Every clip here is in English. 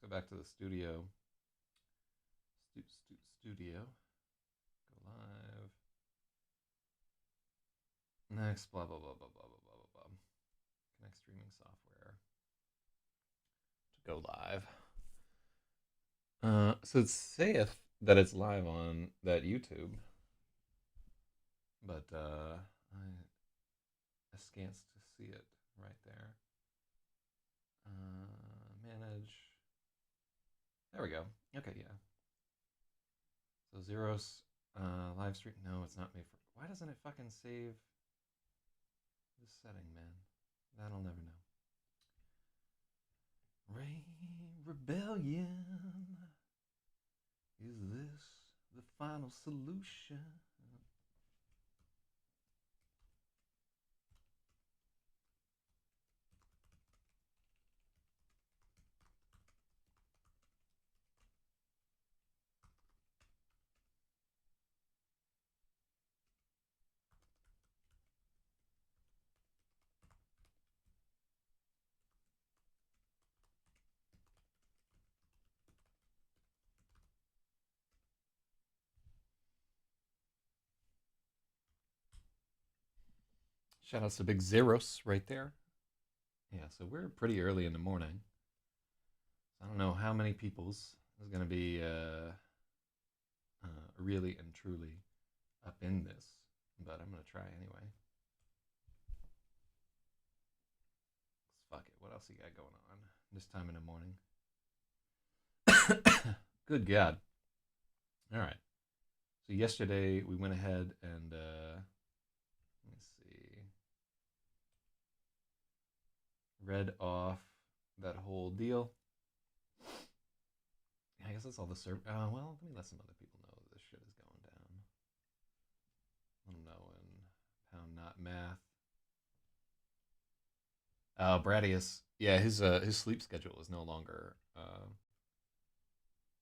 go back to the studio. Studio. Go live. Next, blah, blah, blah, blah, blah, blah, blah, blah, blah. Connect streaming software to go live. So it saith that it's live on that YouTube, but I askance to see it right there. Manage. There we go. Okay, yeah. So XEROS live stream. No, it's not made for. Why doesn't it fucking save this setting, man? That'll never know. Rebellion. Is this the final solution? Shout outs to Big XEROS right there. Yeah, so we're pretty early in the morning. I don't know how many people's is going to be really and truly up in this, but I'm going to try anyway. Fuck it. What else you got going on this time in the morning? Good God. All right. So yesterday we went ahead and let me see, read off that whole deal. I guess that's all the server. Well, let me let some other people know this shit is going down. Let them know in pound not math. Bradius, yeah, his sleep schedule is no longer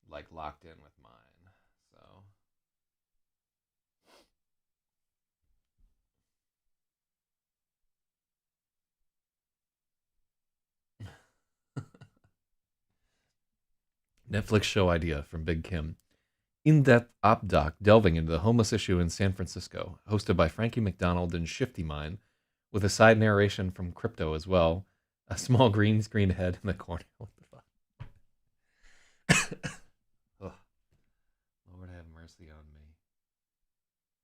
like locked in with mine. So Netflix show idea from Big Kim. In-depth op doc delving into the homeless issue in San Francisco, hosted by Frankie McDonald and Shifty Mind, with a side narration from Crypto as well. A small green screen head in the corner. What the fuck? Ugh. Lord have mercy on me.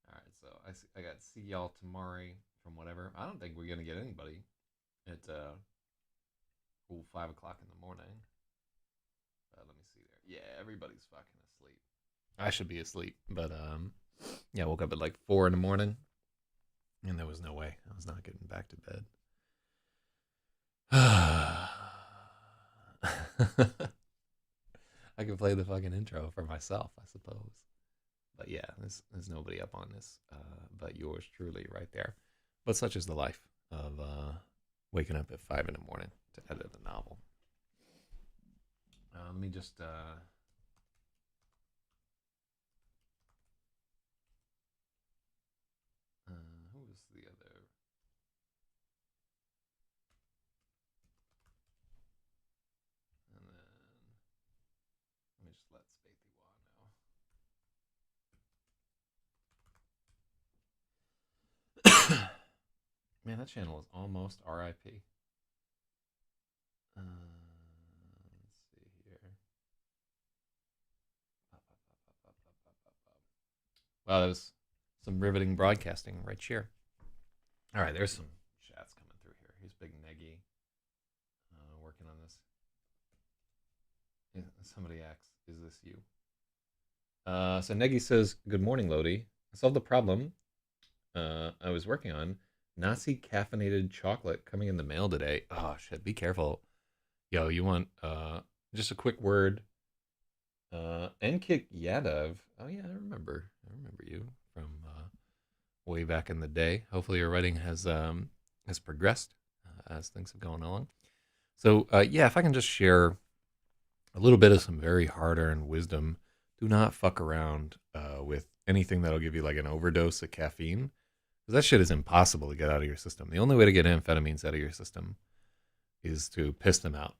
All right, so I got see y'all tomorrow from whatever. I don't think we're gonna get anybody at 5 o'clock in the morning. Let me see there. Yeah, everybody's fucking asleep. I should be asleep, but yeah, I woke up at like 4 in the morning, and there was no way I was not getting back to bed. I could play the fucking intro for myself, I suppose. But yeah, there's nobody up on this but yours truly right there. But such is the life of waking up at 5 in the morning to edit a novel. Let me just who was the other? And then let me just let Spathy Wah know. Man, that channel is almost RIP. Let's see here. Wow, that was some riveting broadcasting right here. All right, there's some chats coming through here. Here's Big Neggy working on this. Yeah, somebody asks, is this you? So Neggy says, good morning, Lodi. I solved the problem I was working on. Nazi caffeinated chocolate coming in the mail today. Oh, shit, be careful. Yo, you want just a quick word. Enkik Yadav. Oh, yeah, I remember you from way back in the day. Hopefully your writing has progressed as things have gone along. So, yeah, if I can just share a little bit of some very hard-earned wisdom. Do not fuck around with anything that'll give you like an overdose of caffeine. Because that shit is impossible to get out of your system. The only way to get amphetamines out of your system is to piss them out.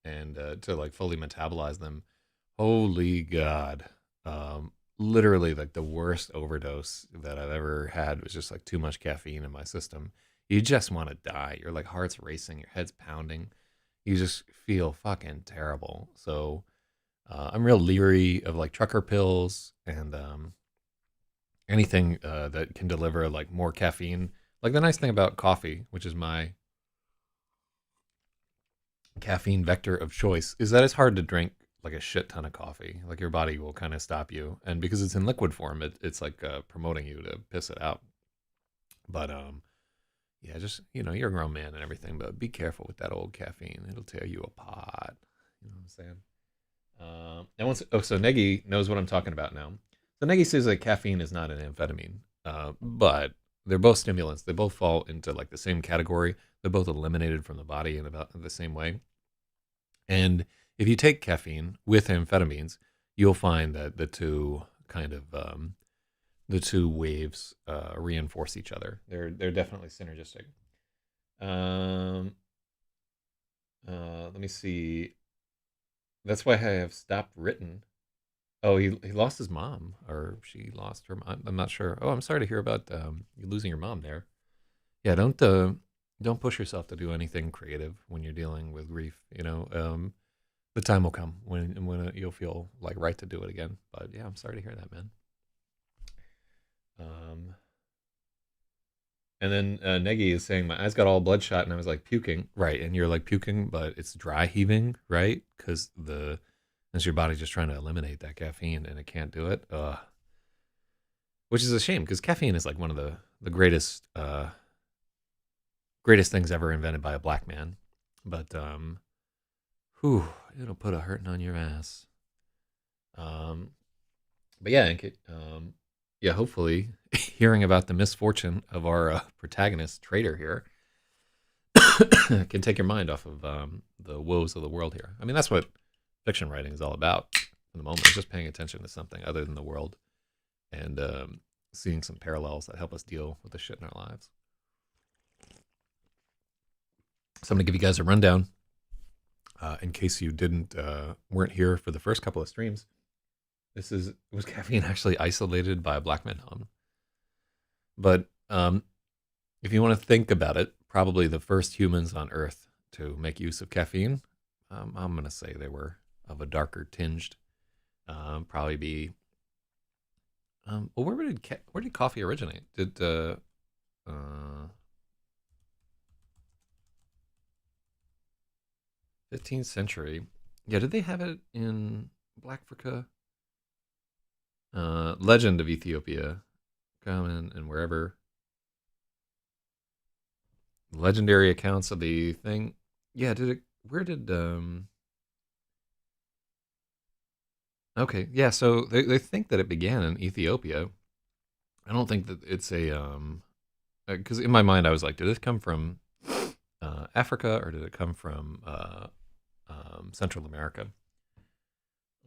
and to like fully metabolize them. Holy God. Literally like the worst overdose that I've ever had was just like too much caffeine in my system. You just want to die. Your like heart's racing, your head's pounding. You just feel fucking terrible. So I'm real leery of like trucker pills and anything that can deliver like more caffeine. Like the nice thing about coffee, which is my caffeine vector of choice, is that it's hard to drink like a shit ton of coffee. Like your body will kind of stop you, and because it's in liquid form, it's like promoting you to piss it out. But yeah, just you're a grown man and everything, but be careful with that old caffeine. It'll tear you apart. You know what I'm saying? And so Negi knows what I'm talking about now. So Negi says that caffeine is not an amphetamine, but they're both stimulants. They both fall into like the same category. They're both eliminated from the body in about the same way. And if you take caffeine with amphetamines, you'll find that the two kind of the two waves reinforce each other. They're definitely synergistic. Let me see. That's why I have stopped written. Oh, he lost his mom, or she lost her mom. I'm not sure. Oh, I'm sorry to hear about you losing your mom there. Yeah, don't push yourself to do anything creative when you're dealing with grief. The time will come when you'll feel like right to do it again. But yeah, I'm sorry to hear that, man. And then Negi is saying my eyes got all bloodshot and I was like puking, right? And you're like puking, but it's dry heaving, right? Because as your body's just trying to eliminate that caffeine and it can't do it. Which is a shame because caffeine is like one of the greatest greatest things ever invented by a black man. But it'll put a hurting on your ass. But yeah, yeah, hopefully hearing about the misfortune of our protagonist, Trader here, can take your mind off of the woes of the world here. I mean, that's what fiction writing is all about in the moment. It's just paying attention to something other than the world and seeing some parallels that help us deal with the shit in our lives. So I'm going to give you guys a rundown in case you weren't here for the first couple of streams. Was caffeine actually isolated by a black man? But if you want to think about it, probably the first humans on Earth to make use of caffeine, I'm going to say they were of a darker tinged. Probably be. Well, where did coffee originate? Did 15th century? Yeah, did they have it in Black Africa? Legend of Ethiopia, common and wherever. Legendary accounts of the thing. Yeah, okay, yeah, so they think that it began in Ethiopia. I don't think that it's because in my mind I was like, did this come from Africa or did it come from Central America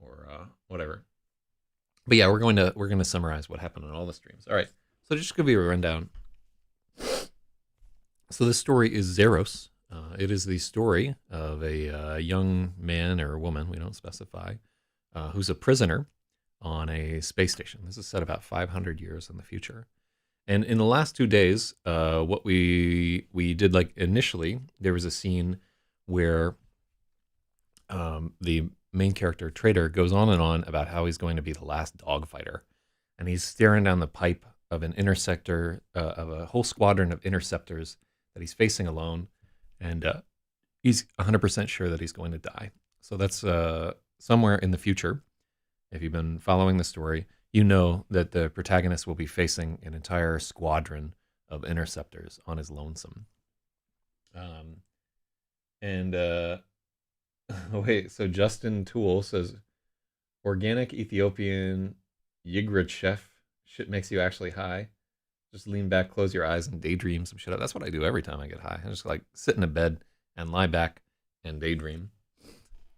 or whatever? But yeah, we're going to summarize what happened on all the streams. All right, so just give you a rundown. So this story is XEROS. It is the story of a young man or woman, we don't specify, who's a prisoner on a space station. This is set about 500 years in the future. And in the last 2 days, what we did, like initially, there was a scene where the main character, Trader, goes on and on about how he's going to be the last dogfighter. And he's staring down the pipe of an interceptor, of a whole squadron of interceptors that he's facing alone. And he's 100% sure that he's going to die. So that's somewhere in the future. If you've been following the story, you know that the protagonist will be facing an entire squadron of interceptors on his lonesome. Wait, so Justin Toole says, organic Ethiopian Yigrid chef shit makes you actually high. Just lean back, close your eyes, and daydream some shit. That's what I do every time I get high. I just like sit in a bed and lie back and daydream.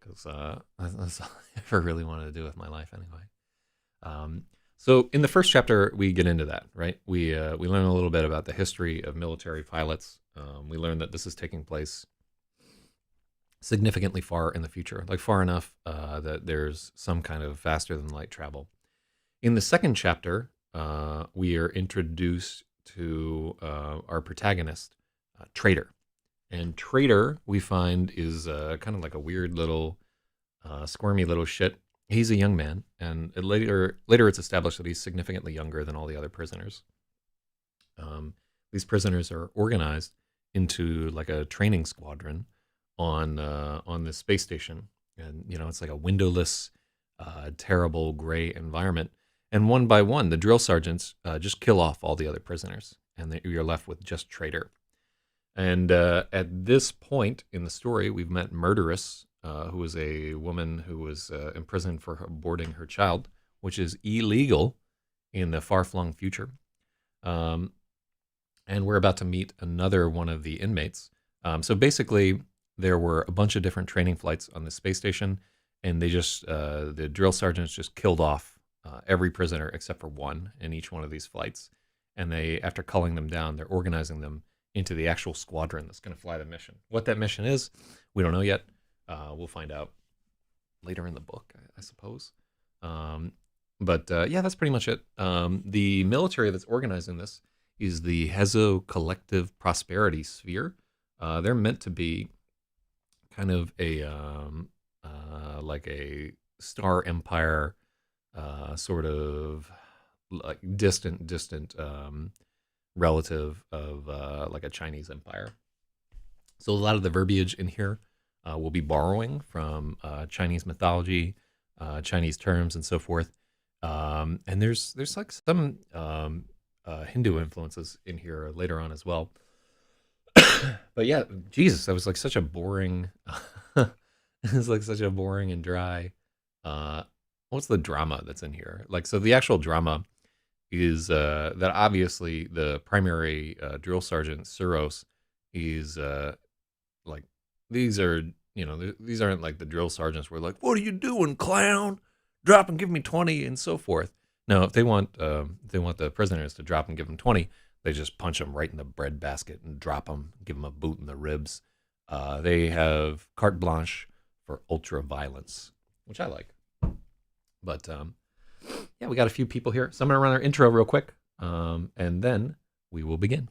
Because that's all I ever really wanted to do with my life anyway. So in the first chapter, we get into that, right? We learn a little bit about the history of military pilots. We learn that this is taking place significantly far in the future, like far enough that there's some kind of faster than light travel. In the second chapter, we are introduced to our protagonist, Trader. And Trader, we find, is kind of like a weird little, squirmy little shit. He's a young man, and later it's established that he's significantly younger than all the other prisoners. These prisoners are organized into like a training squadron on this space station, and it's like a windowless, terrible gray environment. And one by one, the drill sergeants just kill off all the other prisoners, and you're left with just Trader. And at this point in the story, we've met Murderess, who was a woman who was imprisoned for aborting her child, which is illegal in the far-flung future. And we're about to meet another one of the inmates. So basically, there were a bunch of different training flights on the space station, and they just the drill sergeants just killed off every prisoner except for one in each one of these flights. And they, after culling them down, they're organizing them into the actual squadron that's going to fly the mission. What that mission is, we don't know yet. We'll find out later in the book, I suppose. But yeah, that's pretty much it. The military that's organizing this is the Hezo Collective Prosperity Sphere. They're meant to be kind of a like a Star Empire sort of like distant relative of like a Chinese empire. So a lot of the verbiage in here will be borrowing from Chinese mythology, Chinese terms, and so forth. And there's like some Hindu influences in here later on as well. But yeah, Jesus, that was like such a boring. It's like such a boring and dry. What's the drama that's in here? Like, so the actual drama is that obviously the primary drill sergeant XEROS is like, these are, these aren't like the drill sergeants were like, what are you doing, clown? Drop and give me 20 and so forth. No, if they want the prisoners to drop and give them 20, they just punch them right in the bread basket and drop them, give them a boot in the ribs. They have carte blanche for ultra violence, which I like. But yeah, we got a few people here. So I'm going to run our intro real quick, and then we will begin.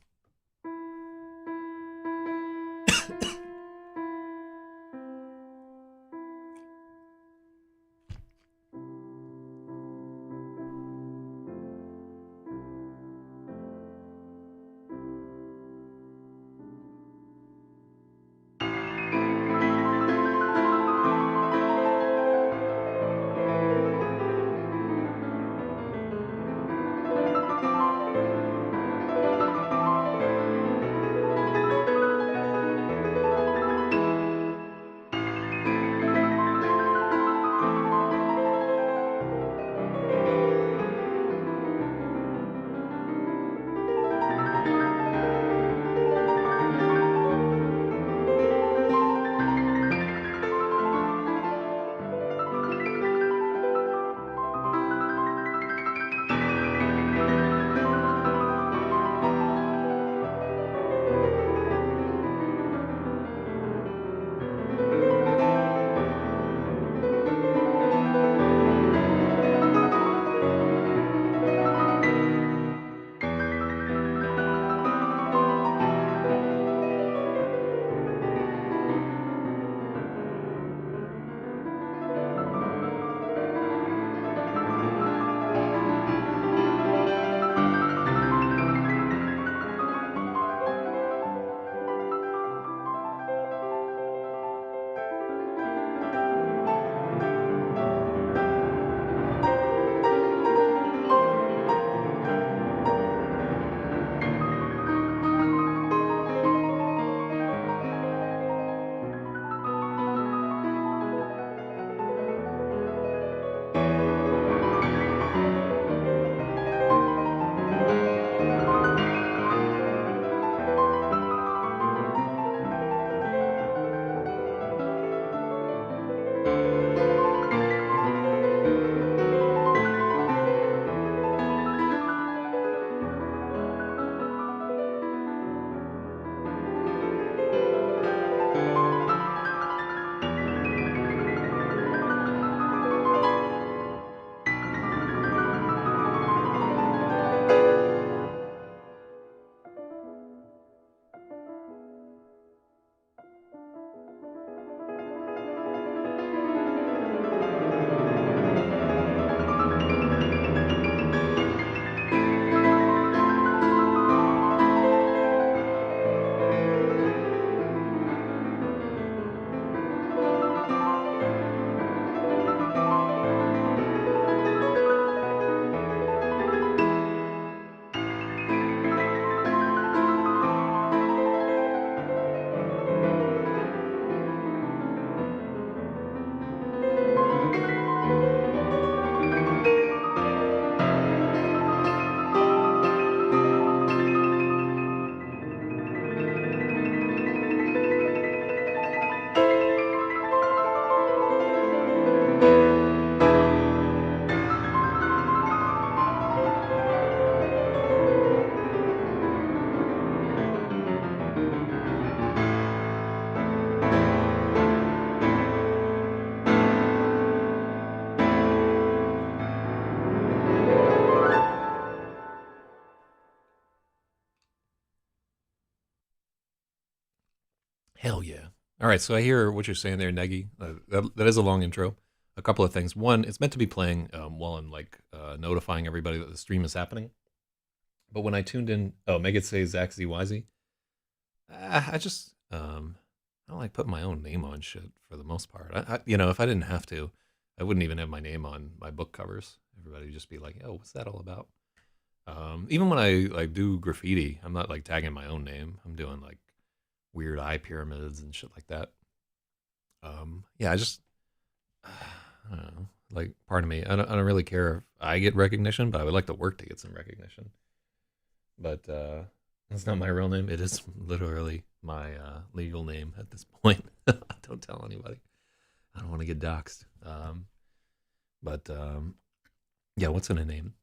Hell yeah. All right, so I hear what you're saying there, Negi. That is a long intro. A couple of things. One, it's meant to be playing while I'm like notifying everybody that the stream is happening. But when I tuned in, make it say Zach ZYZ. I just I don't like putting my own name on shit for the most part. If I didn't have to, I wouldn't even have my name on my book covers. Everybody would just be like, "Oh, what's that all about?" Even when I like do graffiti, I'm not like tagging my own name. I'm doing like weird eye pyramids and shit like that. Yeah, I don't know. Like, pardon me, I don't really care if I get recognition, but I would like to work to get some recognition. But that's not my real name. It is literally my legal name at this point. Don't tell anybody. I don't want to get doxxed. But yeah, what's in a name?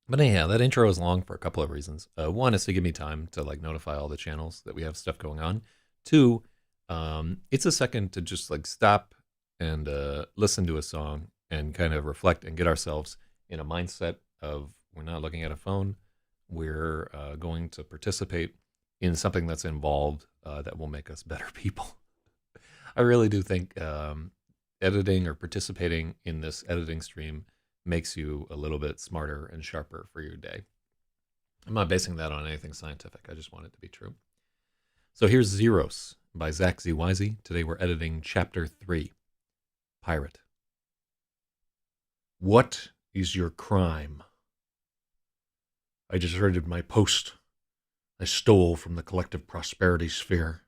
But anyhow, that intro is long for a couple of reasons. One is to give me time to like notify all the channels that we have stuff going on. Two, it's a second to just like stop and listen to a song and kind of reflect and get ourselves in a mindset of we're not looking at a phone. We're going to participate in something that's involved that will make us better people. I really do think editing or participating in this editing stream makes you a little bit smarter and sharper for your day. I'm not basing that on anything scientific. I just want it to be true. So here's XEROS by Zach ZYZ. Today we're editing Chapter 3, Pirate. What is your crime? I deserted my post. I stole from the collective prosperity sphere.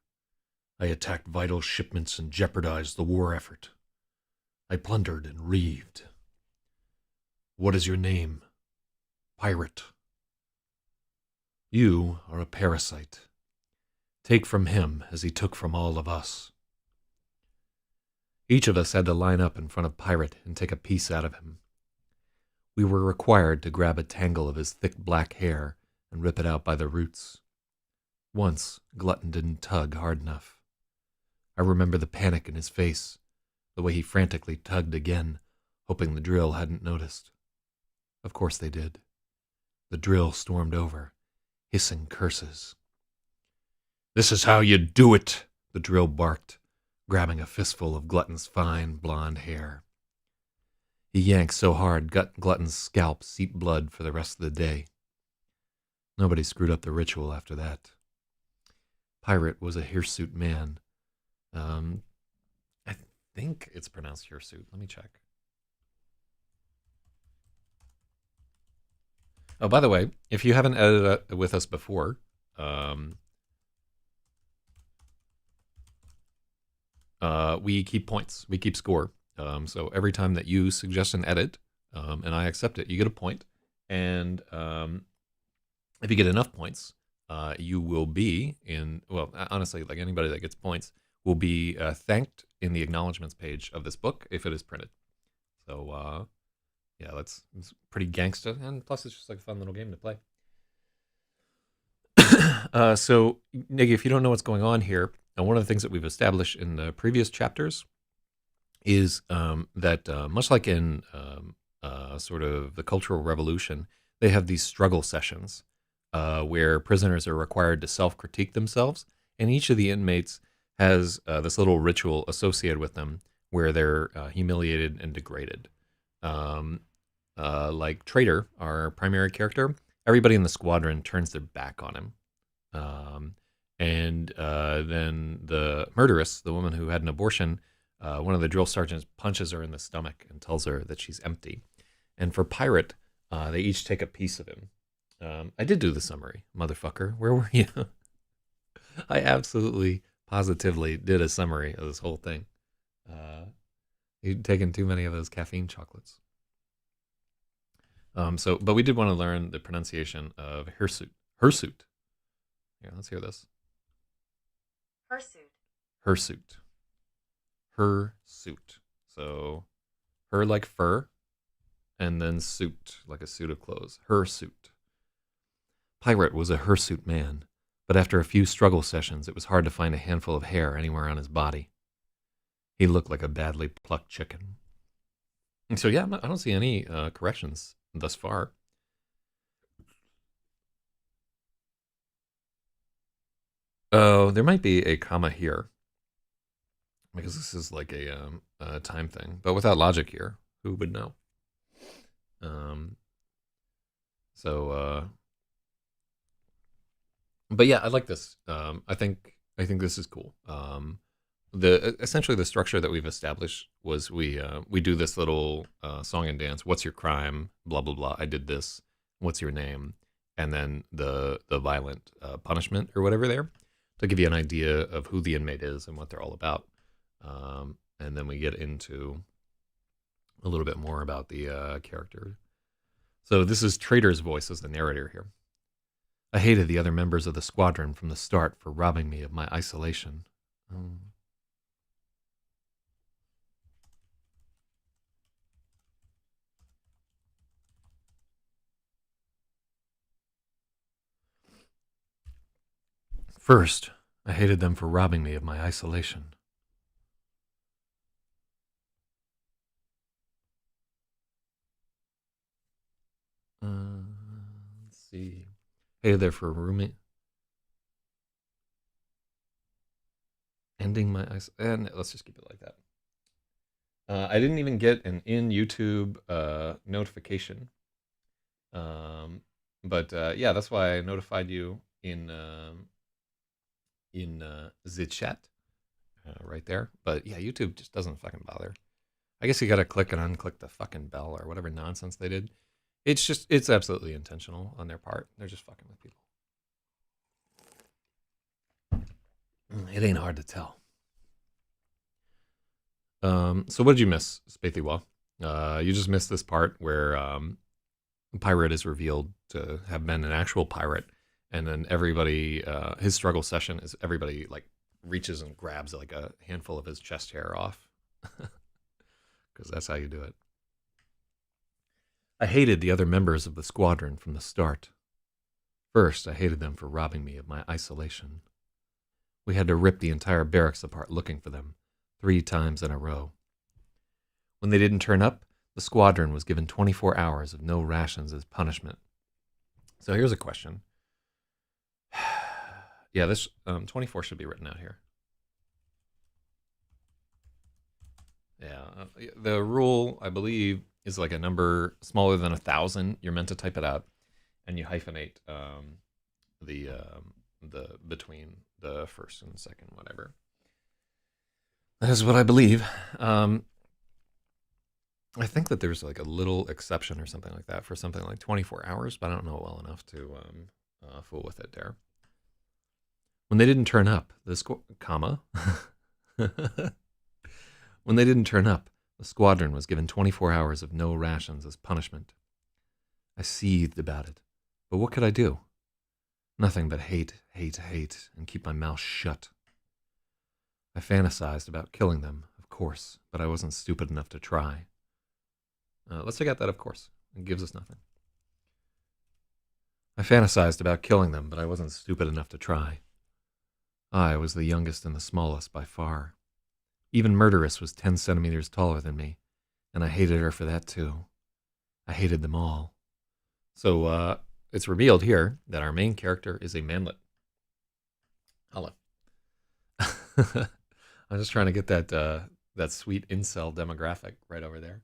I attacked vital shipments and jeopardized the war effort. I plundered and reaved. What is your name? Pirate. You are a parasite. Take from him as he took from all of us. Each of us had to line up in front of Pirate and take a piece out of him. We were required to grab a tangle of his thick black hair and rip it out by the roots. Once, Glutton didn't tug hard enough. I remember the panic in his face, the way he frantically tugged again, hoping the drill hadn't noticed. Of course they did. The drill stormed over, hissing curses. "This is how you do it," the drill barked, grabbing a fistful of Glutton's fine blonde hair. He yanked so hard Glutton's scalp seeped blood for the rest of the day. Nobody screwed up the ritual after that. Pirate was a hirsute man. I think it's pronounced hirsute. Let me check. Oh, by the way, if you haven't edited with us before, we keep points. We keep score. So every time that you suggest an edit, and I accept it, you get a point. And if you get enough points, you will be honestly, like anybody that gets points will be thanked in the acknowledgments page of this book if it is printed. So, yeah, it's pretty gangsta, and plus it's just like a fun little game to play. So, Niggy, if you don't know what's going on here, one of the things that we've established in the previous chapters is that much like in sort of the Cultural Revolution, they have these struggle sessions where prisoners are required to self-critique themselves, and each of the inmates has this little ritual associated with them where they're humiliated and degraded. Like Traitor, our primary character, everybody in the squadron turns their back on him. And then the murderess, the woman who had an abortion, one of the drill sergeants punches her in the stomach and tells her that she's empty. And for Pirate, they each take a piece of him. I did do the summary, motherfucker. Where were you? I absolutely, positively did a summary of this whole thing. You'd taken too many of those caffeine chocolates. But we did want to learn the pronunciation of hirsute. Hirsute. Here, let's hear this. Hirsute. Hirsute. Hirsute. So, her like fur, and then suit, like a suit of clothes. Hirsute. Pirate was a hirsute man, but after a few struggle sessions, it was hard to find a handful of hair anywhere on his body. He looked like a badly plucked chicken. And so, yeah, I don't see any corrections thus far. Oh, there might be a comma here. because this is like a time thing, but without logic here, who would know? Um, so, but yeah, I like this. I think this is cool. The essentially the structure that we've established was we do this little song and dance. What's your crime? Blah blah blah. I did this. What's your name? And then the violent punishment or whatever there to give you an idea of who the inmate is and what they're all about. And then we get into a little bit more about the character. So this is Trader's voice as the narrator here. I hated the other members of the squadron from the start for robbing me of my isolation. Um, First, I hated them for robbing me of my isolation. Let's see. Hated there for rooming, ending my and let's just keep it like that. I didn't even get an in YouTube notification, um, but yeah, that's why I notified you in the chat right there. But yeah, YouTube just doesn't fucking bother. I guess you gotta click and unclick the fucking bell or whatever nonsense they did. It's absolutely intentional on their part. They're just fucking with people. It ain't hard to tell. So what did you miss, Spathywall? You just missed this part where Pirate is revealed to have been an actual pirate, and then everybody, his struggle session is everybody like reaches and grabs like a handful of his chest hair off, because that's how you do it. I hated the other members of the squadron from the start. First, I hated them for robbing me of my isolation. We had to rip the entire barracks apart looking for them, 3 times in a row. When they didn't turn up, the squadron was given 24 hours of no rations as punishment. So here's a question. Yeah, this 24 should be written out here. Yeah, the rule, I believe, is like a number smaller than 1,000. You're meant to type it out, and you hyphenate the between the first and second, whatever. That is what I believe. I think that there's like a little exception or something like that for something like 24 hours, but I don't know it well enough to fool with it there. When they didn't turn up, comma. When they didn't turn up, the squadron was given 24 hours of no rations as punishment. I seethed about it, but what could I do? Nothing but hate, hate, hate, and keep my mouth shut. I fantasized about killing them, of course, but I wasn't stupid enough to try. Let's take out that, of course. It gives us nothing. I fantasized about killing them, but I wasn't stupid enough to try. I was the youngest and the smallest by far. Even Murderess was 10 centimeters taller than me, and I hated her for that too. I hated them all. So it's revealed here that our main character is a manlet. Holla. I'm just trying to get that sweet incel demographic right over there.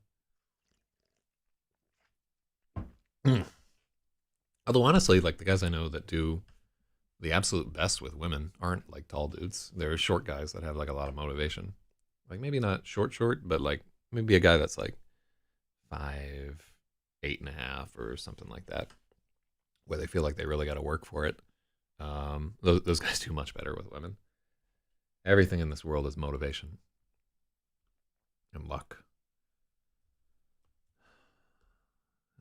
Although honestly, like the guys I know that do the absolute best with women aren't like tall dudes. They're short guys that have like a lot of motivation. Like maybe not short, but like maybe a guy that's like 5, 8.5 or something like that, where they feel like they really got to work for it. Those guys do much better with women. Everything in this world is motivation and luck.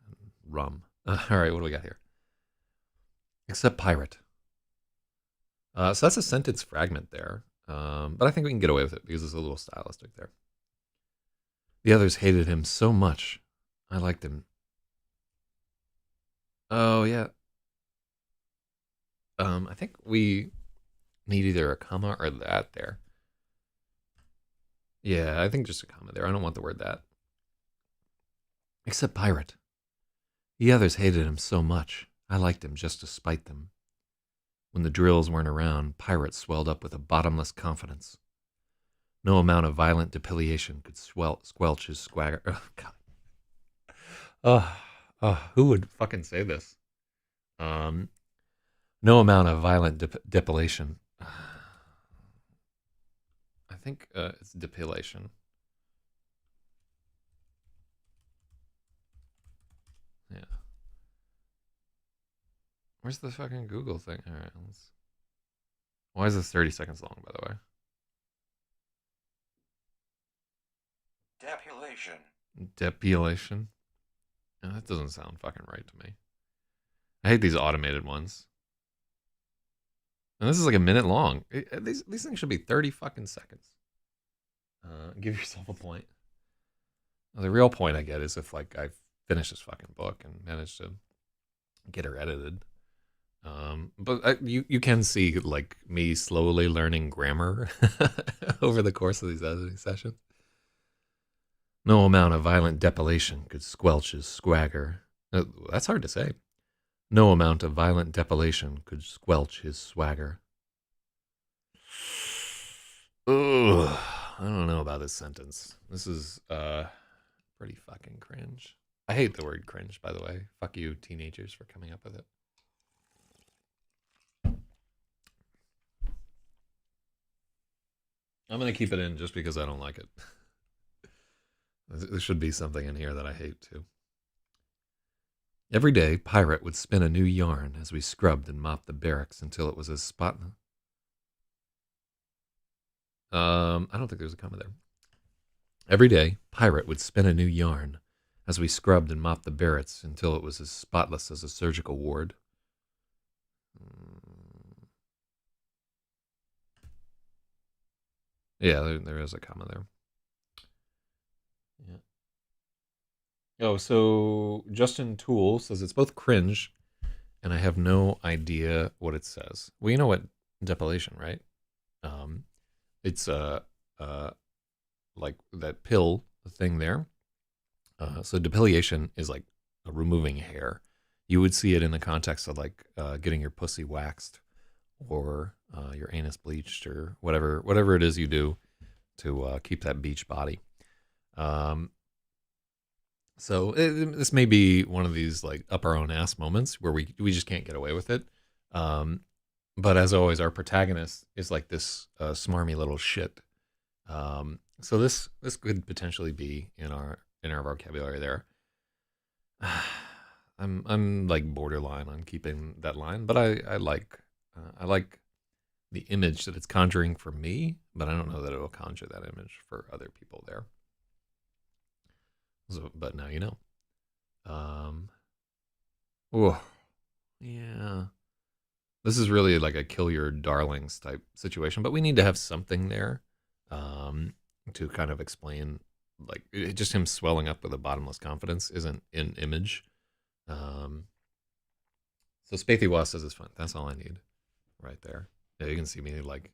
And rum. All right, what do we got here? Except pirate. So that's a sentence fragment there. But I think we can get away with it because it's a little stylistic there. The others hated him so much. I liked him. Oh, yeah. I think we need either a comma or that there. Yeah, I think just a comma there. I don't want the word that. Except pirate. The others hated him so much. I liked him just to spite them. When the drills weren't around, Pirate swelled up with a bottomless confidence. No amount of violent depilation could squelch his swagger. Oh, God. Who would fucking say this? Um, no amount of violent depilation. I think it's depilation. Yeah. Where's the fucking Google thing? All right. Why is this 30 seconds long, by the way? Depilation. Depilation? Oh, that doesn't sound fucking right to me. I hate these automated ones. And this is like a minute long. These things should be 30 fucking seconds. Give yourself a point. Now, the real point I get is if like I finish this fucking book and manage to get her edited. But you can see like me slowly learning grammar over the course of these editing sessions. No amount of violent depilation could squelch his swagger. That's hard to say. No amount of violent depilation could squelch his swagger. Ugh, I don't know about this sentence. This is pretty fucking cringe. I hate the word cringe, by the way. Fuck you, teenagers, for coming up with it. I'm going to keep it in just because I don't like it. There should be something in here that I hate, too. Every day, Pirate would spin a new yarn as we scrubbed and mopped the barracks until it was as spotless. I don't think there's a comma there. Every day, Pirate would spin a new yarn as we scrubbed and mopped the barracks until it was as spotless as a surgical ward. Yeah, there is a comma there. Yeah. Oh, so Justin Toole says it's both cringe, and I have no idea what it says. Well, you know what depilation, right? It's like that pill thing there. So depilation is like removing hair. You would see it in the context of like getting your pussy waxed or your anus bleached or whatever it is you do to keep that beach body. So this may be one of these like up our own ass moments where we just can't get away with it. But as always, our protagonist is like this smarmy little shit. So this could potentially be in our vocabulary there. I'm like borderline on keeping that line, but I like the image that it's conjuring for me, but I don't know that it will conjure that image for other people there. So, but now you know. Oh, yeah. This is really like a kill your darlings type situation, but we need to have something there to kind of explain, like just him swelling up with a bottomless confidence isn't in image. So Spathy Was says it's fun. That's all I need, right there. Yeah, you can see me like.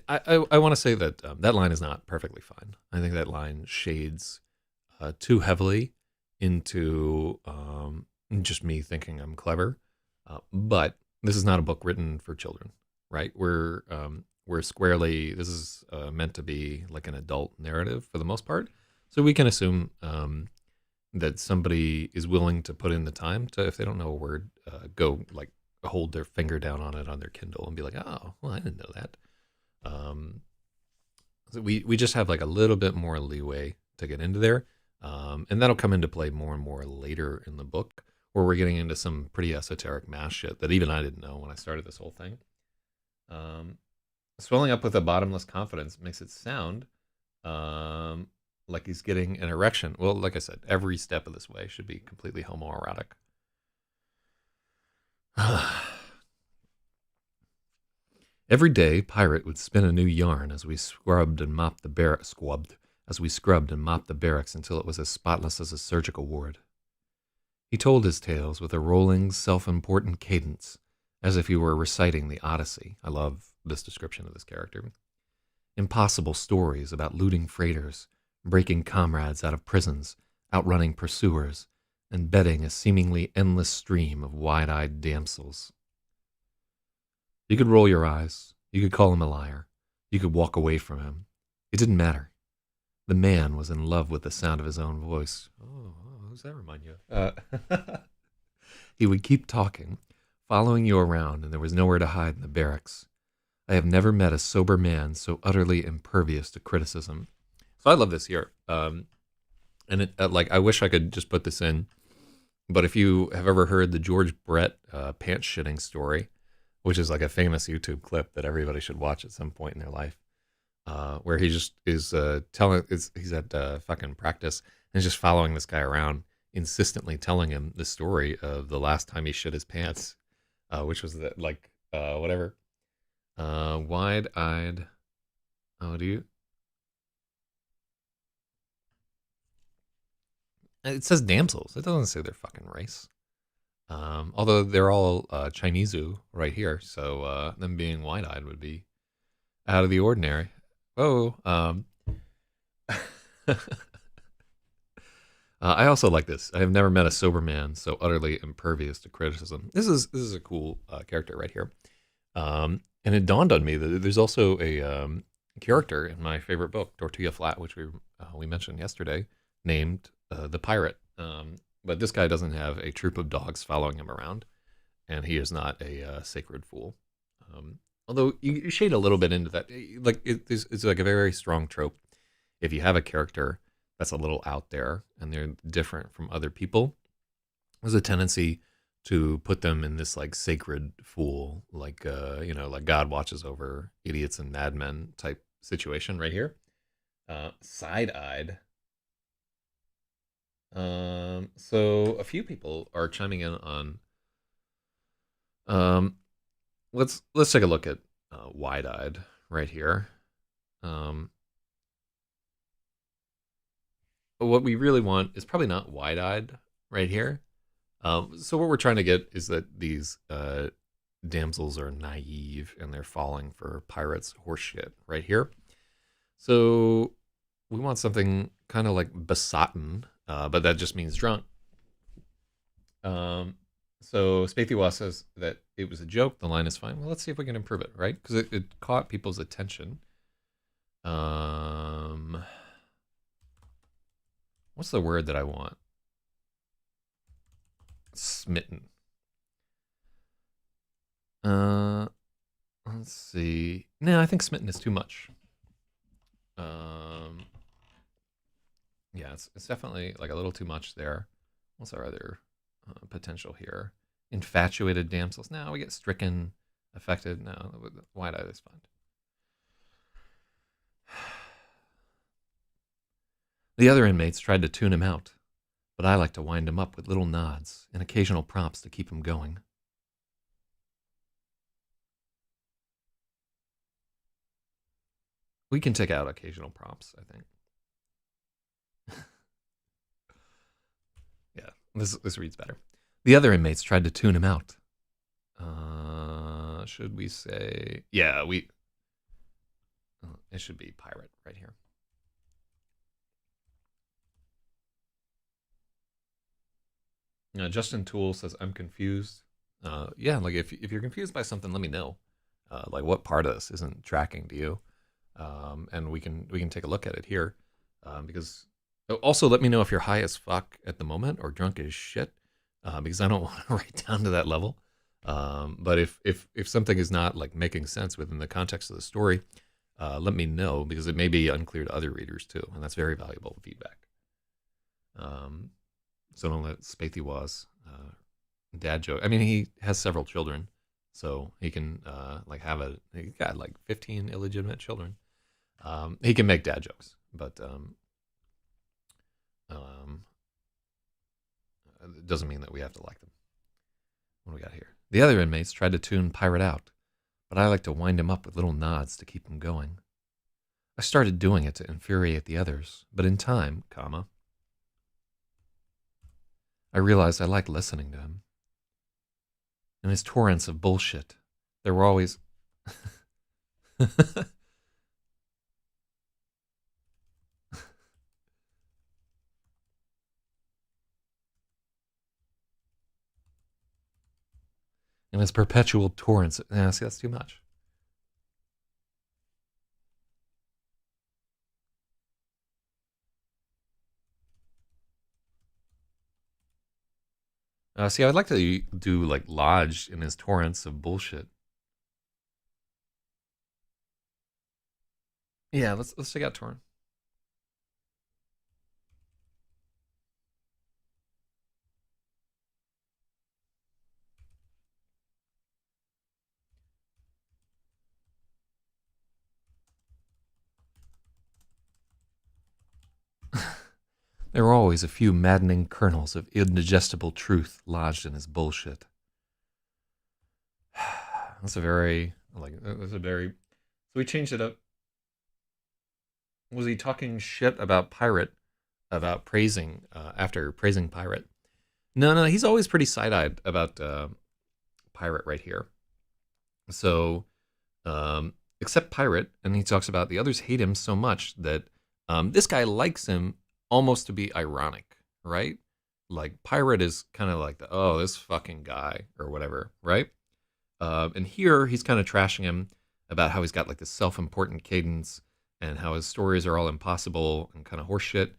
I want to say that that line is not perfectly fine. I think that line shades too heavily into just me thinking I'm clever. But this is not a book written for children, right? We're squarely, this is meant to be like an adult narrative for the most part. So we can assume that somebody is willing to put in the time to, if they don't know a word, go like hold their finger down on it on their Kindle and be like, oh, well, I didn't know that. So we just have like a little bit more leeway to get into there. And that'll come into play more and more later in the book, where we're getting into some pretty esoteric math shit that even I didn't know when I started this whole thing. Swelling up with a bottomless confidence makes it sound like he's getting an erection. Well, like I said, every step of this way should be completely homoerotic. Every day, Pirate would spin a new yarn as we scrubbed and mopped the barracks. As we scrubbed and mopped the barracks until it was as spotless as a surgical ward. He told his tales with a rolling, self-important cadence, as if he were reciting the Odyssey. I love this description of this character. Impossible stories about looting freighters, breaking comrades out of prisons, outrunning pursuers, and bedding a seemingly endless stream of wide-eyed damsels. You could roll your eyes. You could call him a liar. You could walk away from him. It didn't matter. The man was in love with the sound of his own voice. Oh, who's that remind you of? He would keep talking, following you around, and there was nowhere to hide in the barracks. I have never met a sober man so utterly impervious to criticism. So I love this here. And it, like, I wish I could just put this in, but if you have ever heard the George Brett pants shitting story, which is like a famous YouTube clip that everybody should watch at some point in their life, where he just is he's at fucking practice and is just following this guy around, insistently telling him the story of the last time he shit his pants, which was that, like, whatever, wide-eyed. Oh, do you? It says damsels. It doesn't say their fucking race. Although they're all Chinese right here, so them being wide-eyed would be out of the ordinary. Oh, I also like this. I have never met a sober man so utterly impervious to criticism. This is a cool character right here, and it dawned on me that there's also a character in my favorite book, Tortilla Flat, which we mentioned yesterday, named the Pirate. But this guy doesn't have a troop of dogs following him around, and he is not a sacred fool. Although you shade a little bit into that, like it's like a very strong trope. If you have a character that's a little out there and they're different from other people, there's a tendency to put them in this like sacred fool, like like God watches over idiots and madmen type situation right here. Side-eyed. So a few people are chiming in on. Let's take a look at wide-eyed right here. What we really want is probably not wide-eyed right here. So what we're trying to get is that these damsels are naive and they're falling for pirates' horseshit right here. So we want something kind of like besotted, but that just means drunk. So Spaethiwa says that it was a joke. The line is fine. Well, let's see if we can improve it, right? Because it caught people's attention. What's the word that I want? Smitten. Let's see. No, I think smitten is too much. Yeah, it's definitely like a little too much there. What's our other potential here? Infatuated damsels. Now we get stricken, affected. No, wide-eyed is fine. The other inmates tried to tune him out, but I like to wind him up with little nods and occasional prompts to keep him going. We can take out occasional prompts, I think. Yeah, this reads better. The other inmates tried to tune him out. Should we say... Yeah, it should be pirate right here. Justin Toole says, I'm confused. Yeah, like if you're confused by something, let me know. Like what part of this isn't tracking to you, and we can take a look at it here. Because also let me know if you're high as fuck at the moment or drunk as shit, because I don't want to write down to that level. But if something is not like making sense within the context of the story, let me know, because it may be unclear to other readers too, and that's very valuable feedback. So don't let Spaethiwa's dad joke. I mean, he has several children, so he can he got like 15 illegitimate children. He can make dad jokes, but it doesn't mean that we have to like them. What do we got here? The other inmates tried to tune Pirate out, but I like to wind him up with little nods to keep him going. I started doing it to infuriate the others, but in time, I realized I liked listening to him. In his torrents of bullshit, there were always... in his perpetual torrents... See, that's too much. See, I'd like to do like Lodge in his torrents of bullshit. Yeah, let's check out torrent. There were always a few maddening kernels of indigestible truth lodged in his bullshit. That's a very like. That's a very. So we changed it up. Was he talking shit about Pirate? About praising after praising Pirate? No. He's always pretty side-eyed about Pirate right here. So, except Pirate, and he talks about the others hate him so much that this guy likes him almost to be ironic, right? Like Pirate is kind of like the this fucking guy or whatever, right? And here he's kind of trashing him about how he's got like this self-important cadence and how his stories are all impossible and kind of horseshit.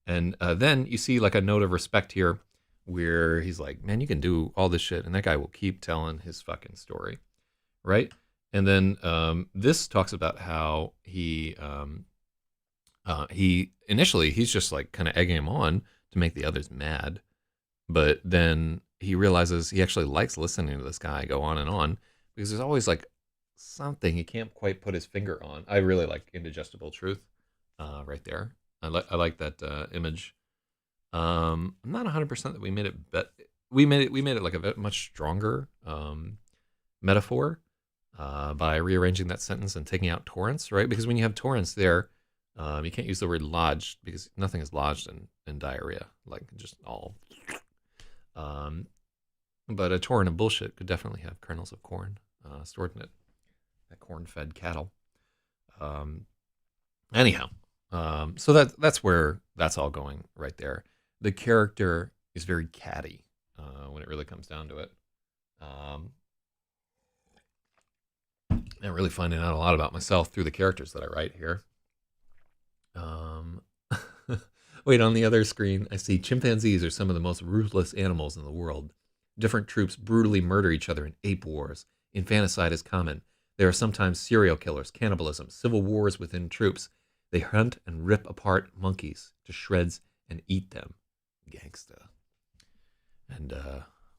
And then you see like a note of respect here where he's like, man, you can do all this shit and that guy will keep telling his fucking story, right? And then this talks about how he initially he's just like kind of egging him on to make the others mad, but then he realizes he actually likes listening to this guy go on and on because there's always like something he can't quite put his finger on. I really like Indigestible Truth right there. I like that image. I'm not 100% that we made it, but we made it like a much stronger metaphor by rearranging that sentence and taking out torrents, right? Because when you have torrents there, you can't use the word lodged because nothing is lodged in diarrhea, like just all. But a torrent of bullshit could definitely have kernels of corn stored in it, that corn-fed cattle. Anyhow, so that's where that's all going right there. The character is very catty when it really comes down to it. I'm really finding out a lot about myself through the characters that I write here. Wait, on the other screen, I see chimpanzees are some of the most ruthless animals in the world. Different troops brutally murder each other in ape wars. Infanticide is common. There are sometimes serial killers, cannibalism, civil wars within troops. They hunt and rip apart monkeys to shreds and eat them. Gangsta. And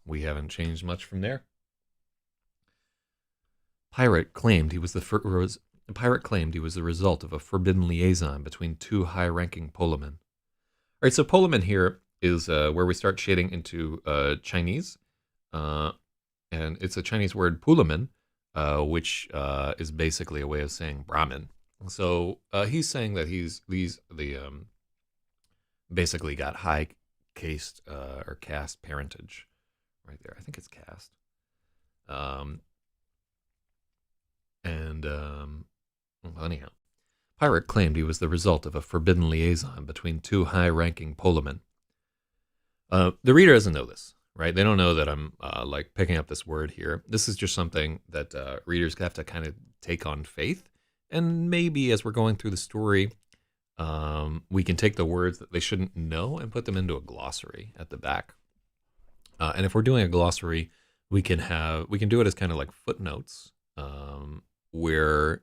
we haven't changed much from there. Pirate claimed he was the result of a forbidden liaison between two high-ranking Polamen. All right, so Polamen here is where we start shading into Chinese, and it's a Chinese word Pulamen, which is basically a way of saying Brahmin. So he's saying that he's basically got high caste or caste parentage right there. I think it's caste. Well, anyhow, Pirate claimed he was the result of a forbidden liaison between two high-ranking Polamen. The reader doesn't know this, right? They don't know that I'm like picking up this word here. This is just something that readers have to kind of take on faith. And maybe as we're going through the story, we can take the words that they shouldn't know and put them into a glossary at the back. And if we're doing a glossary, we can do it as kind of like footnotes, where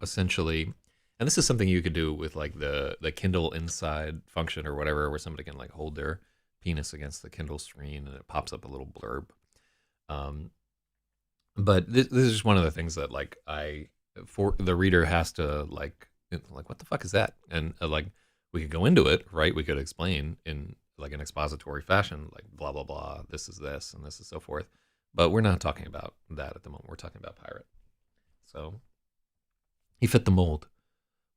essentially, and this is something you could do with like the Kindle Inside function or whatever, where somebody can like hold their penis against the Kindle screen and it pops up a little blurb. But this is just one of the things that like for the reader has to like what the fuck is that? And like we could go into it, right? We could explain in like an expository fashion, like blah blah blah. This is this and this is so forth. But we're not talking about that at the moment. We're talking about Pirate. So he fit the mold.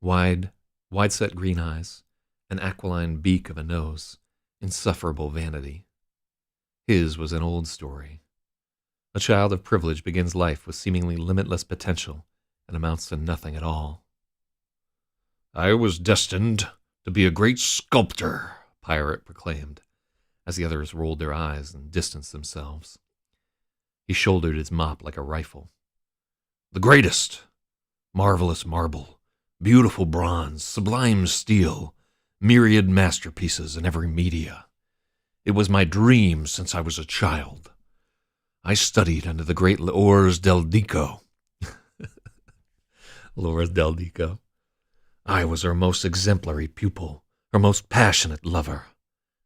Wide-set green eyes, an aquiline beak of a nose, insufferable vanity. His was an old story. A child of privilege begins life with seemingly limitless potential and amounts to nothing at all. I was destined to be a great sculptor, Pirate proclaimed, as the others rolled their eyes and distanced themselves. He shouldered his mop like a rifle. The greatest! Marvelous marble, beautiful bronze, sublime steel, myriad masterpieces in every media. It was my dream since I was a child. I studied under the great Lourdes del Dico. Lourdes del Dico. I was her most exemplary pupil, her most passionate lover.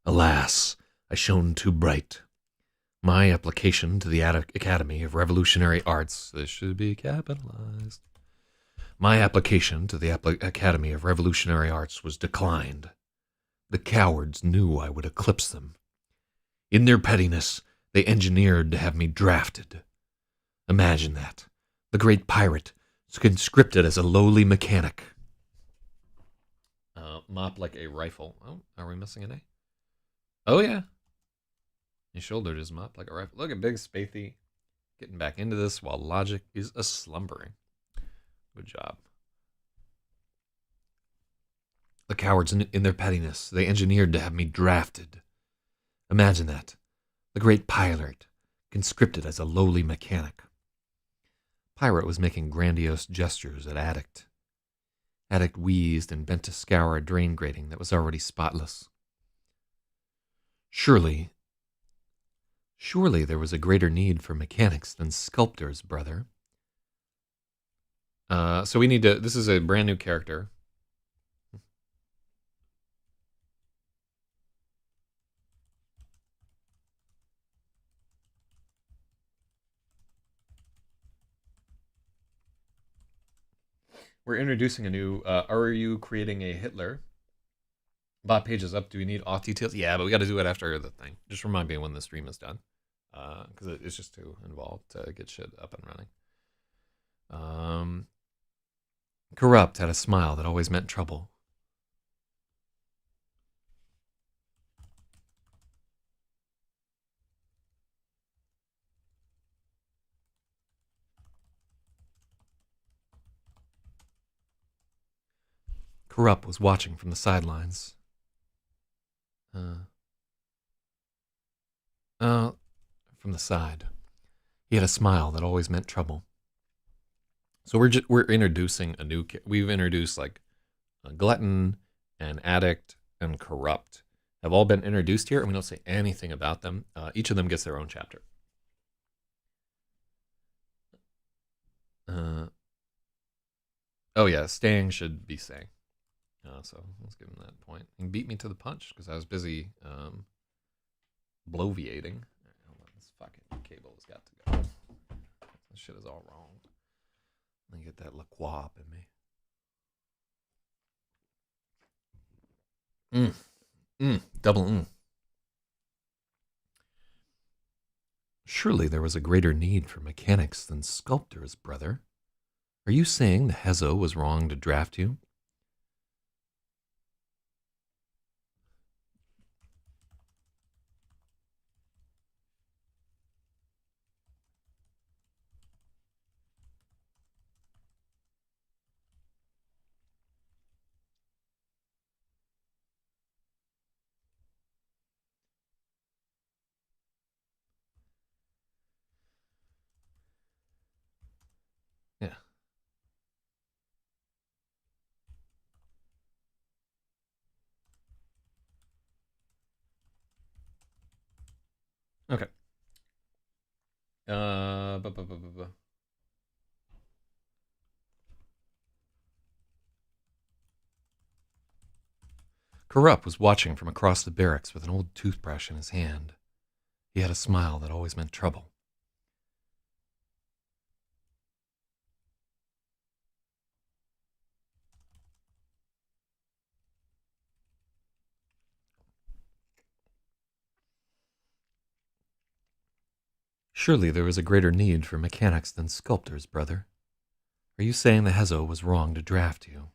Alas, I shone too bright. My application to the Academy of Revolutionary Arts, this should be capitalized. My application to the Academy of Revolutionary Arts was declined. The cowards knew I would eclipse them. In their pettiness, they engineered to have me drafted. Imagine that. The great pirate, conscripted as a lowly mechanic. Mop like a rifle. Oh, are we missing an A? Oh, yeah. He shouldered his mop like a rifle. Look at Big Spathy getting back into this while logic is a slumbering. Good job. The cowards, in their pettiness, they engineered to have me drafted. Imagine that. The great pirate, conscripted as a lowly mechanic. Pirate was making grandiose gestures at Addict. Addict wheezed and bent to scour a drain grating that was already spotless. Surely there was a greater need for mechanics than sculptors, brother. So we need to, this is a brand new character. We're introducing a new, are you creating a Hitler? Bot page is up. Do we need auth details? Yeah, but we got to do it after the thing. Just remind me when the stream is done. Because it's just too involved to get shit up and running. Corrupt had a smile that always meant trouble. Corrupt was watching from the sidelines. From the side. He had a smile that always meant trouble. So we're introducing a new. We've introduced like a Glutton and Addict and Corrupt have all been introduced here, and we don't say anything about them. Each of them gets their own chapter. Oh yeah, staying should be staying. So let's give him that point. He beat me to the punch because I was busy bloviating. Hold on, this fucking cable has got to go. This shit is all wrong. Let me get that La Croix up in me. Double. Surely there was a greater need for mechanics than sculptors, brother. Are you saying the Hezo was wrong to draft you? Yeah. Okay. Corrupt was watching from across the barracks with an old toothbrush in his hand. He had a smile that always meant trouble. Surely there was a greater need for mechanics than sculptors, brother. Are you saying the Hezo was wrong to draft you?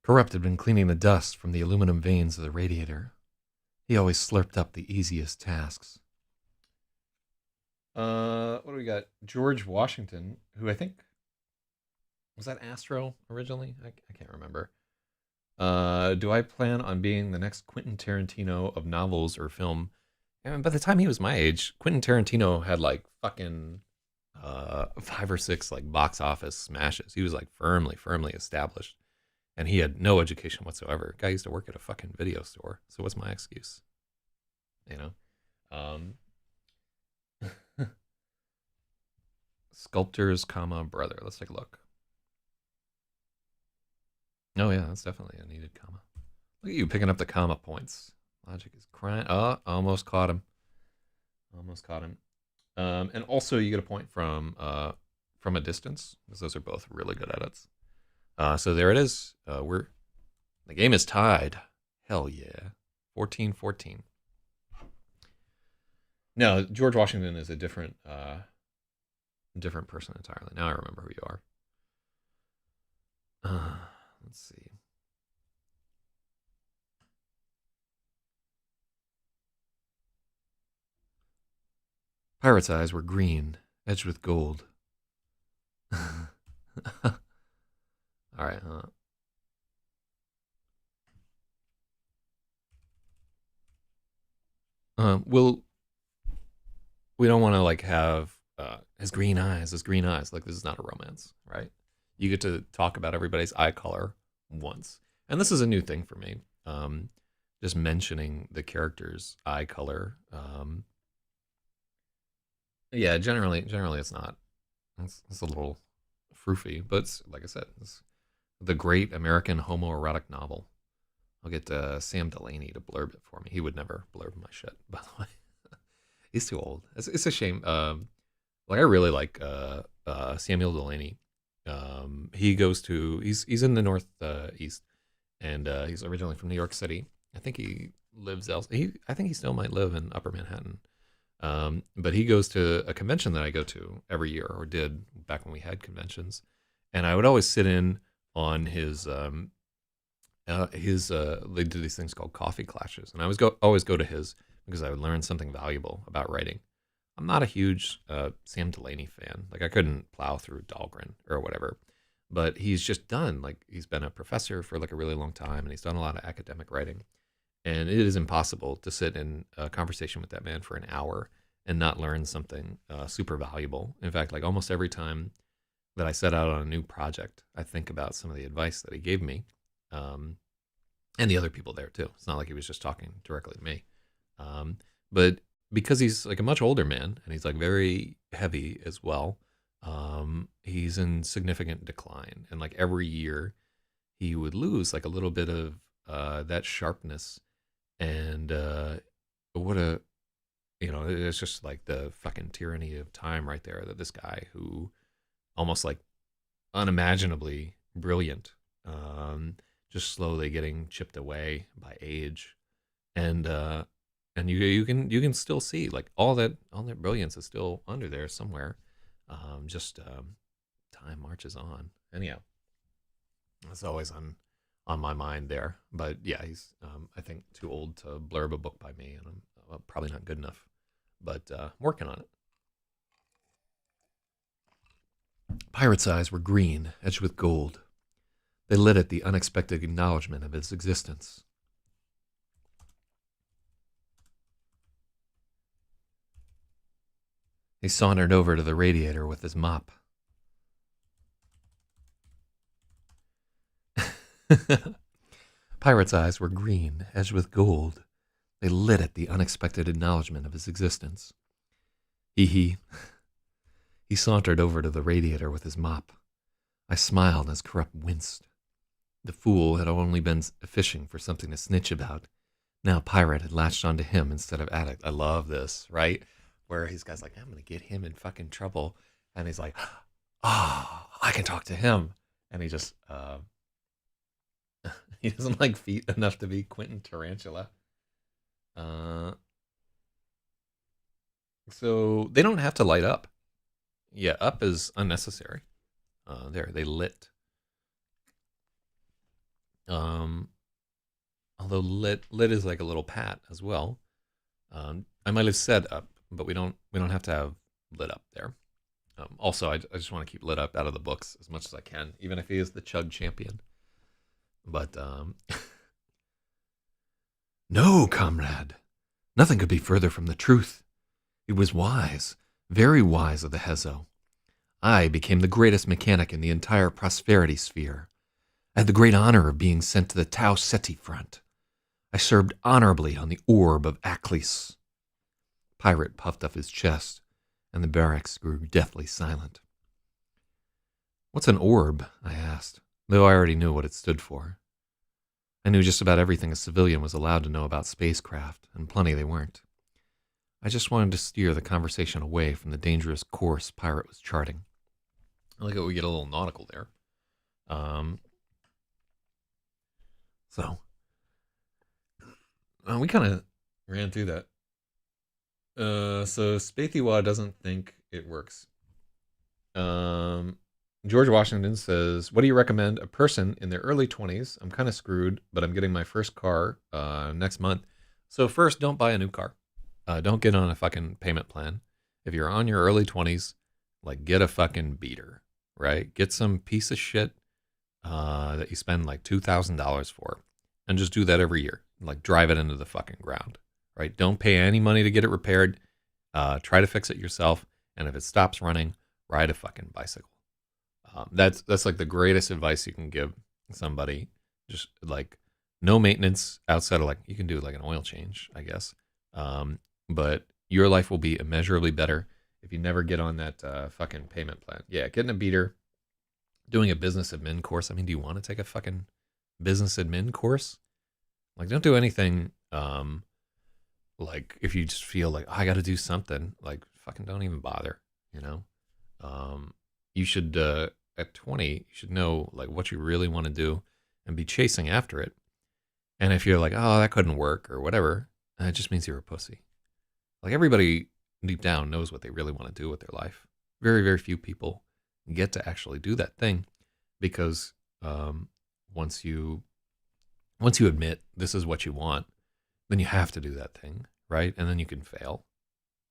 Corrupt had been cleaning the dust from the aluminum veins of the radiator. He always slurped up the easiest tasks. What do do we got? George Washington, who I think was that Astro originally? I can't remember. Do I plan on being the next Quentin Tarantino of novels or film? And by the time he was my age, Quentin Tarantino had like fucking 5 or 6 like box office smashes. He was like firmly established, and he had no education whatsoever. Guy used to work at a fucking video store. So what's my excuse? You know, um, sculptors, comma brother. Let's take a look. Oh yeah, that's definitely a needed comma. Look at you picking up the comma points. Logic is crying. Oh, almost caught him. Almost caught him. And also you get a point from a distance, because those are both really good edits. So there it is. The game is tied. Hell yeah. 14-14. No, George Washington is a different person entirely. Now I remember who you are. Let's see. Pirate's eyes were green, edged with gold. All right. We don't want to like have his green eyes. Like this is not a romance, right? You get to talk about everybody's eye color once, and this is a new thing for me. Just mentioning the character's eye color. Yeah, generally it's not. It's a little froofy, but it's, like I said, it's the great American homoerotic novel. I'll get Sam Delaney to blurb it for me. He would never blurb my shit, by the way. He's too old. It's a shame. Like I really like Samuel Delaney. He's in the north east, and he's originally from New York City. I think he lives I think he still might live in Upper Manhattan. But he goes to a convention that I go to every year, or did back when we had conventions, and I would always sit in on his they do these things called coffee clashes, and I always go to his because I would learn something valuable about writing. I'm not a huge Sam Delaney fan. Like I couldn't plow through Dahlgren or whatever, but he's been a professor for like a really long time, and he's done a lot of academic writing. And it is impossible to sit in a conversation with that man for an hour and not learn something super valuable. In fact, like almost every time that I set out on a new project, I think about some of the advice that he gave me, and the other people there too. It's not like he was just talking directly to me. But because he's like a much older man, and he's like very heavy as well, he's in significant decline. And like every year he would lose like a little bit of that sharpness. And it's just like the fucking tyranny of time right there, that this guy who almost like unimaginably brilliant, just slowly getting chipped away by age. And you can still see like all that brilliance is still under there somewhere. Time marches on. Anyhow, it's always on my mind there. But yeah, he's I think too old to blurb a book by me, and I'm probably not good enough, but I'm working on it. Pirate's eyes were green, edged with gold. They lit at the unexpected acknowledgement of his existence. He sauntered over to the radiator with his mop. Pirate's eyes were green, edged with gold. They lit at the unexpected acknowledgement of his existence. He sauntered over to the radiator with his mop. I smiled as Corrupt winced. The fool had only been fishing for something to snitch about. Now Pirate had latched onto him instead of Addict. I love this, right? Where he's guys like, I'm going to get him in fucking trouble. And he's like, I can talk to him. And he just, he doesn't like feet enough to be Quentin Tarantula. So they don't have to light up. Yeah, up is unnecessary. There, they lit. Although lit is like a little pat as well. I might have said up, but we don't have to have lit up there. Also, I just want to keep lit up out of the books as much as I can, even if he is the chug champion. But No, comrade. Nothing could be further from the truth. It was wise, very wise of the Hezo. I became the greatest mechanic in the entire prosperity sphere. I had the great honor of being sent to the Tau Ceti front. I served honorably on the orb of Aklis. Pirate puffed up his chest, and the barracks grew deathly silent. What's an orb? I asked, though I already knew what it stood for. I knew just about everything a civilian was allowed to know about spacecraft, and plenty they weren't. I just wanted to steer the conversation away from the dangerous course Pirate was charting. I like how we get a little nautical there. So we kind of ran through that. So Spathiwa doesn't think it works. George Washington says, what do you recommend a person in their early 20s? I'm kind of screwed, but I'm getting my first car next month. So first, don't buy a new car. Don't get on a fucking payment plan. If you're on your early 20s, like get a fucking beater, right? Get some piece of shit that you spend like $2,000 for, and just do that every year. Like drive it into the fucking ground, right? Don't pay any money to get it repaired. Try to fix it yourself, and if it stops running, ride a fucking bicycle. That's like the greatest advice you can give somebody. Just like no maintenance outside of like, you can do like an oil change, I guess. But your life will be immeasurably better if you never get on that fucking payment plan. Yeah, getting a beater, doing a business admin course. I mean, do you want to take a fucking business admin course? Like, don't do anything like if you just feel like, oh, I got to do something, like fucking don't even bother, you know? You should, at 20, you should know like what you really want to do and be chasing after it. And if you're like, oh, that couldn't work or whatever, it just means you're a pussy. Like everybody deep down knows what they really want to do with their life. Very, very few people get to actually do that thing because once you admit this is what you want, then you have to do that thing, right? And then you can fail.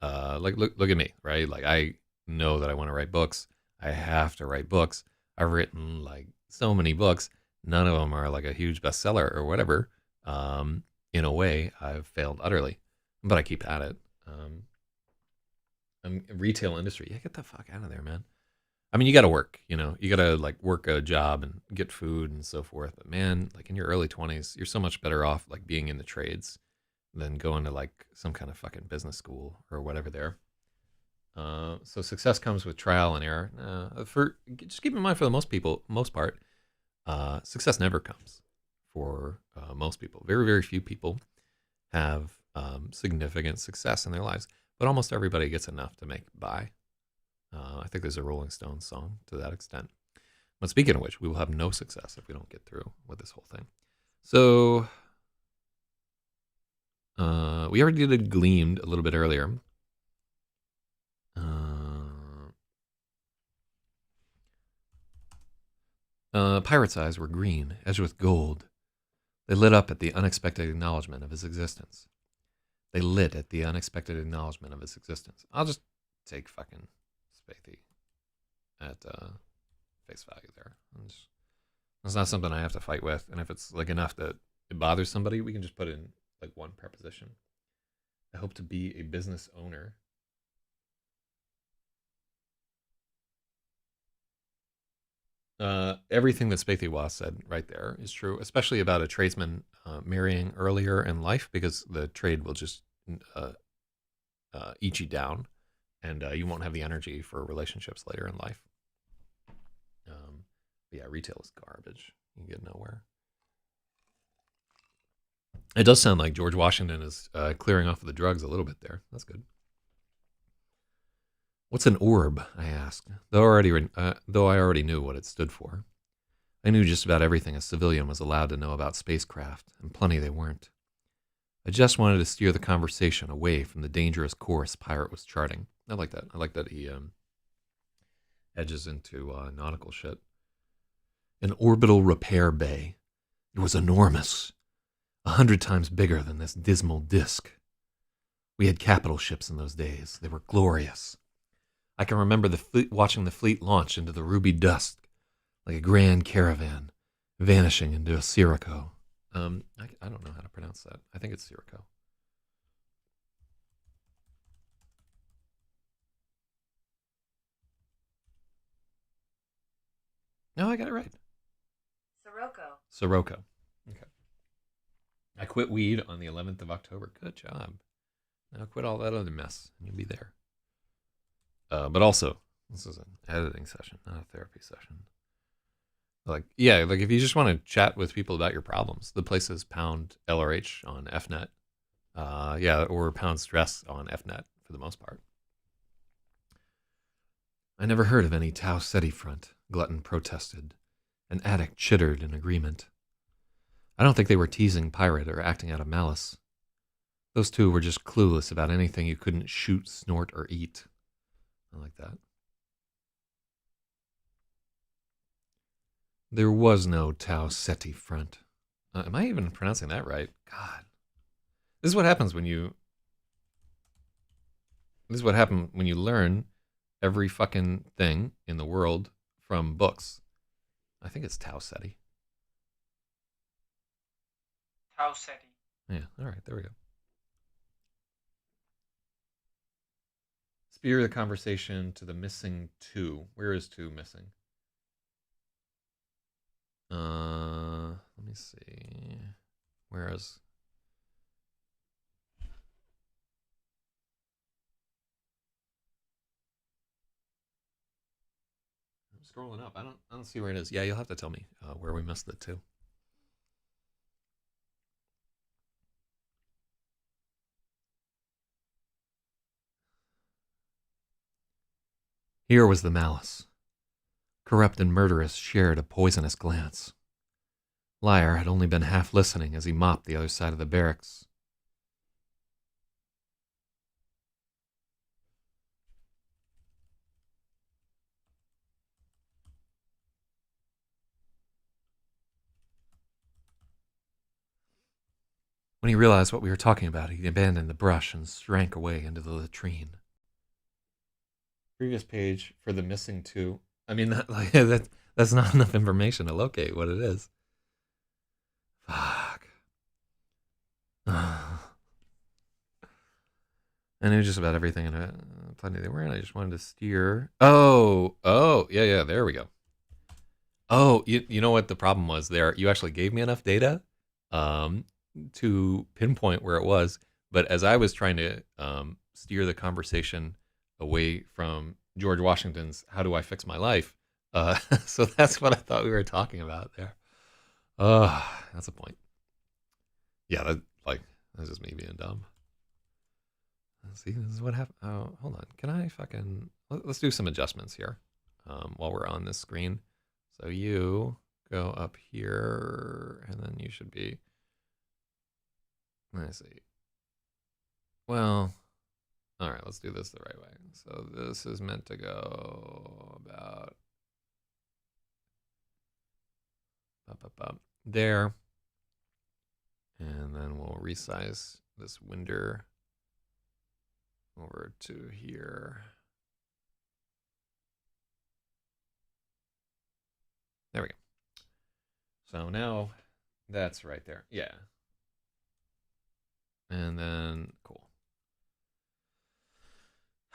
Like look at me, right? Like I know that I want to write books. I have to write books. I've written like so many books. None of them are like a huge bestseller or whatever. In a way, I've failed utterly, but I keep at it. I'm retail industry. Yeah, get the fuck out of there, man. I mean, you got to work, you know, you got to like work a job and get food and so forth. But man, like in your early 20s, you're so much better off like being in the trades than going to like some kind of fucking business school or whatever there. So success comes with trial and error. Just keep in mind, for the most part, success never comes for most people. Very, very few people have significant success in their lives, but almost everybody gets enough to make by. I think there's a Rolling Stones song to that extent. But speaking of which, we will have no success if we don't get through with this whole thing. So we already did Gleamed a little bit earlier. Pirate's eyes were green, edged with gold. They lit up at the unexpected acknowledgement of his existence. I'll just take fucking Spathy at face value there. It's not something I have to fight with, and if it's like enough that it bothers somebody, we can just put in like one preposition. I hope to be a business owner. Everything that Spathy Was said right there is true, especially about a tradesman marrying earlier in life, because the trade will just eat you down, and you won't have the energy for relationships later in life. Yeah, retail is garbage. You get nowhere. It does sound like George Washington is clearing off of the drugs a little bit there. That's good. What's an orb? I asked, though I already knew what it stood for. I knew just about everything a civilian was allowed to know about spacecraft, and plenty they weren't. I just wanted to steer the conversation away from the dangerous course Pirate was charting. I like that. I like that he edges into nautical shit. An orbital repair bay. It was enormous, 100 times bigger than this dismal disk. We had capital ships in those days. They were glorious. I can remember the fleet, watching the fleet launch into the ruby dusk like a grand caravan, vanishing into a sirocco. I don't know how to pronounce that. I think it's sirocco. No, I got it right. Sirocco. Sirocco. Okay. I quit weed on the 11th of October. Good job. Now quit all that other mess, and you'll be there. But also, this is an editing session, not a therapy session. Like, yeah, like if you just want to chat with people about your problems, the place is pound LRH on FNet. Yeah, or pound stress on FNet for the most part. I never heard of any Tau Ceti front, Glutton protested. An addict chittered in agreement. I don't think they were teasing Pirate or acting out of malice. Those two were just clueless about anything you couldn't shoot, snort, or eat. I like that. There was no Tau Ceti front. Am I even pronouncing that right? God. This is what happens when you... This is what happened when you learn every fucking thing in the world from books. I think it's Tau Ceti. Tau Ceti. Yeah, all right, there we go. Spear the conversation to the missing two. Where is two missing? Let me see. Where is... I'm scrolling up. I don't see where it is. Yeah, you'll have to tell me where we missed it too. Here was the malice. Corrupt and murderous shared a poisonous glance. Liar had only been half listening as he mopped the other side of the barracks. When he realized what we were talking about, he abandoned the brush and shrank away into the latrine. Previous page for the missing two. I mean, that's not enough information to locate what it is. Fuck. I knew just about everything in it. Plenty they were, and I just wanted to steer. Oh, yeah, there we go. Oh, you know what the problem was there? You actually gave me enough data to pinpoint where it was, but as I was trying to steer the conversation away from George Washington's "How do I fix my life?" So that's what I thought we were talking about there. That's a point. Yeah, that's just me being dumb. Let's see, this is what happened. Oh, hold on. Can I fucking... Let's do some adjustments here while we're on this screen. So you go up here, and then you should be... Let's see. Well, all right, let's do this the right way. So this is meant to go about there. And then we'll resize this window over to here. There we go. So now that's right there. Yeah. And then, cool.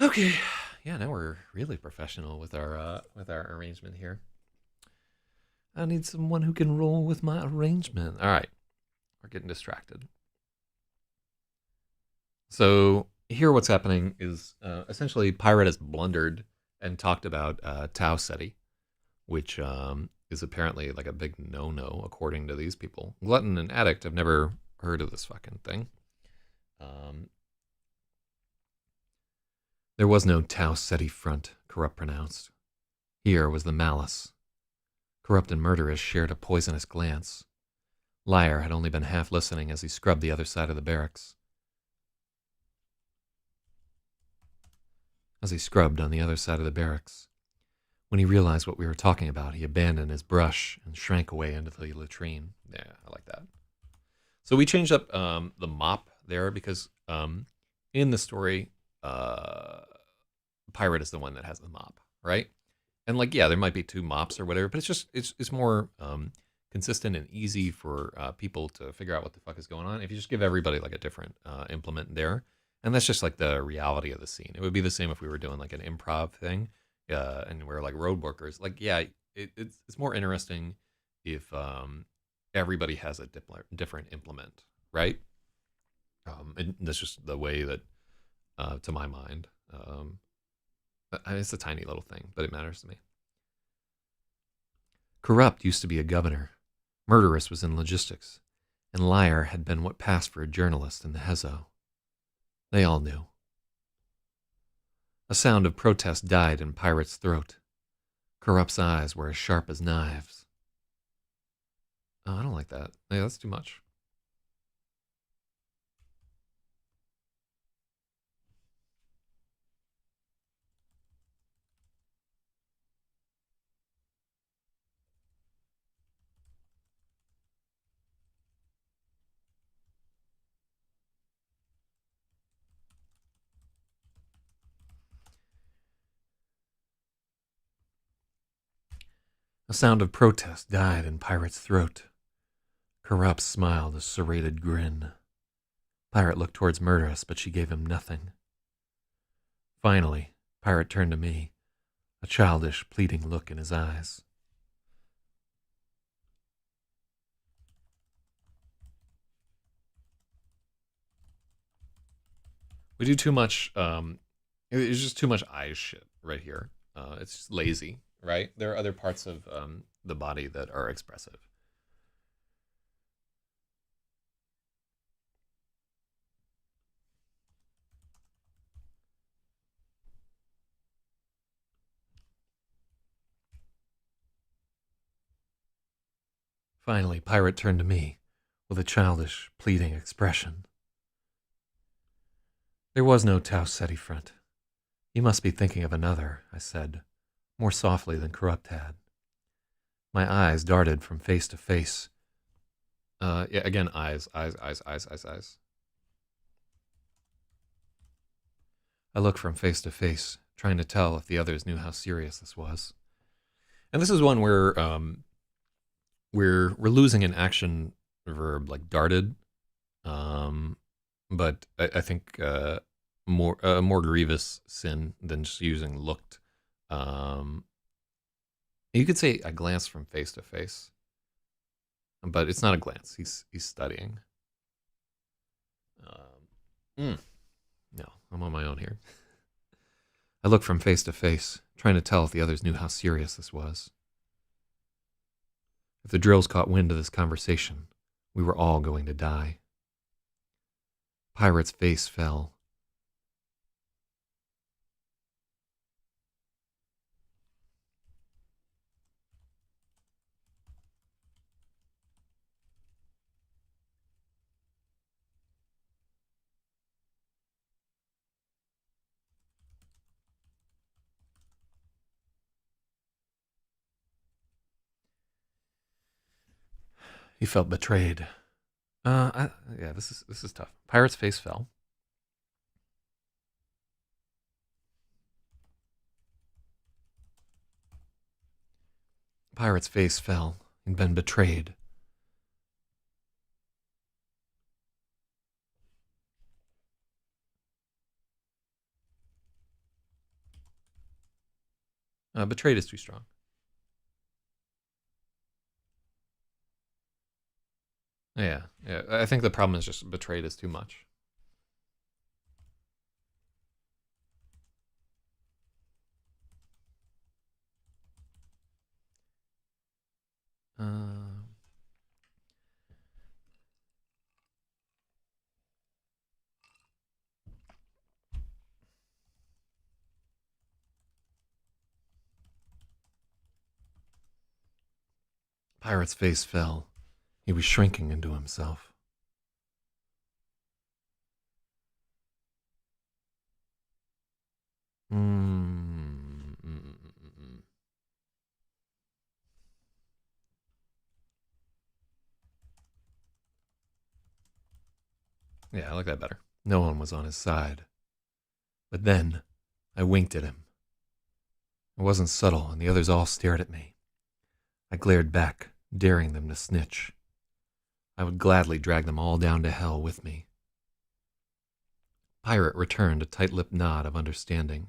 Okay. Yeah, now we're really professional with our arrangement here. I need someone who can roll with my arrangement. All right. We're getting distracted. So here what's happening is essentially Pirate has blundered and talked about Tau Ceti, which is apparently like a big no-no according to these people. Glutton and Addict have never heard of this fucking thing. There was no Tau Ceti front, Corrupt pronounced. Here was the malice. Corrupt and Murderous shared a poisonous glance. Liar had only been half listening as he scrubbed the other side of the barracks. As he scrubbed on the other side of the barracks. When he realized what we were talking about, he abandoned his brush and shrank away into the latrine. Yeah, I like that. So we changed up the mop there because in the story, pirate is the one that has the mop, right? And like, yeah, there might be two mops or whatever, but it's more consistent and easy for people to figure out what the fuck is going on if you just give everybody like a different implement there. And that's just like the reality of the scene. It would be the same if we were doing like an improv thing, and we're like road workers. Like, yeah, it's more interesting if everybody has a different implement, right? And that's just the way that, to my mind, it's a tiny little thing, but it matters to me. Corrupt used to be a governor. Murderous was in logistics. And liar had been what passed for a journalist in the Hezo. They all knew. A sound of protest died in Pirate's throat. Corrupt's eyes were as sharp as knives. Oh, I don't like that. Yeah, that's too much. A sound of protest died in Pirate's throat. Corrupt smiled a serrated grin. Pirate looked towards Murderous, but she gave him nothing. Finally, Pirate turned to me, a childish, pleading look in his eyes. We do too much, it's just too much eyes shit right here. It's just lazy, right? There are other parts of the body that are expressive. Finally, Pirate turned to me with a childish, pleading expression. There was no Tau Ceti front. You must be thinking of another, I said, more softly than Corrupt had. My eyes darted from face to face. Yeah, again, eyes. I looked from face to face, trying to tell if the others knew how serious this was. And this is one where we're losing an action verb like darted, but I think more a more grievous sin than just using looked. You could say a glance from face to face, but it's not a glance. He's studying. No, I'm on my own here. I looked from face to face, trying to tell if the others knew how serious this was. If the drills caught wind of this conversation, we were all going to die. Pirate's face fell. He felt betrayed. Yeah, this is tough. Pirate's face fell. Pirate's face fell. He'd been betrayed. Betrayed is too strong. Yeah. I think the problem is just betrayed is too much. Pirate's face fell. He was shrinking into himself. Yeah, I like that better. No one was on his side. But then, I winked at him. It wasn't subtle, and the others all stared at me. I glared back, daring them to snitch. I would gladly drag them all down to hell with me. Pirate returned a tight-lipped nod of understanding.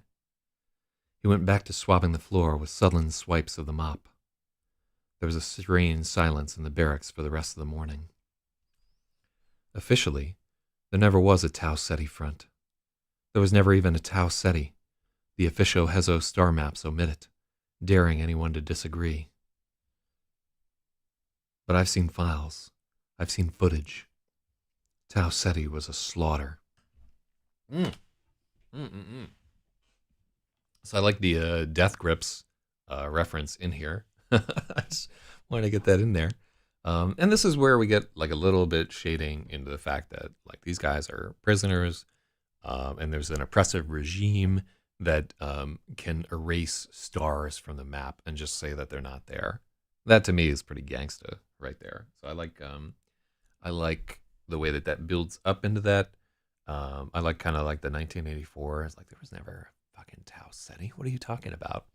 He went back to swabbing the floor with sullen swipes of the mop. There was a strange silence in the barracks for the rest of the morning. Officially, there never was a Tau Ceti front. There was never even a Tau Ceti. The official Hezo star maps omit it, daring anyone to disagree. But I've seen files. I've seen footage. Tau Ceti was a slaughter. So I like the Death Grips reference in here. I just wanted to get that in there. And this is where we get like a little bit shading into the fact that like these guys are prisoners, and there's an oppressive regime that can erase stars from the map and just say that they're not there. That to me is pretty gangsta right there. So I like the way that builds up into that. I like kind of like the 1984. It's like there was never a fucking Tau Ceti. What are you talking about?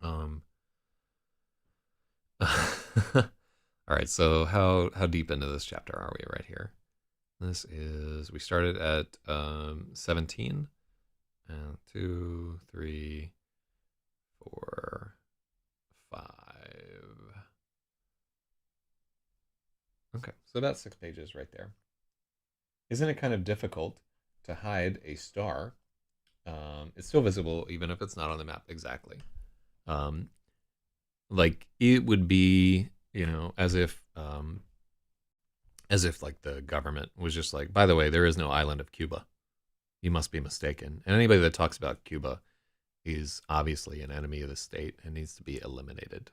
All right. So how deep into this chapter are we right here? We started at 17. 2, 3, 4, 5. Okay, so about 6 pages right there. Isn't it kind of difficult to hide a star? It's still visible even if it's not on the map exactly. Like it would be, as if like the government was just like, by the way, there is no island of Cuba. You must be mistaken. And anybody that talks about Cuba is obviously an enemy of the state and needs to be eliminated.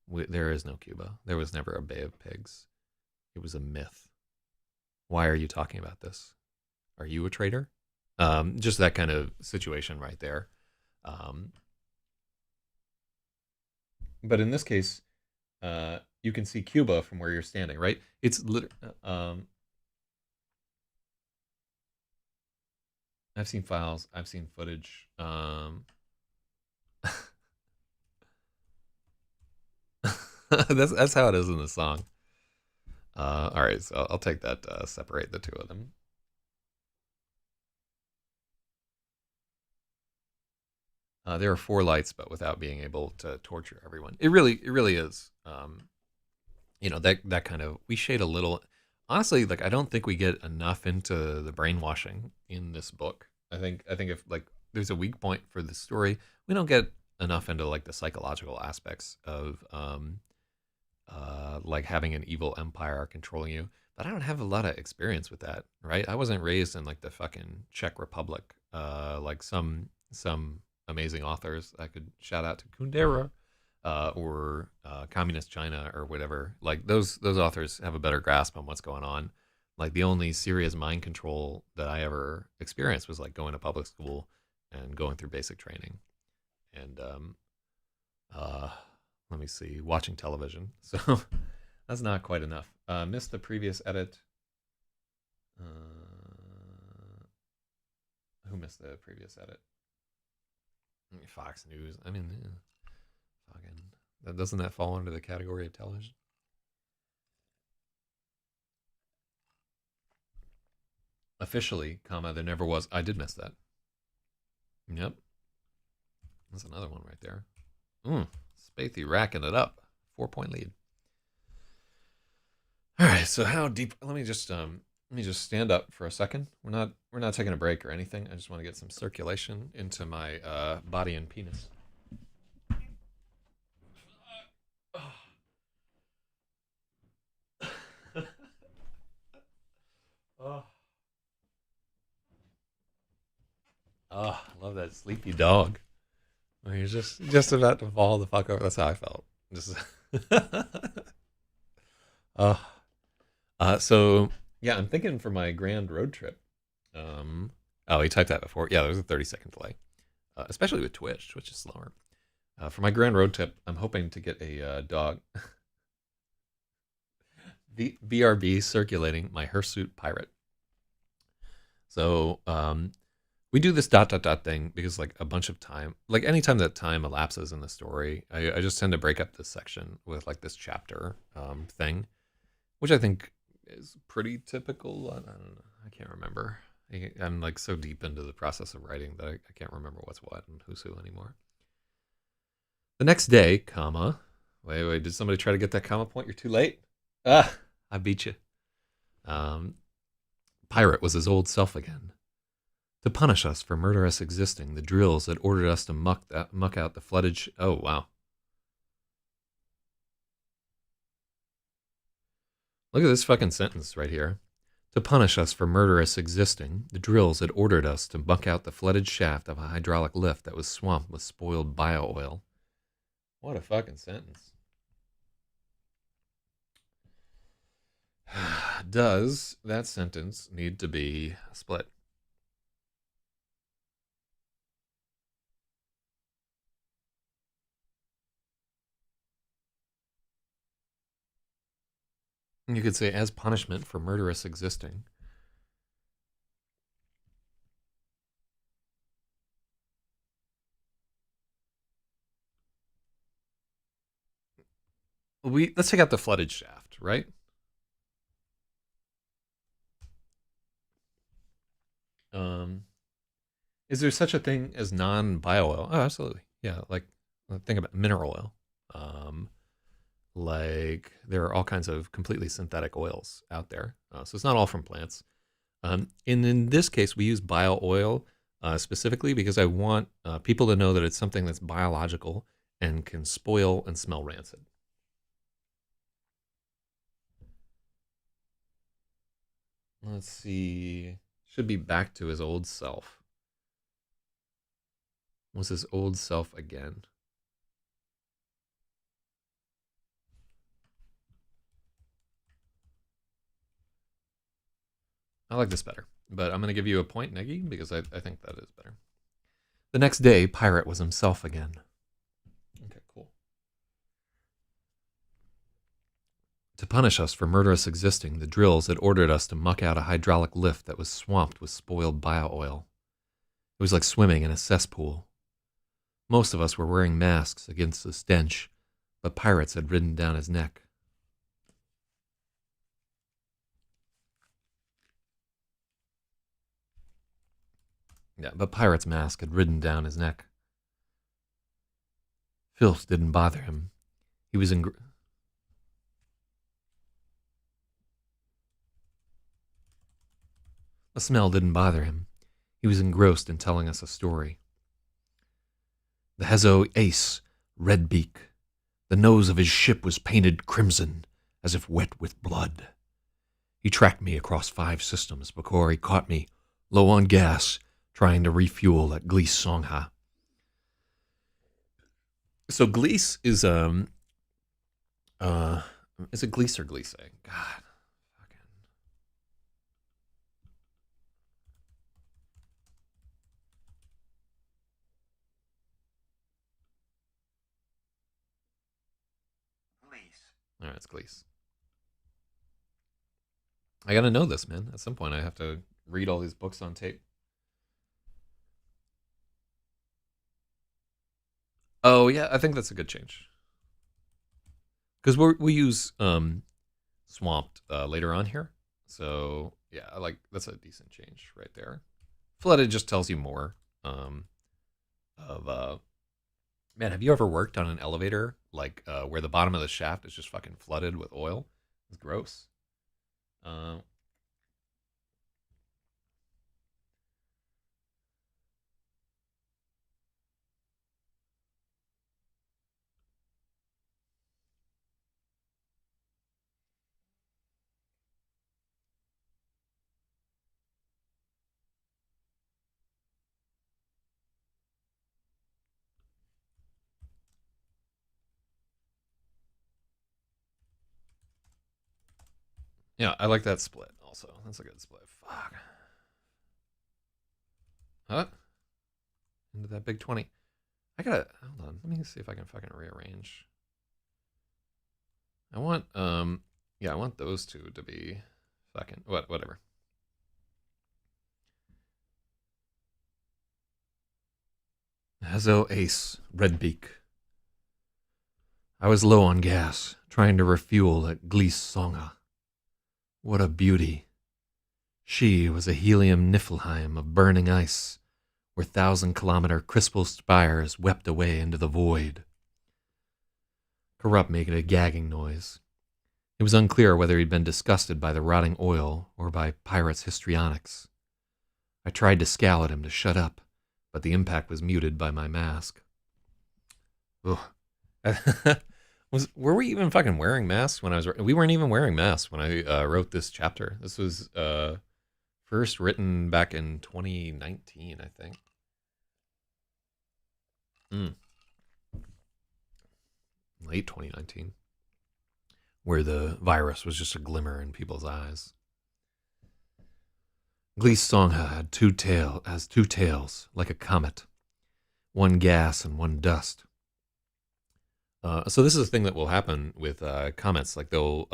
There is no Cuba. There was never a Bay of Pigs. It was a myth. Why are you talking about this? Are you a traitor? Just that kind of situation right there. But in this case, you can see Cuba from where you're standing, right? It's I've seen files. I've seen footage. That's how it is in the song. All right, so I'll take that. Separate the two of them. There are 4 lights, but without being able to torture everyone. It really is. That kind of, we shade a little. Honestly, like I don't think we get enough into the brainwashing in this book. I think if like there's a weak point for the story, we don't get enough into like the psychological aspects of like having an evil empire controlling you. But I don't have a lot of experience with that, right? I wasn't raised in like the fucking Czech Republic, like some amazing authors. I could shout out to Kundera, or communist China or whatever. Like those authors have a better grasp on what's going on. Like the only serious mind control that I ever experienced was like going to public school and going through basic training, and let me see, watching television. So that's not quite enough. Missed the previous edit. Who missed the previous edit? Fox News. I mean, fucking. Doesn't that fall under the category of television? Officially, there never was. I did miss that. Yep. That's another one right there. Spathy racking it up. 4-point lead. All right, so how deep? Let me just stand up for a second. We're not taking a break or anything. I just want to get some circulation into my body and penis. Oh, I love that sleepy dog. You're just about to fall the fuck over. That's how I felt. Just so yeah, I'm thinking for my grand road trip. Oh, he typed that before. Yeah, there was a 30-second delay, especially with Twitch. Twitch is slower. For my grand road trip, I'm hoping to get a dog. BRB circulating my hirsute pirate. So we do this dot dot dot thing because like a bunch of time, like anytime that time elapses in the story, I just tend to break up this section with like this chapter thing, which I think is pretty typical. I don't know. I can't remember. I'm like so deep into the process of writing that I can't remember what's what and who's who anymore. The next day, comma. Wait, did somebody try to get that comma point? You're too late. Ah, I beat you. Pirate was his old self again. To punish us for murderous existing, the drills had ordered us to muck out the flooded. Oh, wow. Look at this fucking sentence right here. To punish us for murderous existing, the drills had ordered us to muck out the flooded shaft of a hydraulic lift that was swamped with spoiled bio-oil. What a fucking sentence. Does that sentence need to be split? You could say, as punishment for murderous existing. Let's take out the flooded shaft, right? Is there such a thing as non-bio oil? Oh, absolutely. Yeah, like think about mineral oil. Like there are all kinds of completely synthetic oils out there, so it's not all from plants. And in this case, we use bio oil specifically because I want people to know that it's something that's biological and can spoil and smell rancid. Let's see. Should be back to his old self. Was his old self again? I like this better, but I'm going to give you a point, Neggy, because I think that is better. The next day, Pirate was himself again. Okay, cool. To punish us for murderous existing, the drills had ordered us to muck out a hydraulic lift that was swamped with spoiled bio-oil. It was like swimming in a cesspool. Most of us were wearing masks against the stench, but Pirates had ridden down his neck. Yeah, but Pirate's mask had ridden down his neck. Filth didn't bother him. He was The smell didn't bother him. He was engrossed in telling us a story. The Hezo Ace, Redbeak. The nose of his ship was painted crimson, as if wet with blood. He tracked me across 5 systems before he caught me, low on gas, trying to refuel at Gliese Songha. So Gliese is it Gliese or Gliese? God, fucking. Gliese. All right, it's Gliese. I gotta know this, man. At some point, I have to read all these books on tape. Oh yeah, I think that's a good change because we use swamped later on here. So yeah, I like that's a decent change right there. Flooded just tells you more of man. Have you ever worked on an elevator like where the bottom of the shaft is just fucking flooded with oil? It's gross. Uh, yeah, I like that split also. That's a good split. Fuck. Huh? Into that big 20. I gotta hold on. Let me see if I can fucking rearrange. I want yeah, I want those two to be fucking whatever. Hazo Ace, Redbeak. I was low on gas, trying to refuel at Glees Songa. What a beauty. She was a helium Niflheim of burning ice, where 1,000-kilometer crystal spires wept away into the void. Corrupt made a gagging noise. It was unclear whether he'd been disgusted by the rotting oil or by Pirate's histrionics. I tried to scowl at him to shut up, but the impact was muted by my mask. Ugh. Were we even fucking wearing masks when I was? We weren't even wearing masks when I wrote this chapter. This was first written back in 2019, I think. Late 2019, where the virus was just a glimmer in people's eyes. Glees Songha had two tails, like a comet, one gas and one dust. So this is a thing that will happen with comets. Like they'll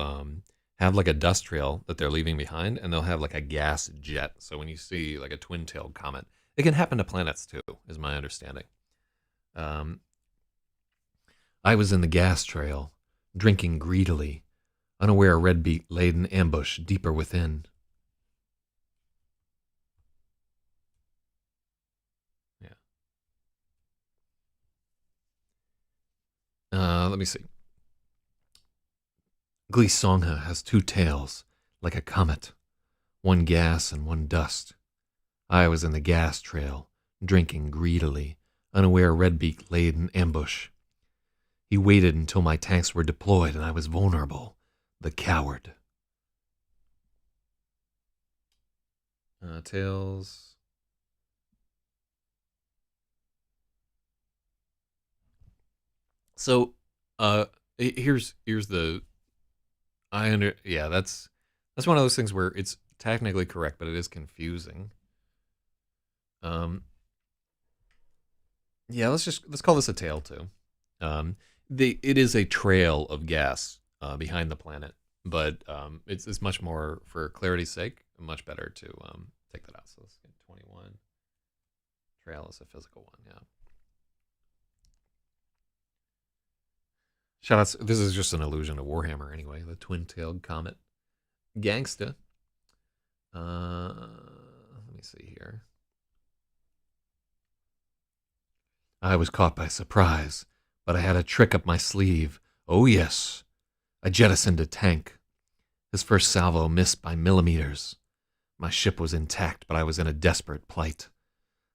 have like a dust trail that they're leaving behind, and they'll have like a gas jet. So when you see like a twin-tailed comet, it can happen to planets too, is my understanding. I was in the gas trail, drinking greedily, unaware Redbeak laid an ambush deeper within. Let me see. Glees Songha has two tails, like a comet, one gas and one dust. I was in the gas trail, drinking greedily, unaware Redbeak laid an ambush. He waited until my tanks were deployed and I was vulnerable, the coward. Tails. So, here's the that's one of those things where it's technically correct, but it is confusing. Let's call this a tail too. It is a trail of gas behind the planet, but it's much more, for clarity's sake, much better to take that out. So let's get 21. Trail is a physical one, yeah. Shoutouts. This is just an allusion to Warhammer anyway. The twin-tailed comet. Gangsta. Let me see here. I was caught by surprise, but I had a trick up my sleeve. Oh yes. I jettisoned a tank. His first salvo missed by millimeters. My ship was intact, but I was in a desperate plight.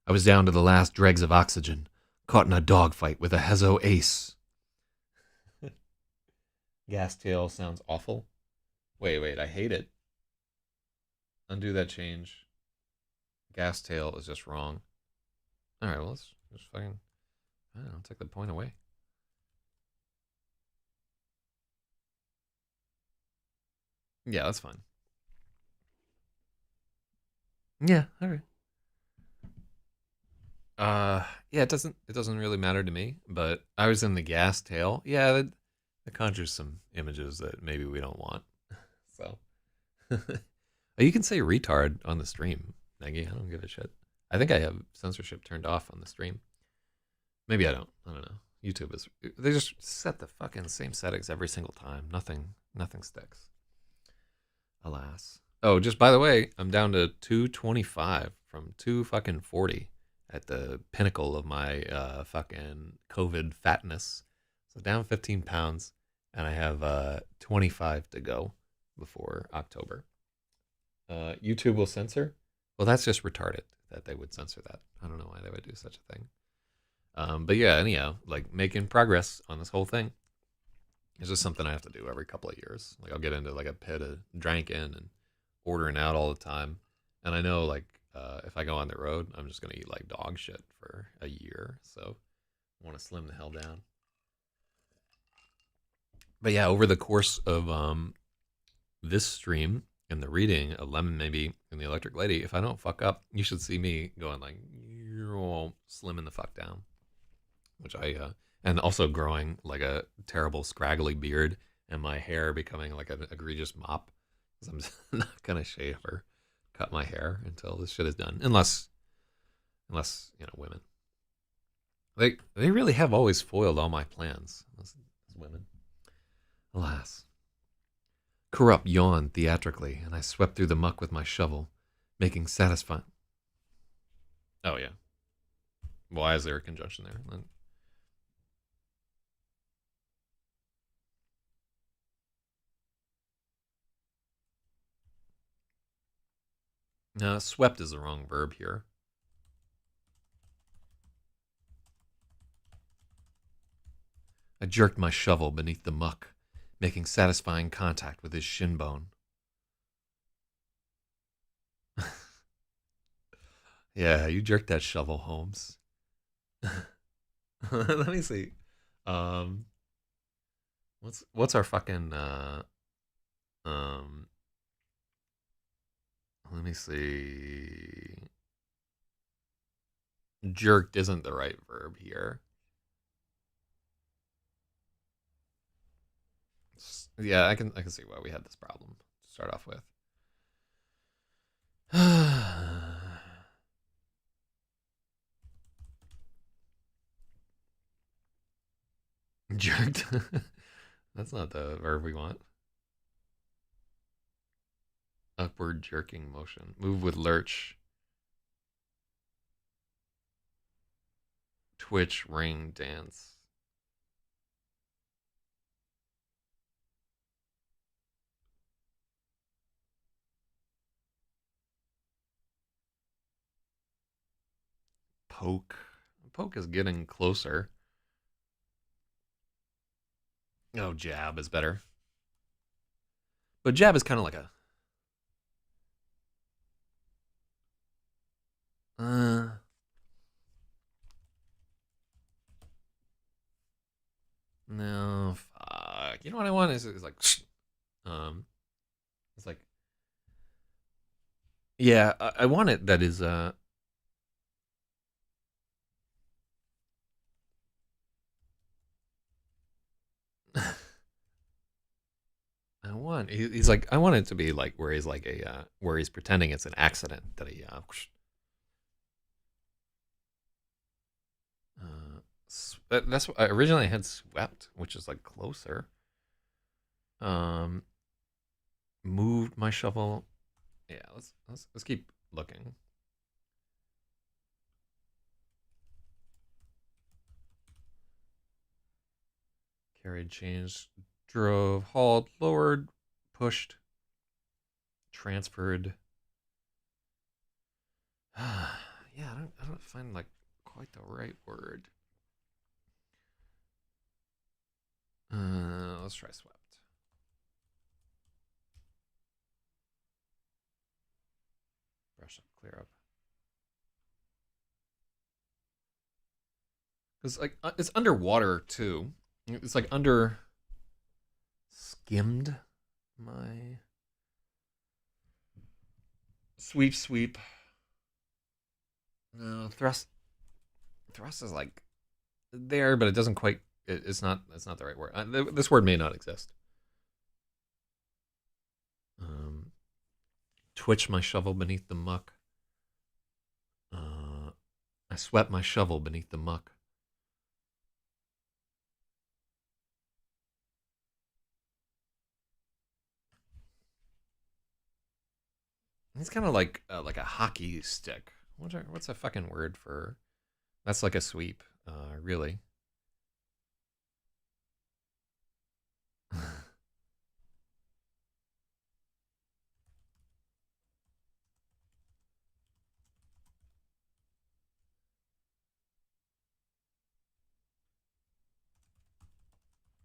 I was down to the last dregs of oxygen, caught in a dogfight with a Hazo Ace. Gas tail sounds awful. Wait, I hate it. Undo that change. Gas tail is just wrong. Alright, well, let's just fucking, I don't know, take the point away. Yeah, that's fine. Yeah, alright. Yeah, it doesn't really matter to me, but I was in the gas tail. Yeah, that conjures some images that maybe we don't want. So you can say retard on the stream, Maggie. I don't give a shit. I think I have censorship turned off on the stream. Maybe I don't know. YouTube is, they just set the fucking same settings every single time. Nothing sticks. Alas. Oh, just by the way, I'm down to 225 from 240 at the pinnacle of my fucking COVID fatness. So down 15 pounds, and I have 25 to go before October. YouTube will censor? Well, that's just retarded that they would censor that. I don't know why they would do such a thing. But yeah, anyhow, like making progress on this whole thing. It's just something I have to do every couple of years. Like I'll get into like a pit of drinking and ordering out all the time. And I know like if I go on the road, I'm just going to eat like dog shit for a year. So I want to slim the hell down. But yeah, over the course of this stream and the reading of Lemon Maybe and the Electric Lady, if I don't fuck up, you should see me going like slimming the fuck down. Which and also growing like a terrible scraggly beard and my hair becoming like an egregious mop. Because I'm not gonna shave or cut my hair until this shit is done, unless women. They really have always foiled all my plans, those women. Alas. Corrupt yawned theatrically, and I swept through the muck with my shovel, making satisfying. Oh, yeah. Why is there a conjunction there? No, swept is the wrong verb here. I jerked my shovel beneath the muck, making satisfying contact with his shin bone. Yeah, you jerked that shovel, Holmes. Let me see. Um, what's our fucking um? Let me see. Jerked isn't the right verb here. Yeah, I can see why we had this problem to start off with. Jerked. That's not the verb we want. Upward jerking motion. Move with lurch. Twitch, ring, dance. Poke. Poke is getting closer. Oh, jab is better. But jab is kind of like a. No, fuck. You know what I want is like, um, it's like, yeah, I want it that is he's like I want it to be like where he's like a where he's pretending it's an accident that he that's what originally I had swept, which is like closer. Um, moved my shovel. Yeah, let's keep looking. Carried, changed, drove, hauled, lowered, pushed, transferred. Yeah, I don't find like quite the right word. Let's try swept. Brush up, clear up. Because like it's underwater too. It's like under skimmed my sweep. No, thrust is like there, but it doesn't quite. It's not the right word. This word may not exist. Twitch my shovel beneath the muck. I swept my shovel beneath the muck. It's kind of like a hockey stick. What's a fucking word for? That's like a sweep. Really.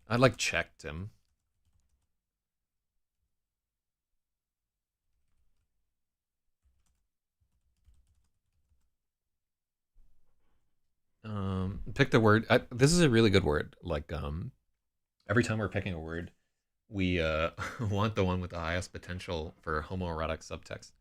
I like checked him. Pick the word. This is a really good word. Like every time we're picking a word, we want the one with the highest potential for homoerotic subtext.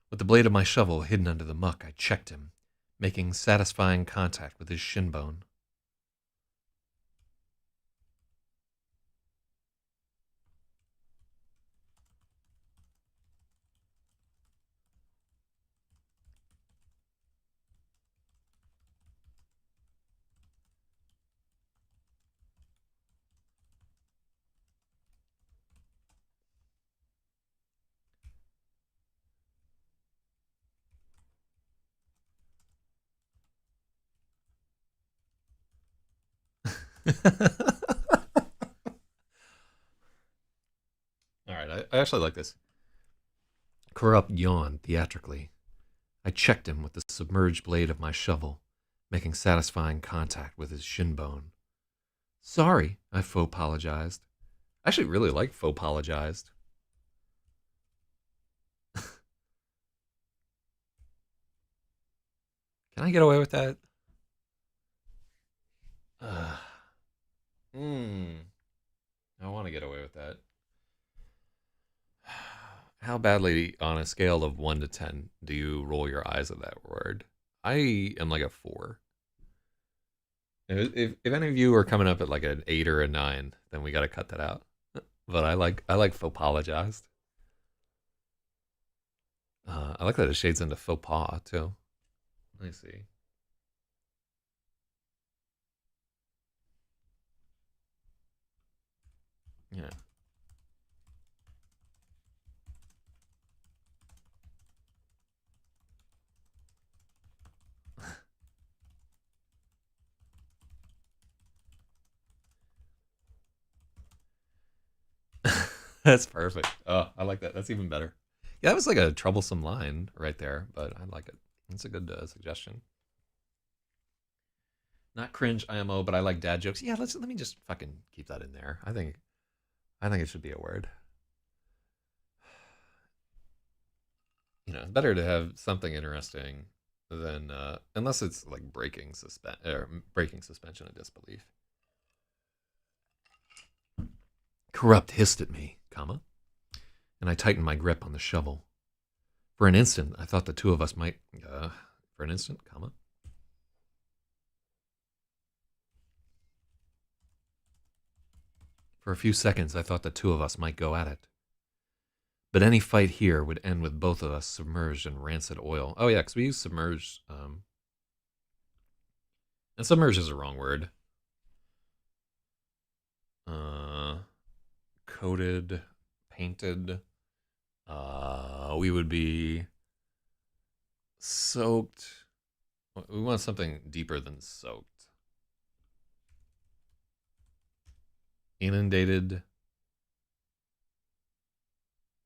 With the blade of my shovel hidden under the muck, I checked him, making satisfying contact with his shin bone. All right, I actually like this. Corrupt yawned theatrically. I checked him with the submerged blade of my shovel, making satisfying contact with his shin bone. Sorry, I faux apologized. I actually really like faux apologized. Can I get away with that? Uh, I want to get away with that. How badly, on a scale of 1 to 10, do you roll your eyes at that word? I am like a 4. If any of you are coming up at like an 8 or a 9, then we got to cut that out. But I like faux apologized. I like that it shades into faux pas too. Let me see. Yeah. That's perfect. Oh, I like that. That's even better. Yeah, that was like a troublesome line right there, but I like it. It's a good suggestion. Not cringe IMO, but I like dad jokes. Yeah, let me just fucking keep that in there. I think it should be a word. It's better to have something interesting than unless it's like breaking suspension of disbelief. Corrupt hissed at me, comma, and I tightened my grip on the shovel. For an instant, I thought the two of us might. For an instant, comma. For a few seconds, I thought the two of us might go at it. But any fight here would end with both of us submerged in rancid oil. Oh, yeah, because we use submerged. And submerged is a wrong word. Coated, painted. We would be soaked. We want something deeper than soaked. Inundated.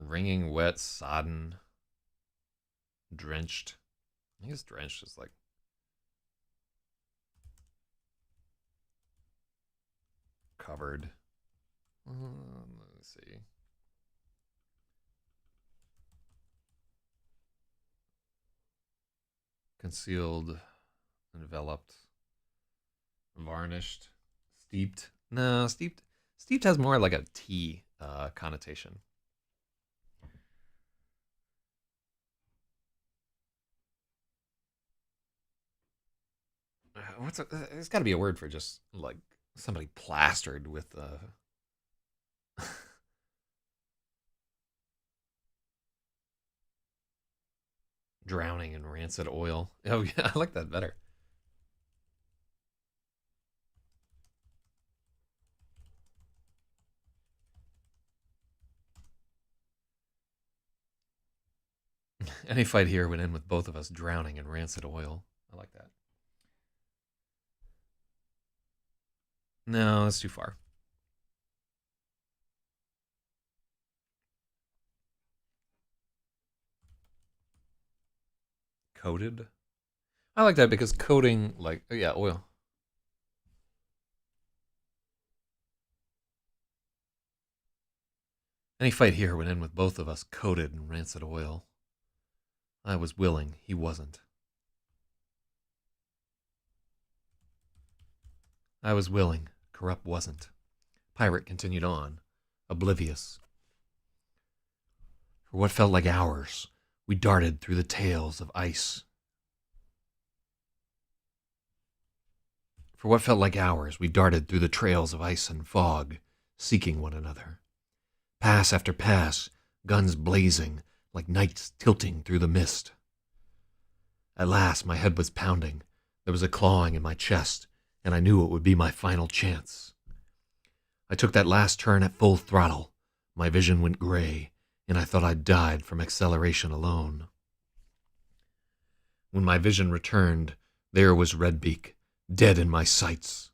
Wringing wet, sodden, drenched. I guess drenched is like covered. Let's see. Concealed, enveloped, varnished, steeped. No, steeped. Steeped has more like a tea connotation. There's got to be a word for just like somebody plastered with drowning in rancid oil. Oh yeah, I like that better. Any fight here would end with both of us drowning in rancid oil. I like that. No, that's too far. Coated. I like that because coating, like, yeah, oil. Any fight here would end with both of us coated in rancid oil. I was willing, he wasn't. I was willing, Corrupt wasn't. Pirate continued on, oblivious. For what felt like hours, we darted through the tails of ice. For what felt like hours, we darted through the trails of ice and fog, seeking one another. Pass after pass, guns blazing, like knights tilting through the mist. At last, my head was pounding. There was a clawing in my chest, and I knew it would be my final chance. I took that last turn at full throttle. My vision went gray, and I thought I'd died from acceleration alone. When my vision returned, there was Redbeak, dead in my sights.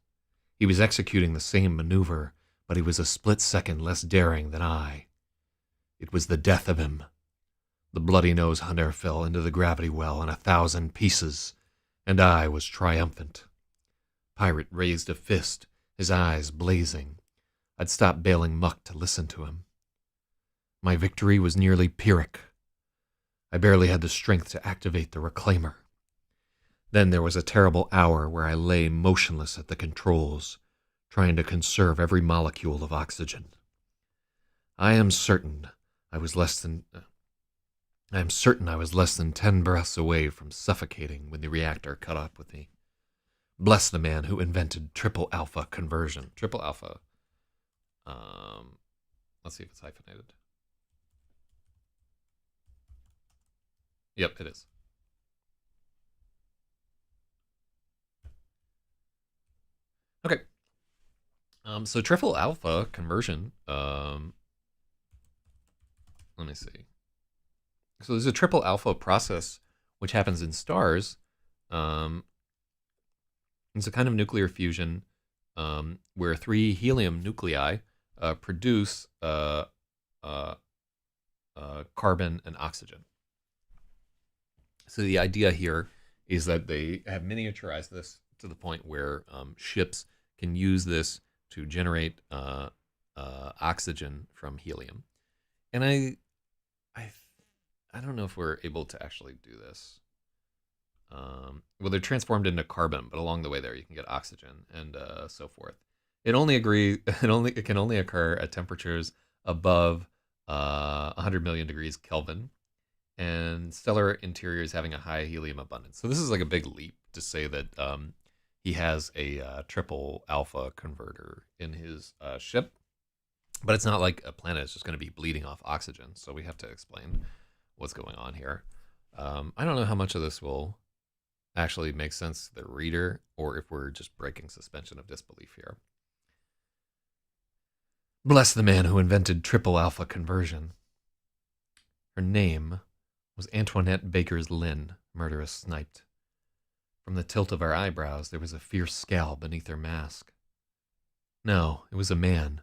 He was executing the same maneuver, but he was a split second less daring than I. It was the death of him. The bloody nose hunter fell into the gravity well in 1,000 pieces, and I was triumphant. Pirate raised a fist, his eyes blazing. I'd stopped bailing muck to listen to him. My victory was nearly Pyrrhic. I barely had the strength to activate the reclaimer. Then there was a terrible hour where I lay motionless at the controls, trying to conserve every molecule of oxygen. I am certain I was less than 10 breaths away from suffocating when the reactor caught up with me. Bless the man who invented triple alpha conversion. Triple alpha. Let's see if it's hyphenated. Yep, it is. Okay. So triple alpha conversion. Let me see. So there's a triple alpha process which happens in stars. It's a kind of nuclear fusion where 3 helium nuclei produce carbon and oxygen. So the idea here is that they have miniaturized this to the point where ships can use this to generate oxygen from helium. And I don't know if we're able to actually do this. Well, they're transformed into carbon, but along the way there you can get oxygen and so forth. It can only occur at temperatures above 100 million degrees Kelvin, and stellar interiors having a high helium abundance. So this is like a big leap to say that he has a triple alpha converter in his ship, but it's not like a planet is just going to be bleeding off oxygen. So we have to explain what's going on here. I don't know how much of this will actually make sense to the reader, or if we're just breaking suspension of disbelief here. Bless the man who invented triple alpha conversion. Her name was Antoinette Baker's Lynn, murderous sniped. From the tilt of her eyebrows, there was a fierce scowl beneath her mask. No, it was a man.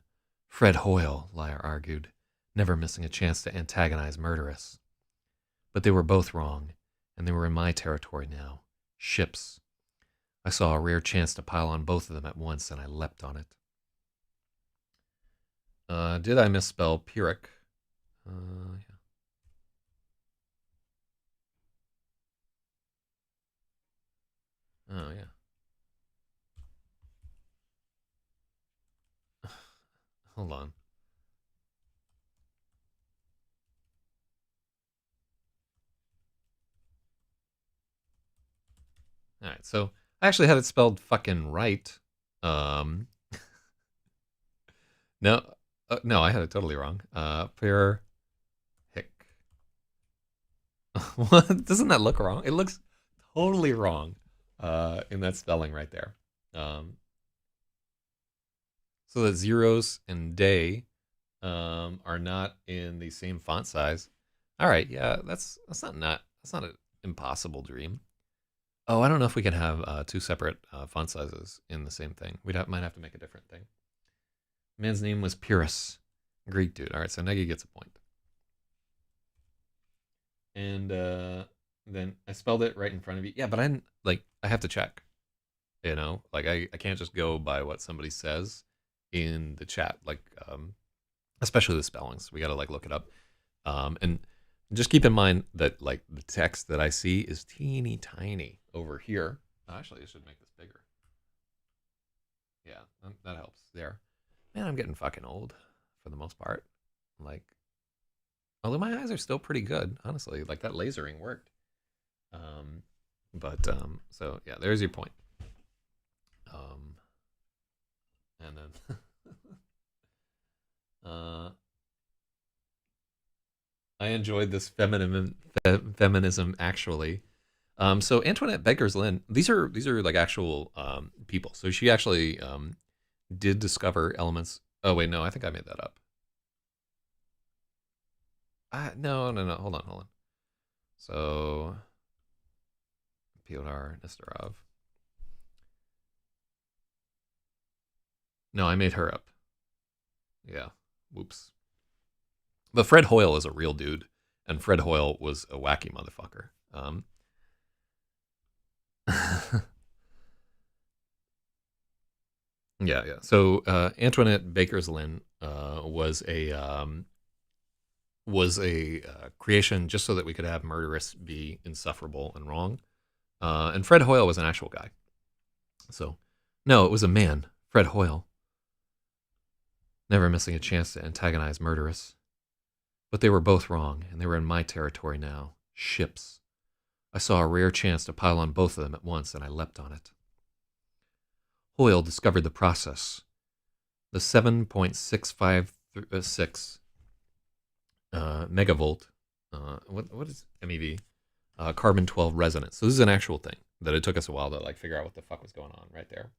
Fred Hoyle, Liar argued, never missing a chance to antagonize murderess. But they were both wrong, and they were in my territory now. Ships. I saw a rare chance to pile on both of them at once, and I leapt on it. Did I misspell Pyrrhic? Yeah. Oh, yeah. Hold on. All right, so I actually had it spelled fucking right. No, no, I had it totally wrong. Pure hick. What? Doesn't that look wrong? It looks totally wrong in that spelling right there. So that zeros and day are not in the same font size. All right, yeah, that's not an impossible dream. Oh, I don't know if we can have 2 separate font sizes in the same thing. Might have to make a different thing. Man's name was Pyrrhus, Greek dude. All right, so Negi gets a point. And then I spelled it right in front of you. Yeah, but I have to check. You know, like I can't just go by what somebody says in the chat, like especially the spellings. We got to like look it up. And just keep in mind that like the text that I see is teeny tiny over here. Actually, I should make this bigger. Yeah, that helps there. Man, I'm getting fucking old for the most part. Like, although my eyes are still pretty good, honestly. Like that lasering worked. So yeah, there's your point. And then I enjoyed this feminism actually. So Antoinette Baker's Lynn, these are like actual people. So she actually did discover elements. Oh wait, no, I think I made that up. No. Hold on. So Pyotr Nestorov. No, I made her up. Yeah. Whoops. But Fred Hoyle is a real dude, and Fred Hoyle was a wacky motherfucker. Yeah. So Antoinette Baker's Lynn was a creation just so that we could have murderous be insufferable and wrong. And Fred Hoyle was an actual guy. So, no, it was a man, Fred Hoyle, never missing a chance to antagonize murderous. But they were both wrong, and they were in my territory now. Ships. I saw a rare chance to pile on both of them at once, and I leapt on it. Hoyle discovered the process. The 7.656 megavolt, what is MEV? Carbon-12 resonance. So this is an actual thing that it took us a while to like figure out what the fuck was going on right there.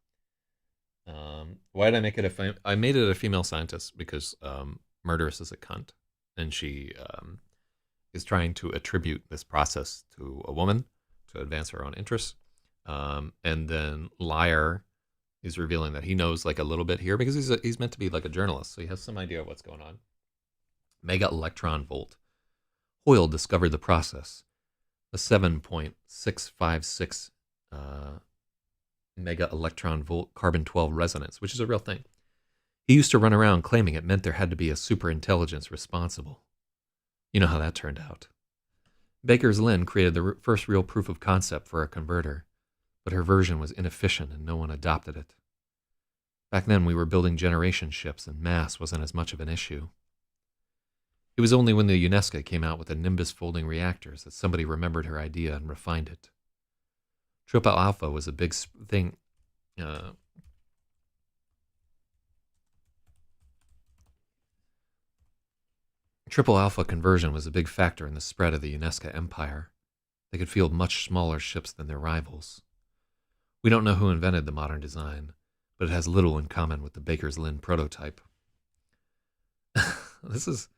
Why did I make it I made it a female scientist because Murderous is a cunt, and she is trying to attribute this process to a woman to advance her own interests. And then Liar is revealing that he knows like a little bit here because he's meant to be like a journalist, so he has some idea of what's going on. Mega electron volt. Hoyle discovered the process. The 7.656 mega electron volt carbon-12 resonance, which is a real thing. He used to run around claiming it meant there had to be a super intelligence responsible. You know how that turned out. Baker's Lynn created the first real proof of concept for a converter, but her version was inefficient and no one adopted it. Back then we were building generation ships and mass wasn't as much of an issue. It was only when the UNESCO came out with the Nimbus folding reactors that somebody remembered her idea and refined it. Triple alpha was a big thing. Triple alpha conversion was a big factor in the spread of the UNESCO empire. They could field much smaller ships than their rivals. We don't know who invented the modern design, but it has little in common with the Baker's Lynn prototype. This is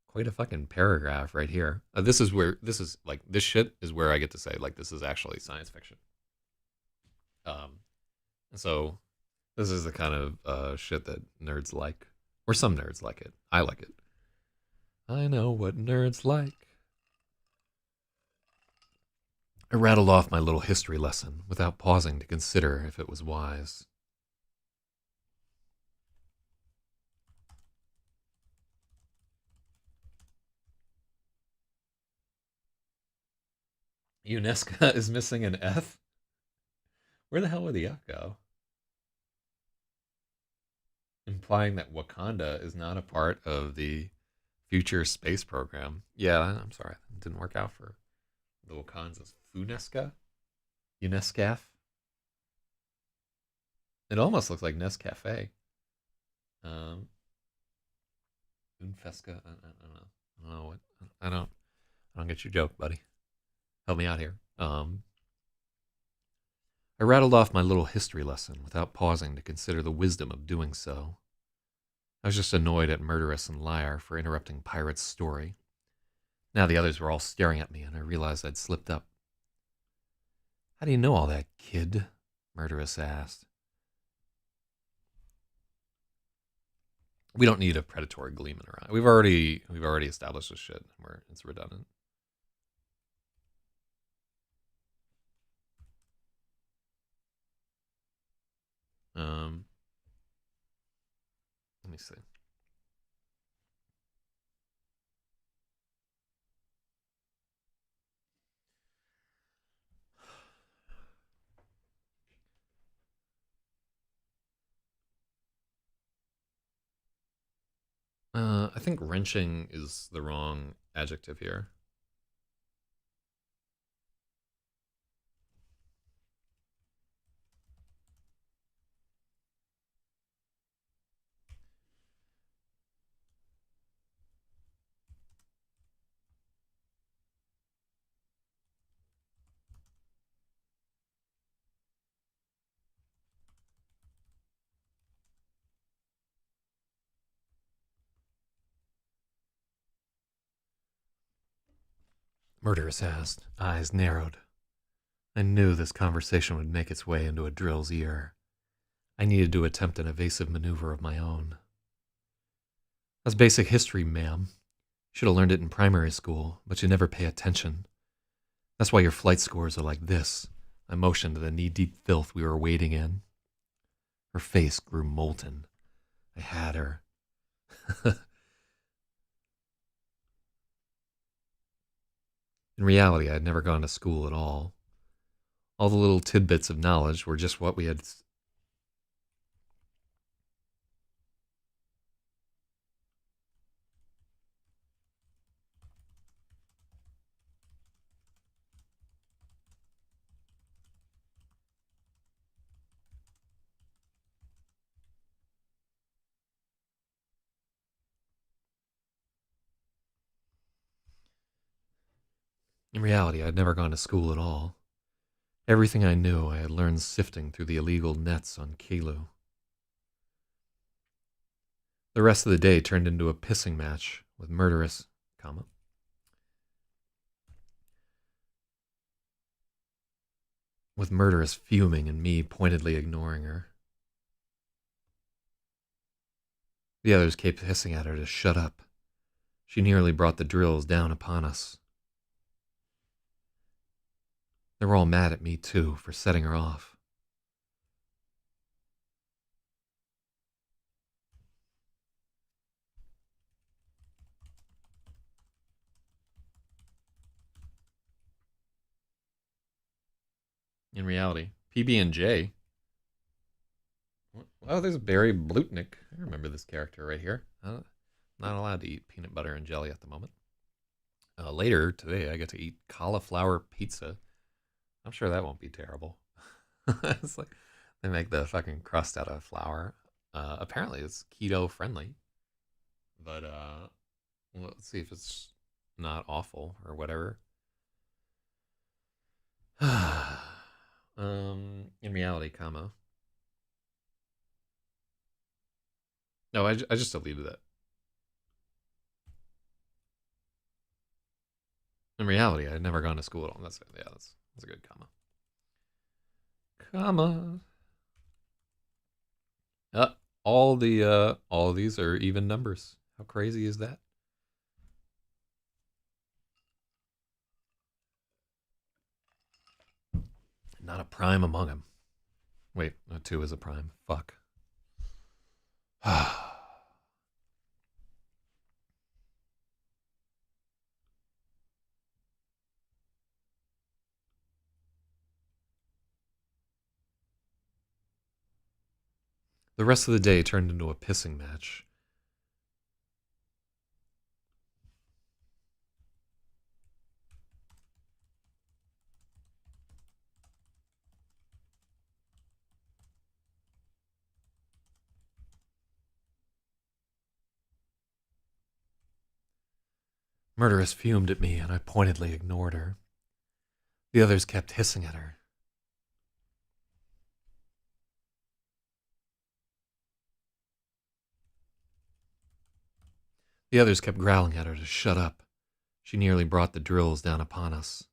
quite a fucking paragraph right here. This shit is where I get to say, like, this is actually science fiction. So this is the kind of shit that nerds like, or some nerds like it. I like it. I know what nerds like. I rattled off my little history lesson without pausing to consider if it was wise. UNESCO is missing an F? Where the hell would the F go? Implying that Wakanda is not a part of the future space program. Yeah, I'm sorry. It didn't work out for the Wakandans. UNESCO? UNESCO? It almost looks like Nescafe. Unfesca? I don't know. I don't know what. I don't get your joke, buddy. Help me out here. I rattled off my little history lesson without pausing to consider the wisdom of doing so. I was just annoyed at Murderous and Liar for interrupting Pirate's story. Now the others were all staring at me, and I realized I'd slipped up. How do you know all that, kid? Murderous asked. We don't need a predatory gleaming around. We've already established this shit where it's redundant. Let me see. I think wrenching is the wrong adjective here. Murderous asked, eyes narrowed. I knew this conversation would make its way into a drill's ear. I needed to attempt an evasive maneuver of my own. That's basic history, ma'am. Should have learned it in primary school, but you never pay attention. That's why your flight scores are like this. I motioned to the knee-deep filth we were wading in. Her face grew molten. I had her. In reality, I had never gone to school at all. All the little tidbits of knowledge were just what we had. In reality, I had never gone to school at all. Everything I knew I had learned sifting through the illegal nets on Kelu. The rest of the day turned into a pissing match with murderous, fuming and me pointedly ignoring her. The others kept hissing at her to shut up. She nearly brought the drills down upon us. They were all mad at me, too, for setting her off. In reality, PB&J. Oh, there's Barry Blutnick. I remember this character right here. Not allowed to eat peanut butter and jelly at the moment. Later today, I get to eat cauliflower pizza. I'm sure that won't be terrible. It's like they make the fucking crust out of flour. Apparently, it's keto friendly. But let's see if it's not awful or whatever. In reality, No, I just deleted that. In reality, I had never gone to school at all. That's a good comma. All of these are even numbers. How crazy is that? Not a prime among them. Wait, no, 2 is a prime. Fuck. The rest of the day turned into a pissing match. Murderess fumed at me, and I pointedly ignored her. The others kept hissing at her. The others kept growling at her to shut up. She nearly brought the drills down upon us.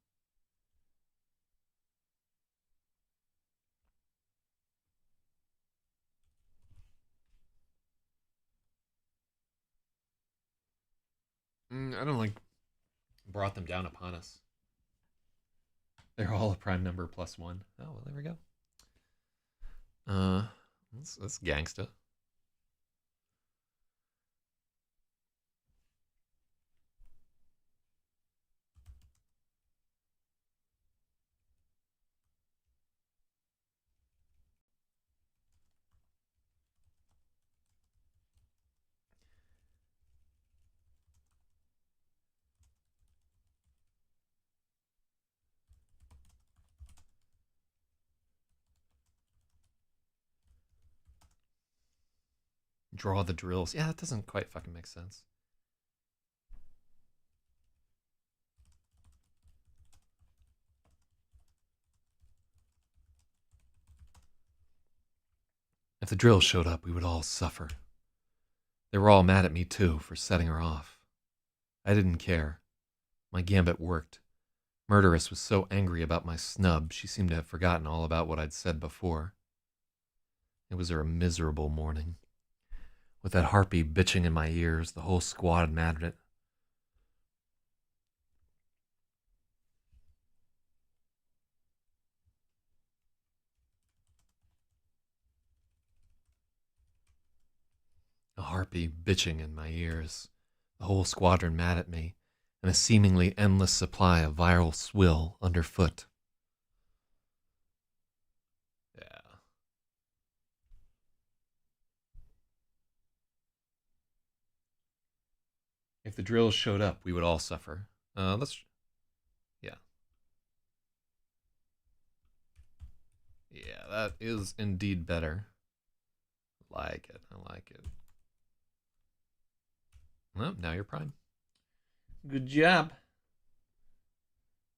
I don't like brought them down upon us. They're all a prime number plus 1. Oh, well, there we go. That's gangsta. Draw the drills. Yeah, that doesn't quite fucking make sense. If the drills showed up, we would all suffer. They were all mad at me, too, for setting her off. I didn't care. My gambit worked. Murderess was so angry about my snub, she seemed to have forgotten all about what I'd said before. It was a miserable morning. With that harpy bitching in my ears, the whole squad mad at it. A harpy bitching in my ears, the whole squadron mad at me, and a seemingly endless supply of viral swill underfoot. Yeah. If the drills showed up, we would all suffer. Let's. Yeah. Yeah, that is indeed better. Like it. I like it. Well, now you're prime. Good job.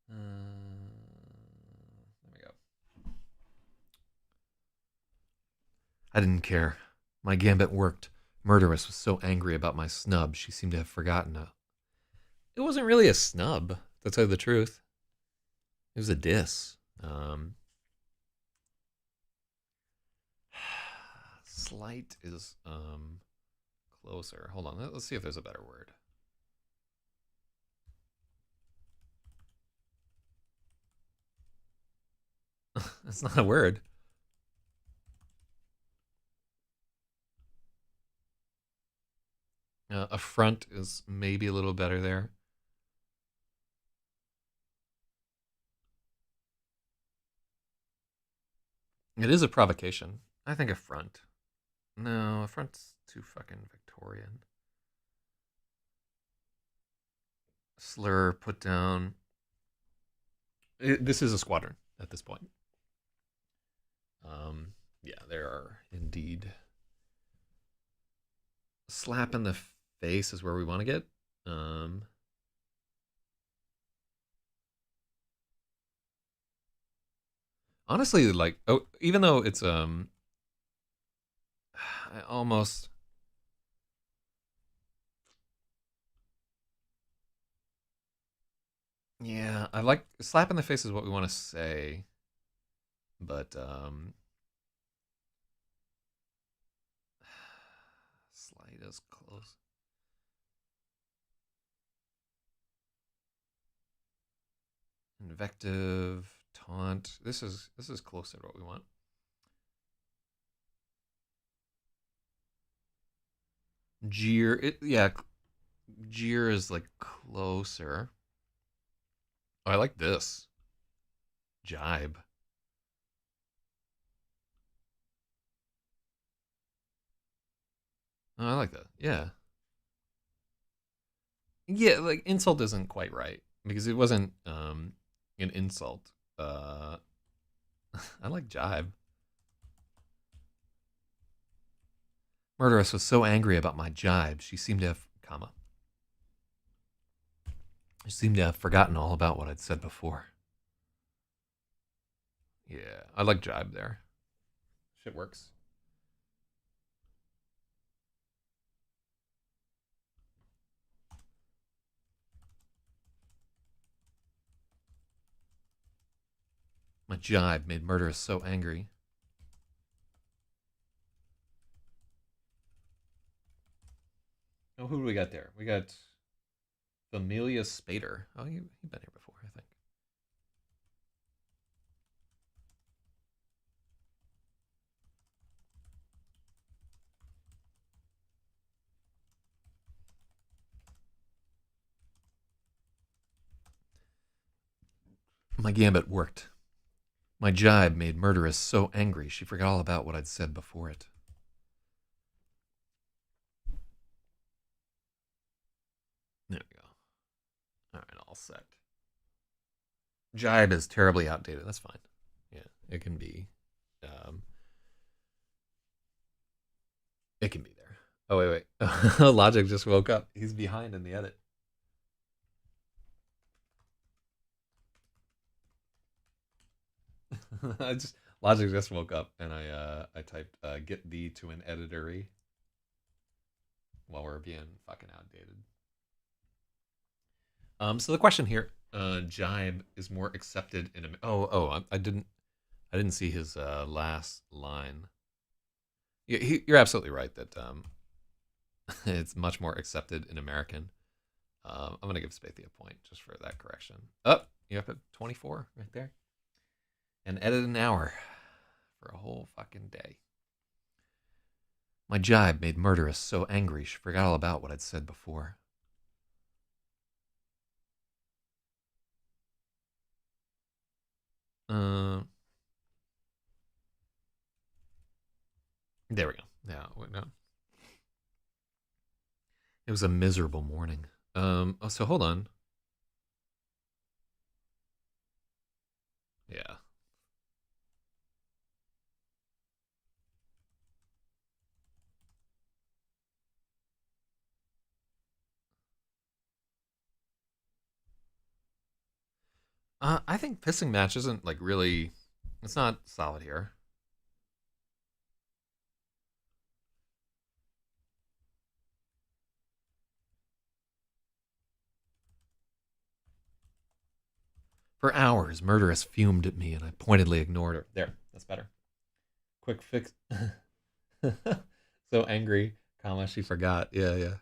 There we go. I didn't care. My gambit worked. Murderess was so angry about my snub, she seemed to have forgotten it. It wasn't really a snub, to tell you the truth. It was a diss. Slight is closer. Hold on, let's see if there's a better word. That's not a word. Affront is maybe a little better there. It is a provocation. I think affront. No, affront's too fucking Victorian. Slur, put down. This is a squadron at this point. Yeah, there are indeed. Slap in the face is where we want to get. Honestly, like, oh, even though it's I almost. Yeah, I like slap in the face is what we want to say, but slight is close. Invective, taunt. This is closer to what we want. Jeer, jeer is like closer. Oh, I like this. Jibe. Oh, I like that. Yeah. Yeah, like insult isn't quite right because it wasn't an insult. I like jibe. Murderess was so angry about my jibe, she seemed to have she seemed to have forgotten all about what I'd said before. Yeah, I like jibe there. Shit works. My jibe made Murderess so angry. Oh, who do we got there? We got Familia Spader. Oh, you've been here before, I think. My gambit worked. My jibe made Murderess so angry she forgot all about what I'd said before it. There we go. All right, all set. Jibe is terribly outdated. That's fine. Yeah, it can be. It can be there. Oh wait. Logic just woke up. He's behind in the edit. Logic just woke up, and I typed get thee to an editory while we're being fucking outdated. So the question here, jibe is more accepted in a. I didn't see his last line. You're absolutely right that it's much more accepted in American. I'm gonna give Spathy a point just for that correction. Oh, you have a 24 right there, and edit an hour for a whole fucking day. My jibe made Murderess so angry she forgot all about what I'd said before. Uh, there we go. No. It was a miserable morning. So hold on. Yeah. I think pissing match isn't like really. It's not solid here. For hours, Murderess fumed at me, and I pointedly ignored her. There, that's better. Quick fix. So angry, comma, she forgot. Yeah.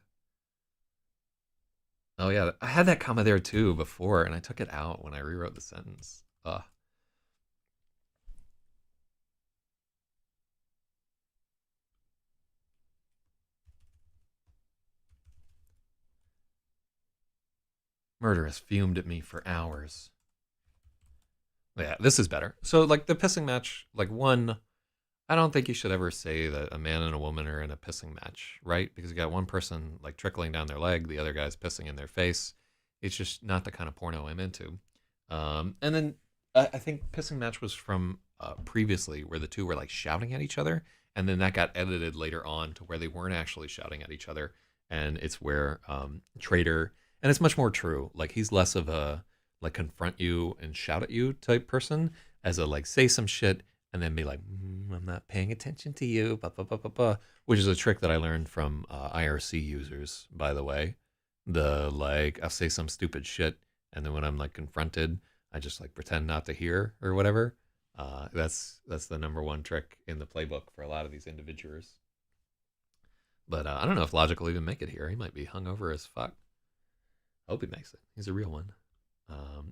Oh yeah, I had that comma there too before, and I took it out when I rewrote the sentence. Ugh. Murderess fumed at me for hours. Yeah, this is better. So like the pissing match, like one, I don't think you should ever say that a man and a woman are in a pissing match, right? Because you got one person like trickling down their leg, the other guy's pissing in their face. It's just not the kind of porno I'm into. And then I think pissing match was from previously where the two were like shouting at each other, and then that got edited later on to where they weren't actually shouting at each other, and it's where Trader, and it's much more true. Like he's less of a like confront you and shout at you type person as a like say some shit and then be like, I'm not paying attention to you, blah, blah, blah, blah, blah, which is a trick that I learned from IRC users, by the way. The like, I'll say some stupid shit, and then when I'm like confronted, I just like pretend not to hear or whatever. That's the number one trick in the playbook for a lot of these individuals. But I don't know if Logic will even make it here. He might be hungover as fuck. I hope he makes it. He's a real one.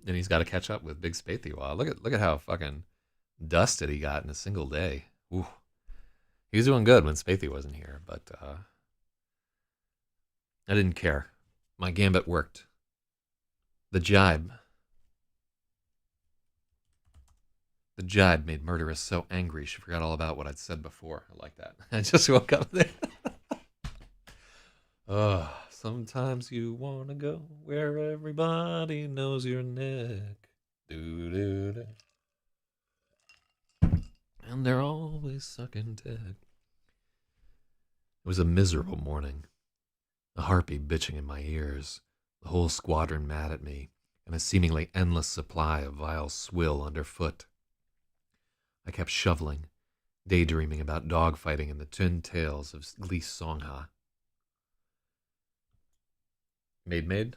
And he's got to catch up with Big Spathy. Wow, look at how fucking dusted he got in a single day. Ooh. He was doing good when Spathy wasn't here, but I didn't care. My gambit worked. The jibe made Murderess so angry she forgot all about what I'd said before. I like that. I just woke up there. Sometimes you want to go where everybody knows your neck. Doo-doo-doo. And they're always sucking dick. It was a miserable morning. A harpy bitching in my ears, the whole squadron mad at me, and a seemingly endless supply of vile swill underfoot. I kept shoveling, daydreaming about dogfighting and the twin tails of Glees Songha. Maid?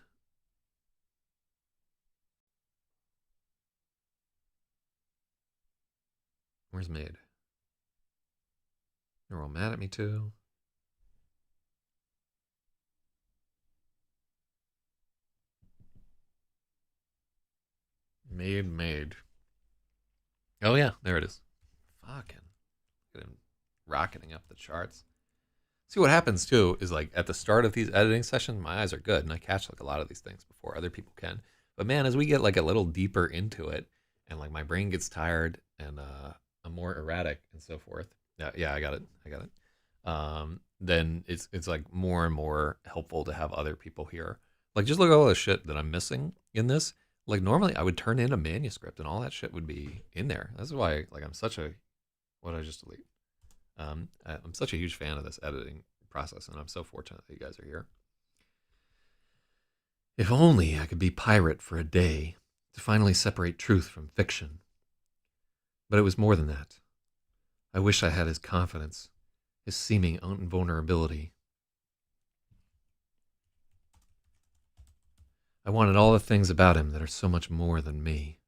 Where's Maid? They're all mad at me too. Maid. Oh yeah, there it is. Fucking look at him rocketing up the charts. See what happens too is like at the start of these editing sessions, my eyes are good and I catch like a lot of these things before other people can. But man, as we get like a little deeper into it and like my brain gets tired and I'm more erratic and so forth. Yeah, I got it. Then it's like more and more helpful to have other people here. Like just look at all the shit that I'm missing in this. Like normally I would turn in a manuscript and all that shit would be in there. That's why like I'm such a what did I just delete? I'm such a huge fan of this editing process, and I'm so fortunate that you guys are here. If only I could be pirate for a day to finally separate truth from fiction. But it was more than that. I wish I had his confidence, his seeming invulnerability. I wanted all the things about him that are so much more than me.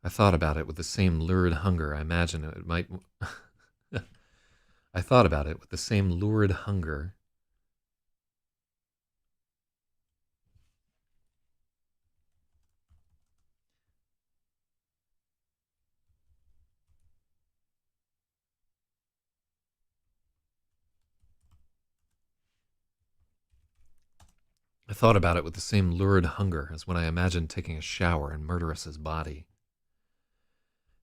I thought about it with the same lurid hunger I imagined it might... I thought about it with the same lurid hunger. I thought about it with the same lurid hunger as when I imagined taking a shower in Murderous's body.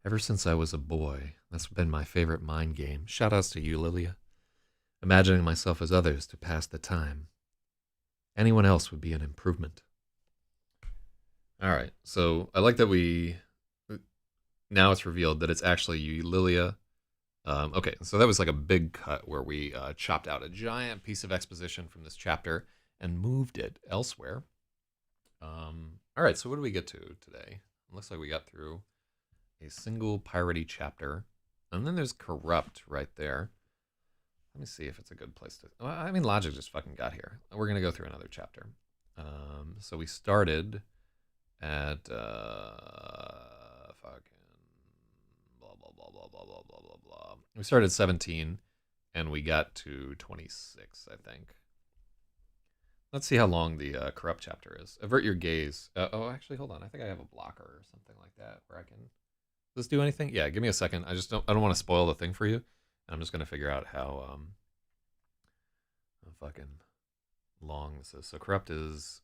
Ever since I was a boy, that's been my favorite mind game. Shoutouts to you, Lilia. Imagining myself as others to pass the time. Anyone else would be an improvement. All right, so I like that now it's revealed that it's actually you, Lilia. Okay, so that was like a big cut where we chopped out a giant piece of exposition from this chapter and moved it elsewhere. All right, so what do we get to today? It looks like we got through a single piratey chapter, and then there's corrupt right there. Let me see if it's a good place to. Well, I mean, logic just fucking got here. We're gonna go through another chapter. So we started at fucking blah blah blah blah blah blah blah blah blah. We started at 17, and we got to 26, I think. Let's see how long the corrupt chapter is. Avert your gaze. Oh, actually, hold on. I think I have a blocker or something like that where I can. Does this do anything? Yeah, give me a second. I don't want to spoil the thing for you. I'm just gonna figure out how fucking long this is. So corrupt is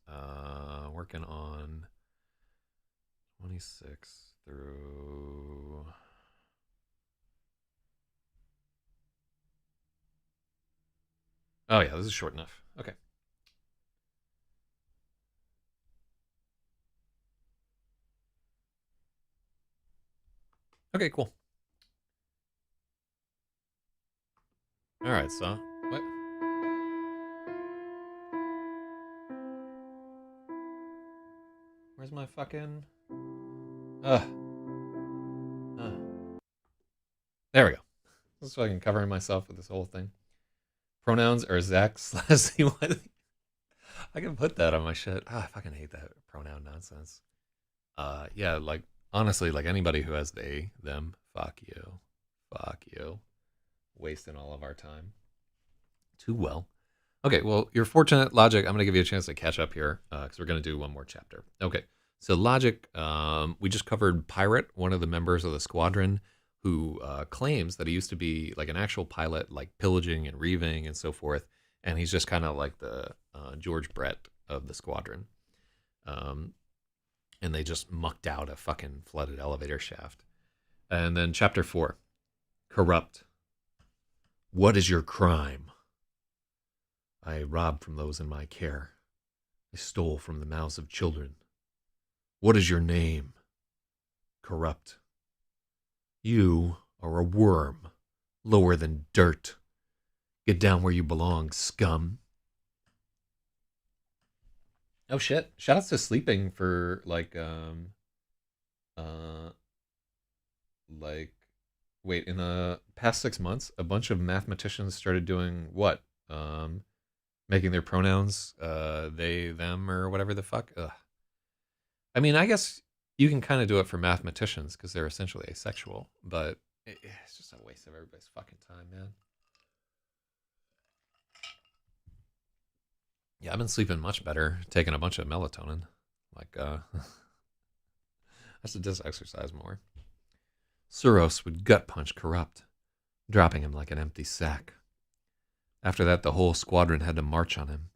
working on 26 through. Oh yeah, this is short enough. Okay. Okay, cool. All right, so what? Where's my fucking? Uh. There we go. Just fucking covering myself with this whole thing. Pronouns are Zach slash I can put that on my shit. I fucking hate that pronoun nonsense. Yeah, like honestly, like anybody who has they, them, fuck you. Fuck you. Wasting all of our time. Too well. Okay, well, you're fortunate, Logic. I'm going to give you a chance to catch up here because we're going to do one more chapter. Okay, so Logic, we just covered Pirate, one of the members of the squadron who claims that he used to be like an actual pilot, like pillaging and reaving and so forth. And he's just kind of like the George Brett of the squadron. And they just mucked out a fucking flooded elevator shaft. And then chapter 4, Corrupt. What is your crime? I robbed from those in my care. I stole from the mouths of children. What is your name? Corrupt. You are a worm, lower than dirt. Get down where you belong, scum. Oh shit. Shoutouts to Sleeping for like wait, in the past 6 months, a bunch of mathematicians started doing what? Making their pronouns they, them, or whatever the fuck. Ugh. I mean, I guess you can kind of do it for mathematicians because they're essentially asexual, but it's just a waste of everybody's fucking time, man. Yeah, I've been sleeping much better, taking a bunch of melatonin. Like, I should just exercise more. XEROS would gut punch Corrupt, dropping him like an empty sack. After that, the whole squadron had to march on him,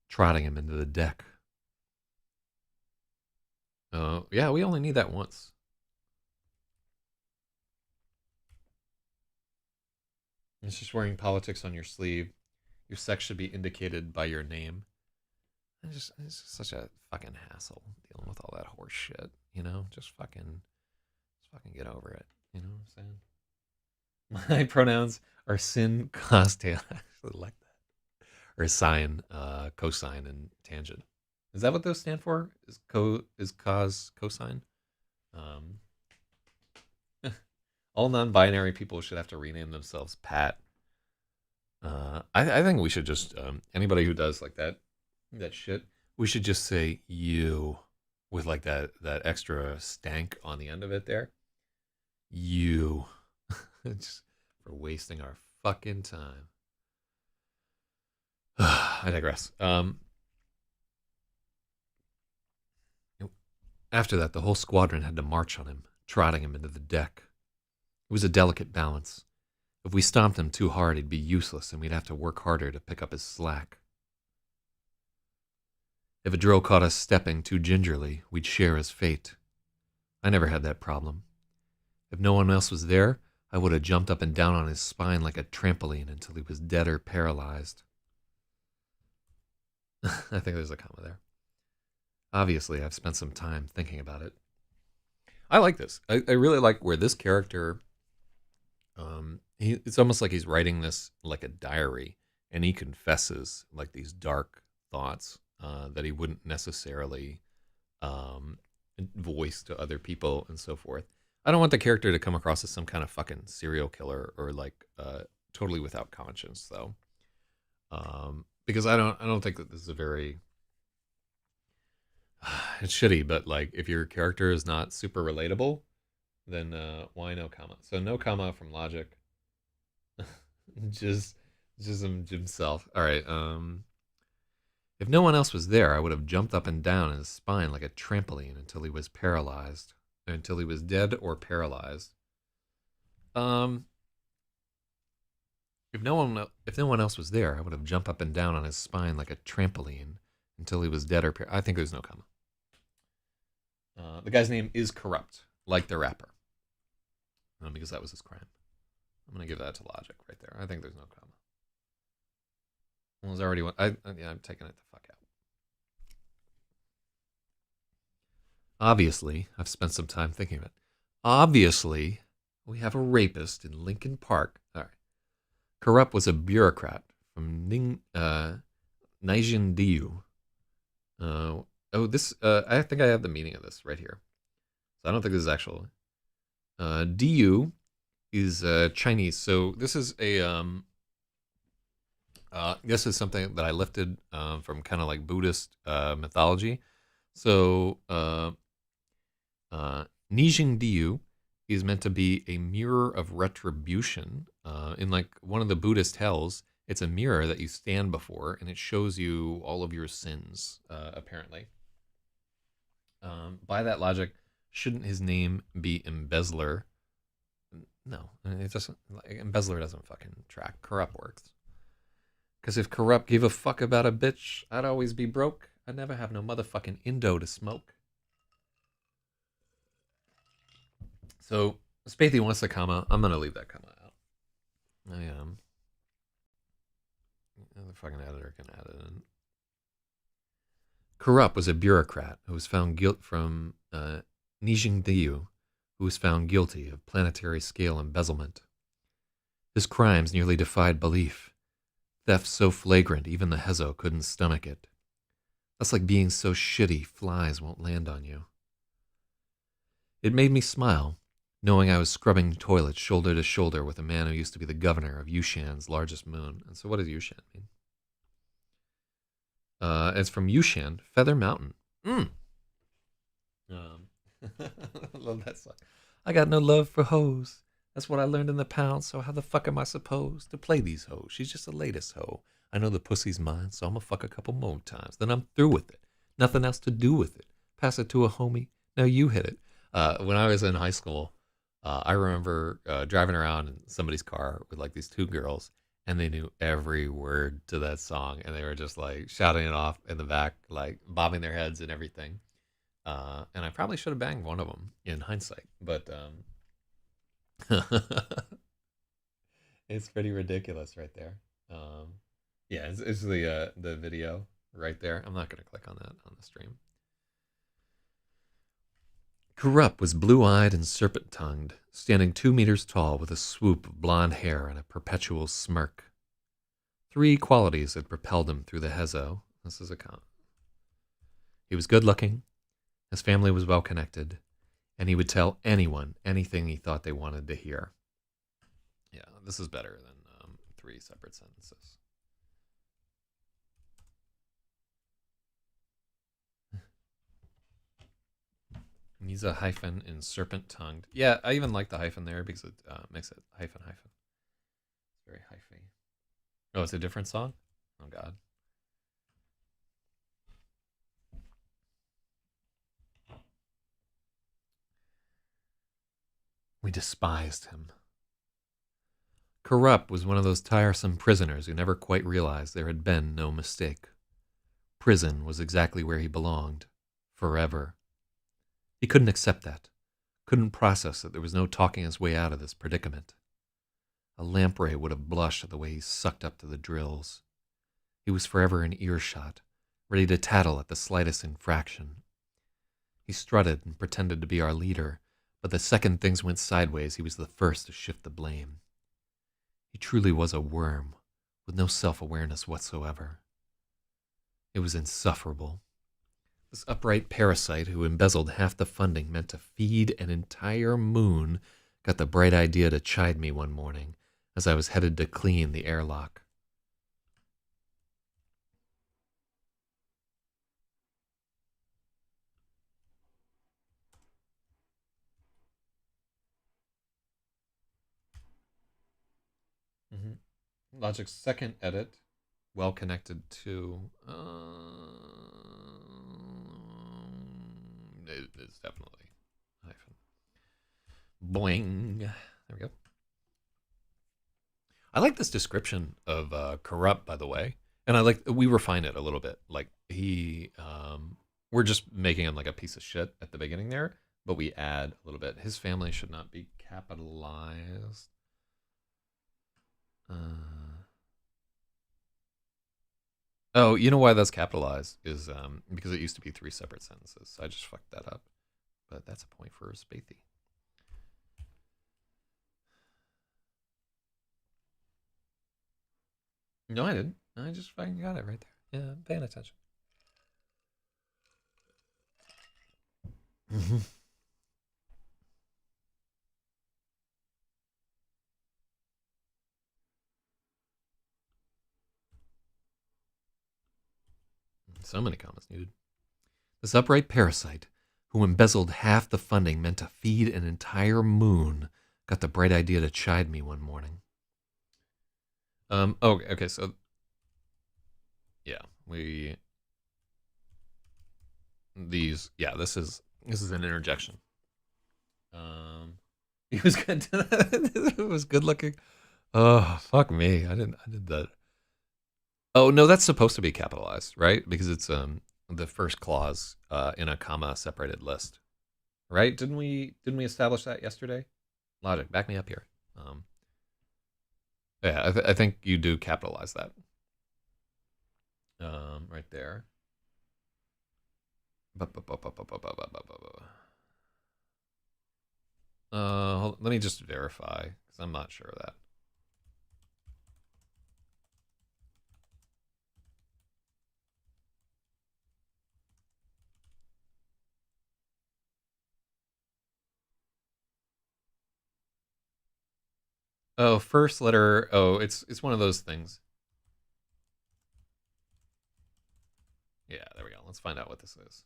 trotting him into the deck. Yeah, we only need that once. It's just wearing politics on your sleeve. Your sex should be indicated by your name. It's just such a fucking hassle dealing with all that horse shit, you know? Just fucking get over it. You know what I'm saying? My pronouns are sin, cos, tan. I actually like that. Or sine, cosine, and tangent. Is that what those stand for? Is cos, cosine? All non-binary people should have to rename themselves Pat. I think we should just anybody who does like that shit, we should just say you with like that extra stank on the end of it there. You just for wasting our fucking time. I digress. After that, the whole squadron had to march on him, trotting him into the deck. It was a delicate balance. If we stomped him too hard, he'd be useless, and we'd have to work harder to pick up his slack. If a drill caught us stepping too gingerly, we'd share his fate. I never had that problem. If no one else was there, I would have jumped up and down on his spine like a trampoline until he was dead or paralyzed. I think there's a comma there. Obviously, I've spent some time thinking about it. I like this. I really like where this character, it's almost like he's writing this like a diary, and he confesses like these dark thoughts that he wouldn't necessarily voice to other people and so forth. I don't want the character to come across as some kind of fucking serial killer or like totally without conscience, though, because I don't think that this is a very it's shitty, but like if your character is not super relatable, then why no comma? So no comma from Logic. just himself. All right. If no one else was there, I would have jumped up and down in his spine like a trampoline until he was paralyzed, or until he was dead or paralyzed. If no one else was there, I would have jumped up and down on his spine like a trampoline until he was dead or I think there's no comma. The guy's name is Corrupt, like the rapper, because that was his crime. I'm gonna give that to Logic right there. I think there's no comma. Well, there's already one. I'm taking it the fuck out. Obviously, I've spent some time thinking of it. Obviously, we have a rapist in Lincoln Park. All right. Corrupt was a bureaucrat from Nijian-Diu. I think I have the meaning of this right here. So I don't think this is actual. Diu is Chinese. So this is this is something that I lifted from kind of like Buddhist mythology. So Nijing-Diu is meant to be a mirror of retribution. In like one of the Buddhist hells, it's a mirror that you stand before, and it shows you all of your sins, apparently. By that logic, shouldn't his name be Embezzler? No, it doesn't. Embezzler doesn't fucking track. Corrupt works. Because if Corrupt gave a fuck about a bitch, I'd always be broke. I'd never have no motherfucking Indo to smoke. So, Spathy wants a comma. I'm going to leave that comma out. I am. The fucking editor can add it in. Corrupt was a bureaucrat who was found guilty from Nijing-Diu, who was found guilty of planetary scale embezzlement. His crimes nearly defied belief. Theft so flagrant even the Hezo couldn't stomach it. That's like being so shitty flies won't land on you. It made me smile, knowing I was scrubbing toilets shoulder to shoulder with a man who used to be the governor of Yushan's largest moon. And so what does Yushan mean? It's from Yushan, Feather Mountain. I love that song. I got no love for hoes. That's what I learned in the pound, so how the fuck am I supposed to play these hoes? She's just the latest hoe. I know the pussy's mine, so I'm gonna fuck a couple more times. Then I'm through with it. Nothing else to do with it. Pass it to a homie. Now you hit it. When I was in high school, I remember driving around in somebody's car with like these two girls, and they knew every word to that song, and they were just like shouting it off in the back, like bobbing their heads and everything. And I probably should have banged one of them in hindsight, but it's pretty ridiculous right there. Yeah, it's the video right there. I'm not going to click on that on the stream. Corrupt was blue-eyed and serpent-tongued, standing 2 meters tall with a swoop of blonde hair and a perpetual smirk. 3 qualities had propelled him through the Hezo. This is a count. He was good-looking, his family was well-connected, and he would tell anyone anything he thought they wanted to hear. Yeah, this is better than 3 separate sentences. He's a hyphen in serpent-tongued. Yeah, I even like the hyphen there because it makes it hyphen. It's Very hyphy. Oh, it's a different song? Oh, God. We despised him. Corrupt was one of those tiresome prisoners who never quite realized there had been no mistake. Prison was exactly where he belonged. Forever. He couldn't accept that. Couldn't process that there was no talking his way out of this predicament. A lamprey would have blushed at the way he sucked up to the drills. He was forever in earshot, ready to tattle at the slightest infraction. He strutted and pretended to be our leader, but the second things went sideways, he was the first to shift the blame. He truly was a worm, with no self-awareness whatsoever. It was insufferable. This upright parasite who embezzled half the funding meant to feed an entire moon got the bright idea to chide me one morning as I was headed to clean the airlock. Logic's second edit, well connected to. It is definitely hyphen. Boing. There we go. I like this description of corrupt, by the way, and we refine it a little bit. Like we're just making him like a piece of shit at the beginning there, but we add a little bit. His family should not be capitalized. Oh, you know why that's capitalized is because it used to be 3 separate sentences. So I just fucked that up. But that's a point for Spathy. No, I didn't. I just fucking got it right there. Yeah, I'm paying attention. So many comments needed. This upright parasite, who embezzled half the funding meant to feed an entire moon, got the bright idea to chide me one morning. Okay, so yeah, this is an interjection. He was good. It was good looking. Oh, fuck me. I did that. Oh, no, that's supposed to be capitalized, right? Because it's the first clause in a comma separated list. Right? Didn't we establish that yesterday? Logic, back me up here. Yeah, I think you do capitalize that. Right there. Let me just verify, because I'm not sure of that. Oh, first letter. Oh, it's one of those things. Yeah, there we go. Let's find out what this is.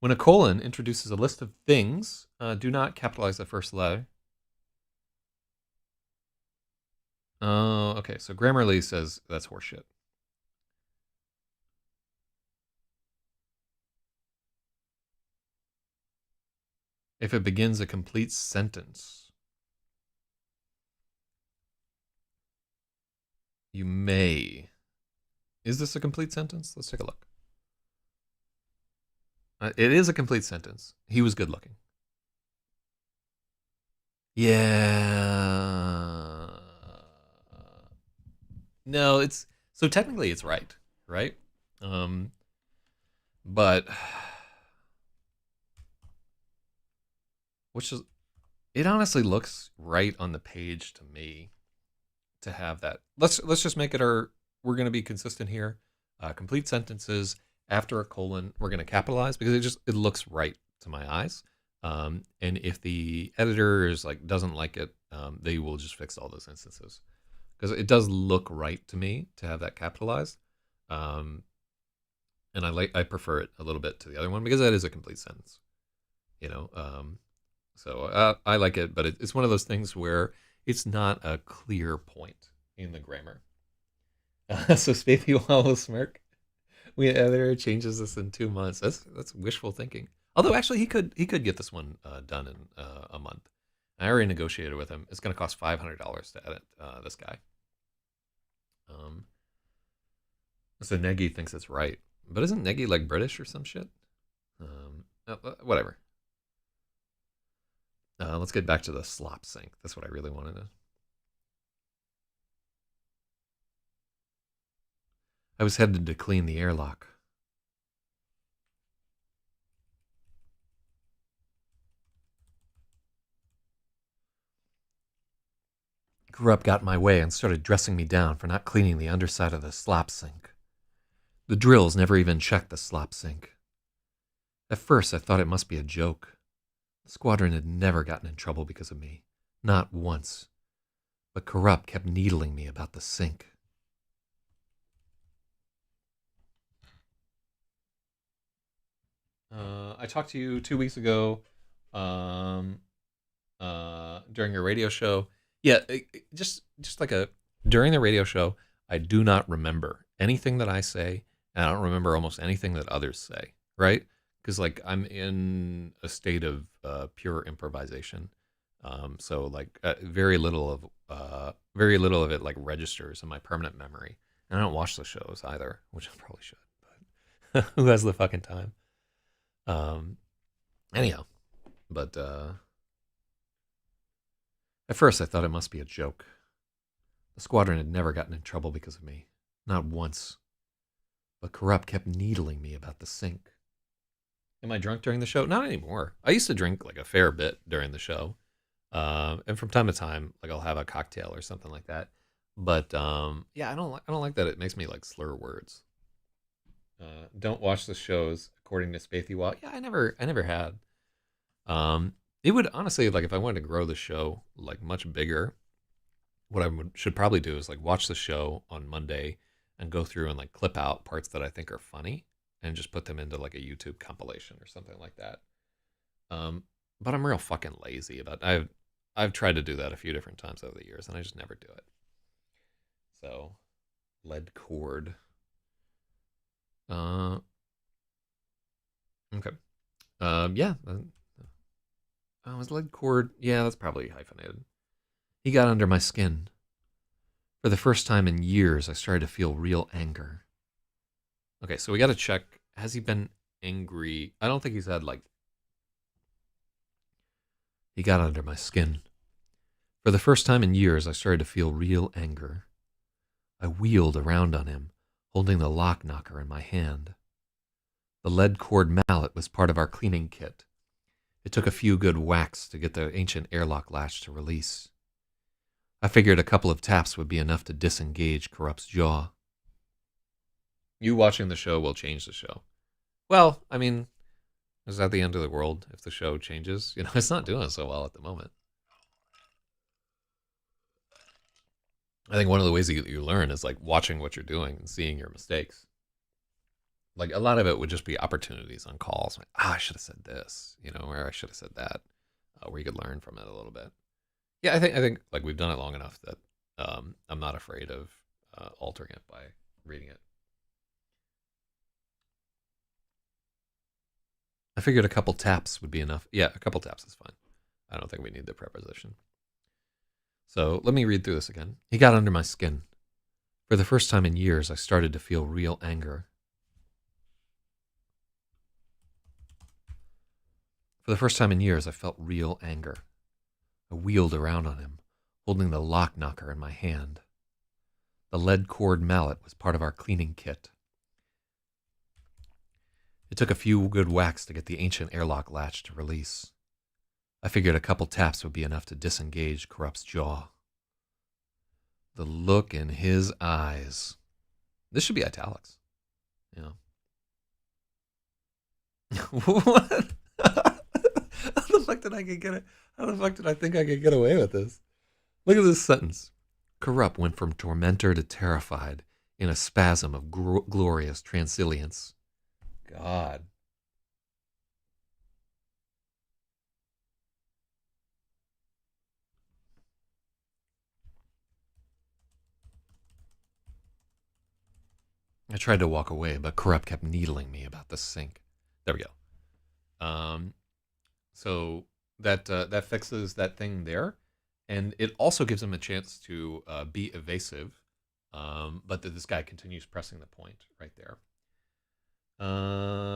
When a colon introduces a list of things, do not capitalize the first letter. Oh, okay. So Grammarly says that's horseshit. If it begins a complete sentence, you may. Is this a complete sentence? Let's take a look. It is a complete sentence. He was good looking. Yeah. No, it's so technically it's right? But which is it honestly looks right on the page to me to have that. Let's just make it we're going to be consistent here. Complete sentences after a colon, we're going to capitalize because it looks right to my eyes. And if the editor is doesn't like it, they will just fix all those instances because it does look right to me to have that capitalized. And I prefer it a little bit to the other one because that is a complete sentence, So I like it, but it's one of those things where It's not a clear point in the grammar. So Spathy will smirk. We editor changes this in 2 months. That's wishful thinking. Although actually he could get this one done in a month. I already negotiated with him. It's going to cost $500 to edit this guy. So Negi thinks it's right, but isn't Negi like British or some shit? Whatever. Let's get back to the slop sink. That's what I really wanted to. I was headed to clean the airlock. Corrupt got in my way and started dressing me down for not cleaning the underside of the slop sink. The drills never even checked the slop sink. At first, I thought it must be a joke. The squadron had never gotten in trouble because of me. Not once. But Corrupt kept needling me about the sink. I talked to you 2 weeks ago during your radio show. Yeah, just like during the radio show, I do not remember anything that I say, and I don't remember almost anything that others say, right? Because like I'm in a state of pure improvisation, so like very little of it like registers in my permanent memory, and I don't watch the shows either, which I probably should, but who has the fucking time? Anyhow, but at first I thought it must be a joke. The squadron had never gotten in trouble because of me. Not once. But Corrupt kept needling me about the sink. Am I drunk during the show? Not anymore. I used to drink like a fair bit during the show. And from time to time, like I'll have a cocktail or something like that. But yeah, I don't like that it makes me like slur words. Don't watch the shows according to Spathy Wall. Yeah, I never had. It would honestly, like if I wanted to grow the show like much bigger, what I should probably do is like watch the show on Monday and go through and like clip out parts that I think are funny and just put them into like a YouTube compilation or something like that. But I'm real fucking lazy about it. I've tried to do that a few different times over the years and I just never do it. So, lead cord. Okay. Yeah. Was lead cord? Yeah, that's probably hyphenated. He got under my skin. For the first time in years, I started to feel real anger. Okay, so we got to check. Has he been angry? I don't think he's had like. He got under my skin. For the first time in years, I started to feel real anger. I wheeled around on him, holding the lock knocker in my hand. The lead cord mallet was part of our cleaning kit. It took a few good whacks to get the ancient airlock latch to release. I figured a couple of taps would be enough to disengage Corrupt's jaw. You watching the show will change the show. Well, I mean, is that the end of the world if the show changes? You know, it's not doing so well at the moment. I think one of the ways that you learn is like watching what you're doing and seeing your mistakes. Like a lot of it would just be opportunities on calls. Like, I should have said this, you know, or I should have said that, where you could learn from it a little bit. Yeah, I think like we've done it long enough that I'm not afraid of altering it by reading it. I figured a couple taps would be enough. Yeah, a couple taps is fine. I don't think we need the preposition. So let me read through this again. He got under my skin. For the first time in years, I started to feel real anger. For the first time in years, I felt real anger. I wheeled around on him, holding the lock knocker in my hand. The lead cord mallet was part of our cleaning kit. It took a few good whacks to get the ancient airlock latch to release. I figured a couple taps would be enough to disengage Corrupt's jaw. The look in his eyes. This should be italics. Yeah. What? How the fuck did I get it? How the fuck did I think I could get away with this? Look at this sentence. Corrupt went from tormentor to terrified in a spasm of glorious transilience. God. I tried to walk away, but Corrupt kept needling me about the sink. There we go. So that fixes that thing there, and it also gives him a chance to be evasive. But this guy continues pressing the point right there.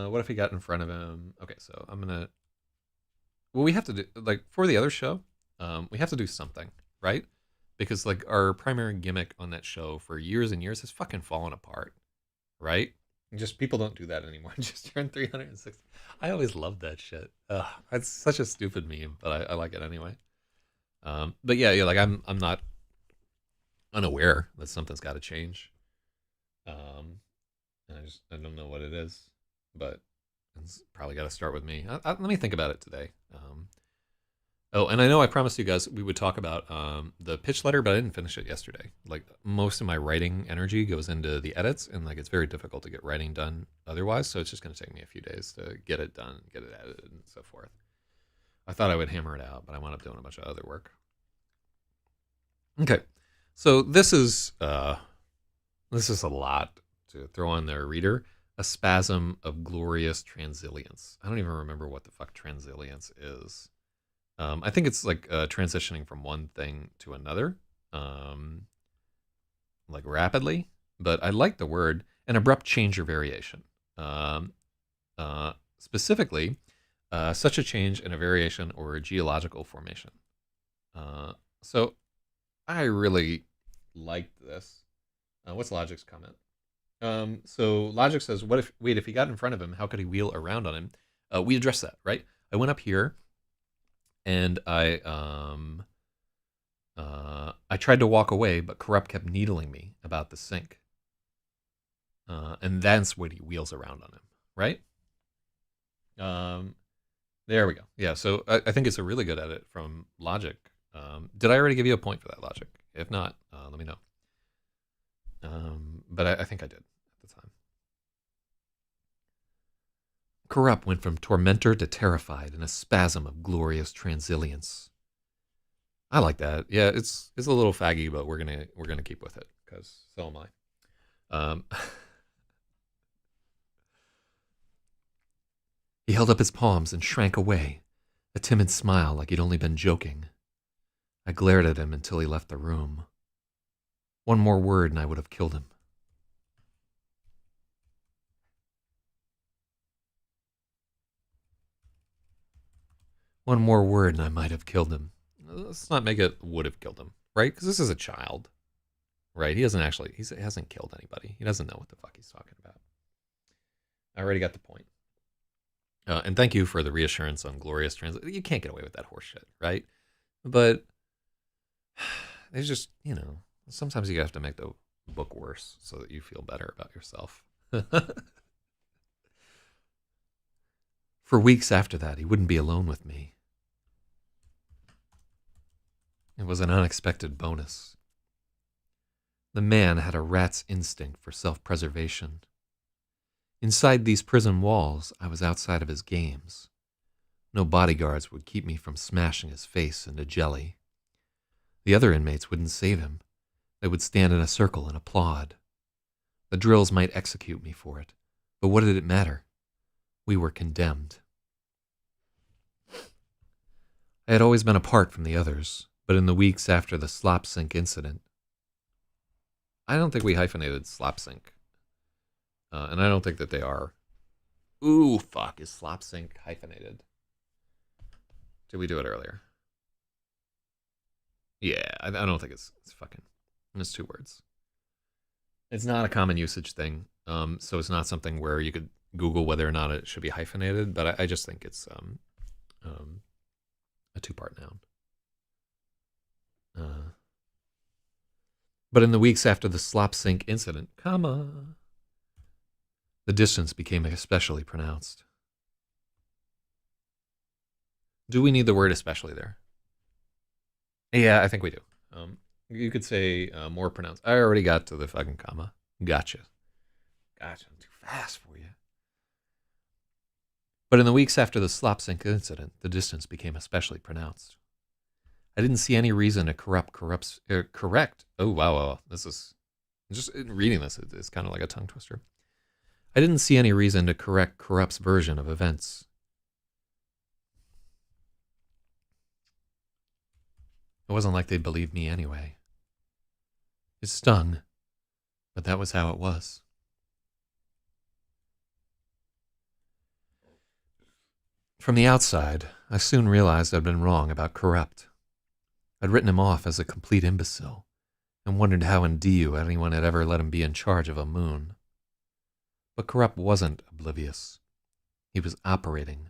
What if he got in front of him? Okay, so I'm gonna. Well, we have to do like for the other show. We have to do something, right? Because like our primary gimmick on that show for years and years has fucking fallen apart, right? Just people don't do that anymore. Just turn 360. I always loved that shit. It's such a stupid meme, but I like it anyway. But yeah, like I'm not unaware that something's got to change. And I don't know what it is, but it's probably got to start with me. Let me think about it today. Oh, and I know I promised you guys we would talk about the pitch letter, but I didn't finish it yesterday. Like most of my writing energy goes into the edits, and like it's very difficult to get writing done otherwise. So it's just going to take me a few days to get it done, get it edited, and so forth. I thought I would hammer it out, but I wound up doing a bunch of other work. Okay, so this is a lot to throw on their reader. A spasm of glorious transilience. I don't even remember what the fuck transilience is. I think it's like transitioning from one thing to another, like rapidly. But I like the word an abrupt change or variation. Specifically, such a change in a variation or a geological formation. So I really liked this. What's Logic's comment? So Logic says, if he got in front of him, how could he wheel around on him? We addressed that, right? I went up here and I tried to walk away, but Corrupt kept needling me about the sink. And that's when he wheels around on him, right? There we go. Yeah, so I think it's a really good edit from Logic. Did I already give you a point for that, Logic? If not, let me know. But I think I did at the time. Corrupt went from tormentor to terrified in a spasm of glorious transilience. I like that. Yeah, it's a little faggy, but we're gonna keep with it because so am I. He held up his palms and shrank away, a timid smile like he'd only been joking. I glared at him until he left the room. One more word and I would have killed him. One more word and I might have killed him. Let's not make it would have killed him, right? Because this is a child, right? He hasn't killed anybody. He doesn't know what the fuck he's talking about. I already got the point. And thank you for the reassurance on glorious transit. You can't get away with that horse shit, right? But there's just, sometimes you have to make the book worse so that you feel better about yourself. For weeks after that, he wouldn't be alone with me. It was an unexpected bonus. The man had a rat's instinct for self-preservation. Inside these prison walls, I was outside of his games. No bodyguards would keep me from smashing his face into jelly. The other inmates wouldn't save him. They would stand in a circle and applaud. The drills might execute me for it, but what did it matter? We were condemned. I had always been apart from the others, but in the weeks after the slop sink incident, I don't think we hyphenated slop sink. And I don't think that they are. Ooh, fuck, is slop sink hyphenated? Did we do it earlier? Yeah, I don't think it's fucking. It's 2 words. It's not a common usage thing, so it's not something where you could Google whether or not it should be hyphenated. But I just think it's a 2-part noun. But in the weeks after the slop sink incident, the distance became especially pronounced. Do we need the word especially there? Yeah, I think we do. You could say more pronounced. I already got to the fucking comma. Gotcha. I'm too fast for you. But in the weeks after the slop sink incident, the distance became especially pronounced. I didn't see any reason to correct. Oh, wow. This is Just reading this, it's kind of like a tongue twister. I didn't see any reason to correct Corrupt's version of events. It wasn't like they believed me anyway. It stung, but that was how it was. From the outside, I soon realized I'd been wrong about Corrupt. I'd written him off as a complete imbecile, and wondered how in DU anyone had ever let him be in charge of a moon. But Corrupt wasn't oblivious. He was operating.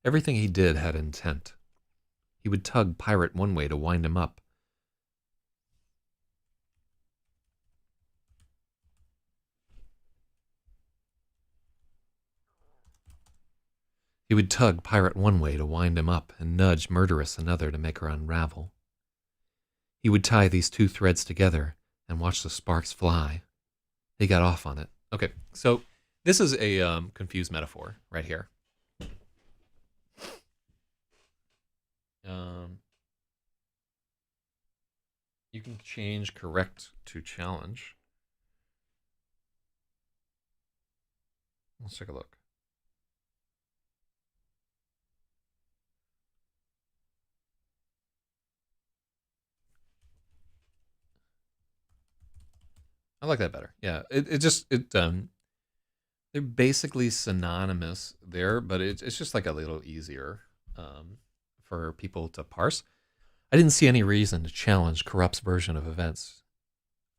Everything he did had intent. He would tug Pirate one way to wind him up. He would tug Pirate one way to wind him up and nudge Murderess another to make her unravel. He would tie these two threads together and watch the sparks fly. He got off on it. Okay, so this is a confused metaphor right here. You can change correct to challenge. Let's take a look. I like that better. Yeah, they're basically synonymous there, but it's just like a little easier for people to parse. I didn't see any reason to challenge Corrupt's version of events.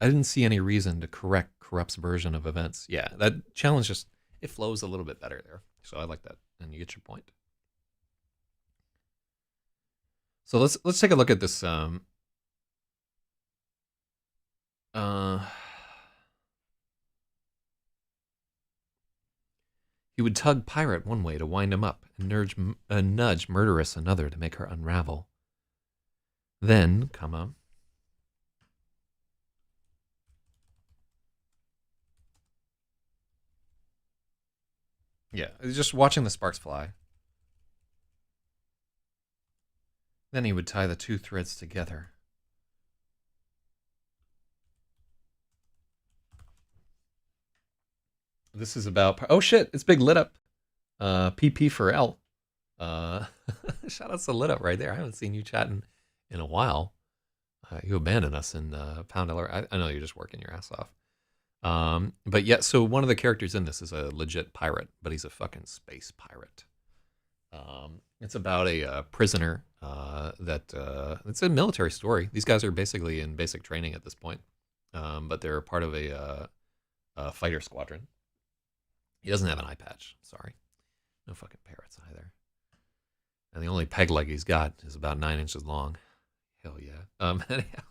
I didn't see any reason to correct Corrupt's version of events. Yeah, that challenge just, it flows a little bit better there. So I like that, and you get your point. So let's take a look at this. He would tug Pirate one way to wind him up, and nudge Murderess another to make her unravel. Then, yeah, just watching the sparks fly. Then he would tie the two threads together. This is about, oh shit, it's big Lit Up. PP for L. Shout out to Lit Up right there. I haven't seen you chatting in a while. You abandoned us in Pound LR. I know you're just working your ass off. But yeah, so one of the characters in this is a legit pirate, but he's a fucking space pirate. It's about a prisoner it's a military story. These guys are basically in basic training at this point, but they're part of a fighter squadron. He doesn't have an eye patch. Sorry. No fucking parrots either. And the only peg leg he's got is about 9 inches long. Hell yeah. Anyhow.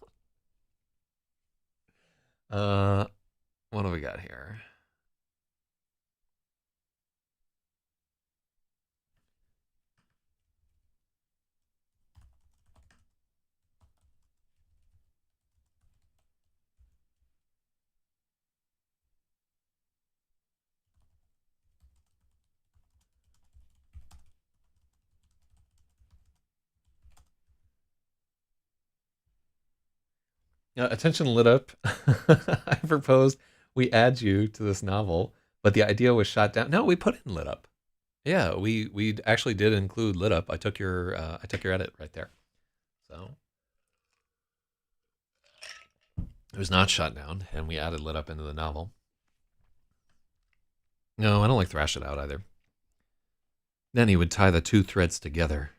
What do we got here? Attention Lit Up. I proposed we add you to this novel, but the idea was shot down. No, we put in Lit Up. Yeah, we actually did include Lit Up. I took your edit right there. So it was not shot down, and we added Lit Up into the novel. No, I don't like Thrash It Out either. Then he would tie the two threads together.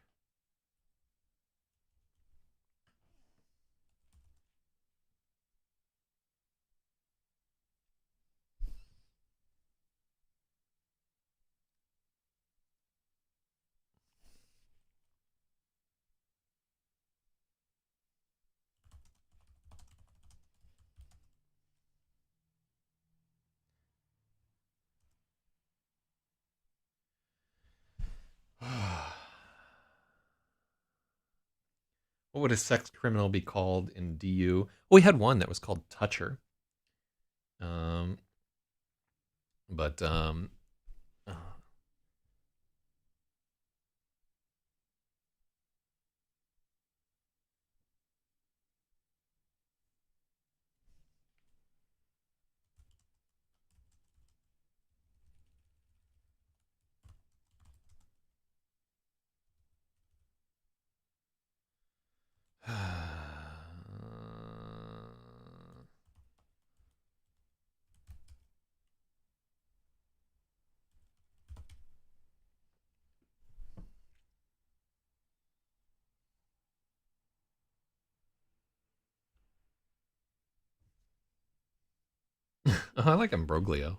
What would a sex criminal be called in DU? Well, we had one that was called Toucher. But Oh, I like imbroglio.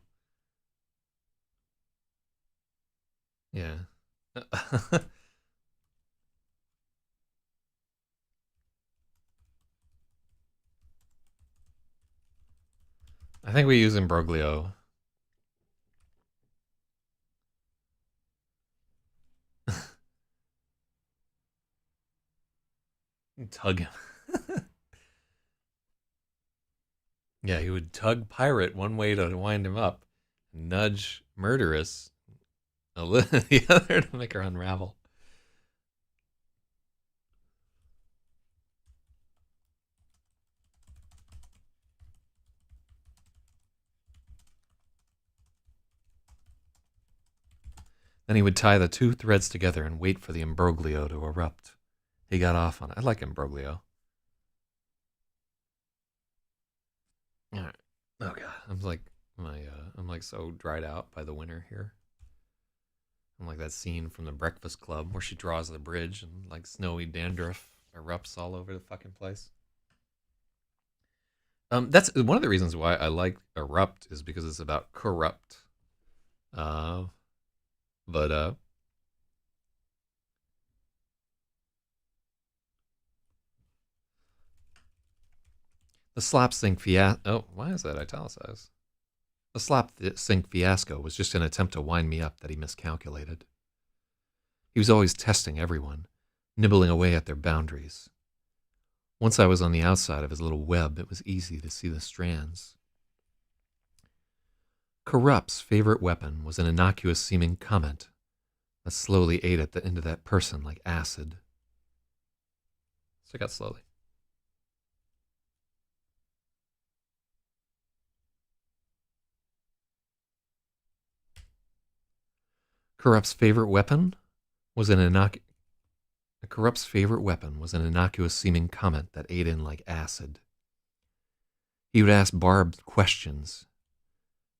Yeah. I think we use imbroglio. Tug him. Yeah, he would tug pirate one way to wind him up, nudge murderous the other to make her unravel. Then he would tie the two threads together and wait for the imbroglio to erupt. He got off on it. I like imbroglio. All right. Oh god, I'm like so dried out by the winter here. I'm like that scene from The Breakfast Club where she draws the bridge and like snowy dandruff erupts all over the fucking place. That's one of the reasons why I like Erupt is because it's about corrupt. Uh, but the slapsync fiasco. Oh, why is that italicized? The slapsync fiasco was just an attempt to wind me up that he miscalculated. He was always testing everyone, nibbling away at their boundaries. Once I was on the outside of his little web, it was easy to see the strands. Corrupt's favorite weapon was an innocuous-seeming comment that slowly ate at the end of that person like acid. So it got slowly. Corrupt's favorite weapon was an innocuous-seeming comment that ate in like acid. He would ask barbed questions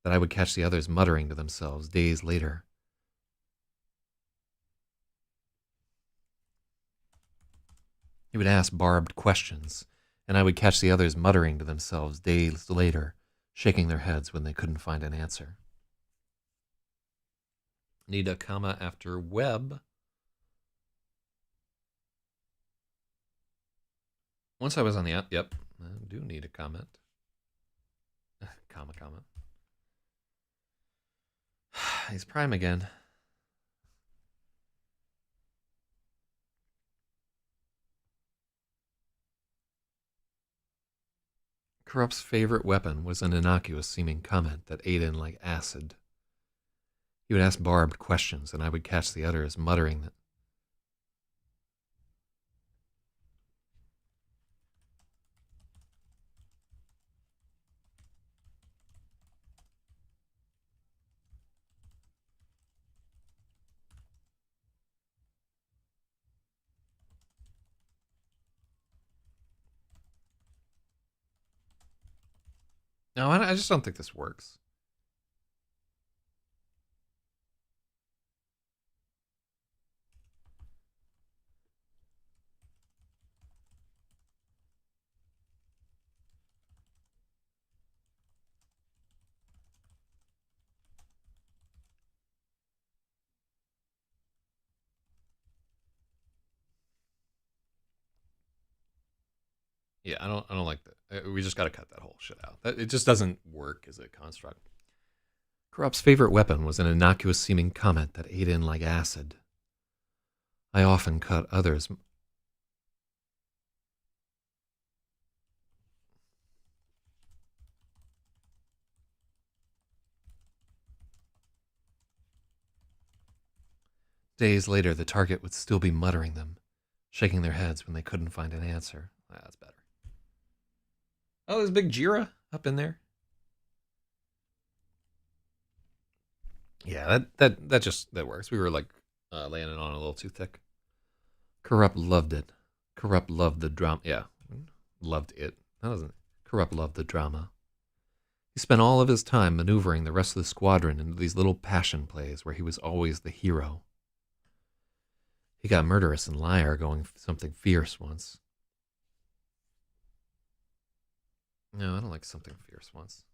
that I would catch the others muttering to themselves days later. He would ask barbed questions, and I would catch the others muttering to themselves days later, shaking their heads when they couldn't find an answer. Need a comma after web. Once I was on the app, yep, I do need a comment. Comma. He's prime again. Corrupt's favorite weapon was an innocuous-seeming comment that ate in like acid. He would ask barbed questions, and I would catch the others muttering that. No, I just don't think this works. Yeah, I don't like that. We just got to cut that whole shit out. It just doesn't work as a construct. Corrupt's favorite weapon was an innocuous-seeming comment that ate in like acid. I often cut others. Days later, the target would still be muttering them, shaking their heads when they couldn't find an answer. That's better. Oh, there's big Jira up in there. Yeah, that works. We were like laying it on a little too thick. Corrupt loved it. Corrupt loved the drama. Yeah, loved it. That doesn't. Corrupt loved the drama. He spent all of his time maneuvering the rest of the squadron into these little passion plays where he was always the hero. He got murderous and liar going something fierce once. No, I don't like something fierce once.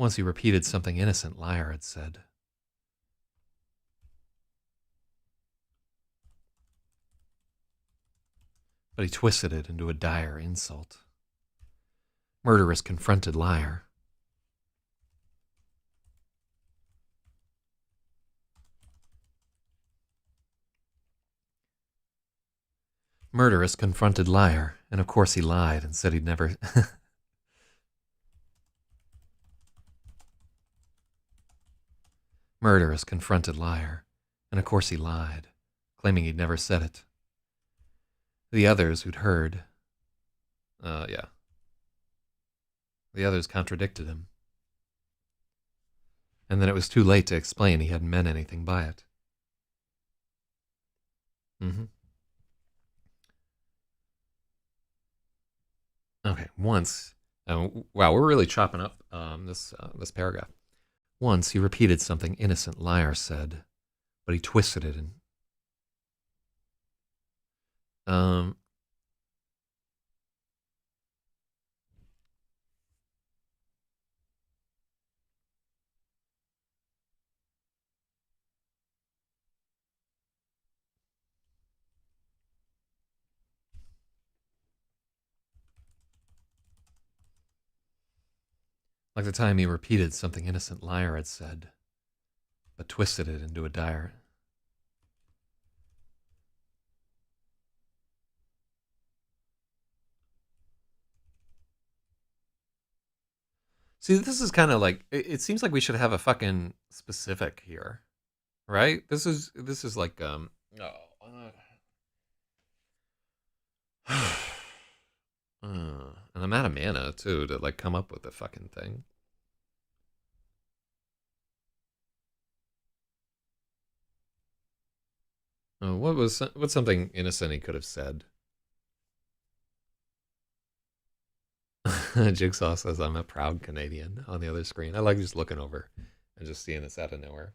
Once he repeated something innocent Liar had said. But he twisted it into a dire insult. Murderous confronted Liar. Murderous confronted Liar, and of course he lied and said he'd never... Murderous confronted Liar, and of course he lied, claiming he'd never said it. The others who'd heard... yeah. The others contradicted him. And then it was too late to explain he hadn't meant anything by it. Okay, once... wow, we're really chopping up this paragraph. Once he repeated something innocent Liar said, but he twisted it and... like the time he repeated something innocent Liar had said, but twisted it into a dire... See, this is kind of like... It seems like we should have a fucking specific here, right? This is like... and I'm out of mana, too, to, like, come up with a fucking thing. Oh, what's something innocent he could have said? Jigsaw says, I'm a proud Canadian on the other screen. I like just looking over and just seeing this out of nowhere.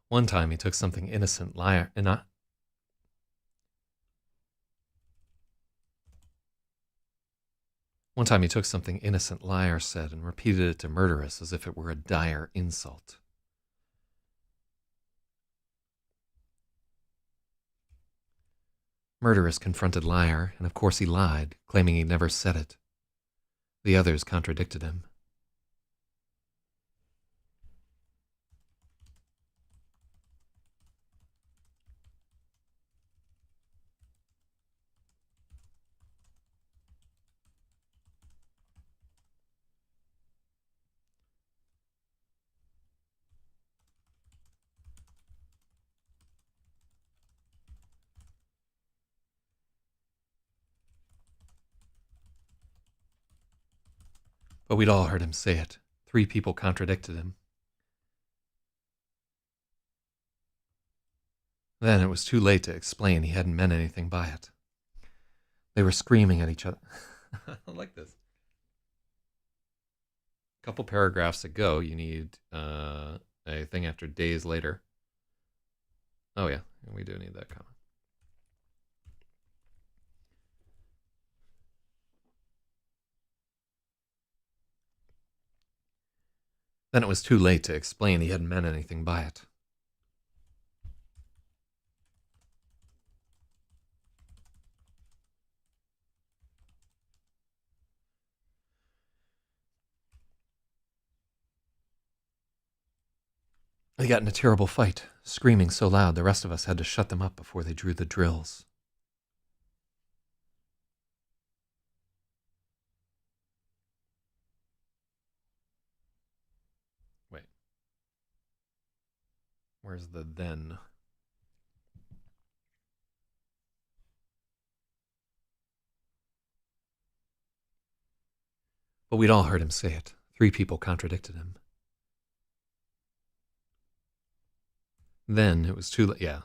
One time he took something innocent Liar... One time he took something innocent Liar said and repeated it to Murderous as if it were a dire insult. Murderous confronted Liar, and of course he lied, claiming he'd never said it. The others contradicted him. But we'd all heard him say it. 3 people contradicted him. Then it was too late to explain he hadn't meant anything by it. They were screaming at each other. I like this. A couple paragraphs ago, you need a thing after days later. Oh yeah, we do need that comma. Then it was too late to explain he hadn't meant anything by it. They got in a terrible fight, screaming so loud the rest of us had to shut them up before they drew the drills. Wait. Where's the then? But we'd all heard him say it. 3 people contradicted him. Then it was too late. Yeah.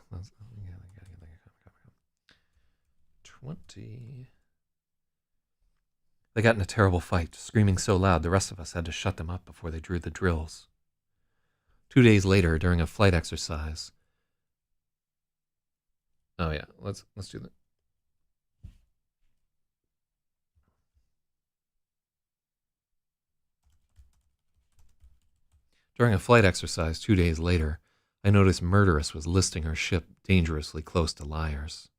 20. They got in a terrible fight, screaming so loud the rest of us had to shut them up before they drew the drills. 2 days later, during a flight exercise. Oh yeah, let's do that. During a flight exercise 2 days later, I noticed Murderess was listing her ship dangerously close to Liar's.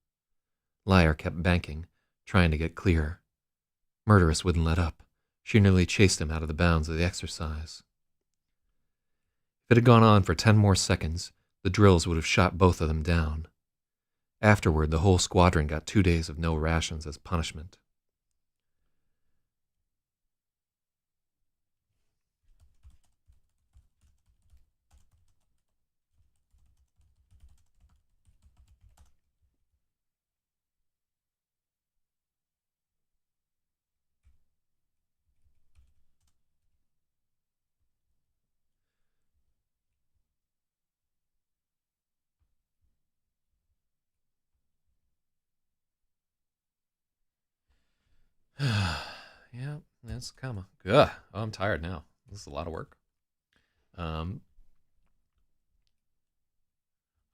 Liar kept banking, trying to get clear. Murderess wouldn't let up. She nearly chased him out of the bounds of the exercise. If it had gone on for 10 more seconds, the drills would have shot both of them down. Afterward, the whole squadron got 2 days of no rations as punishment. Yeah, that's comma. Ugh. Oh, I'm tired now. This is a lot of work. I'd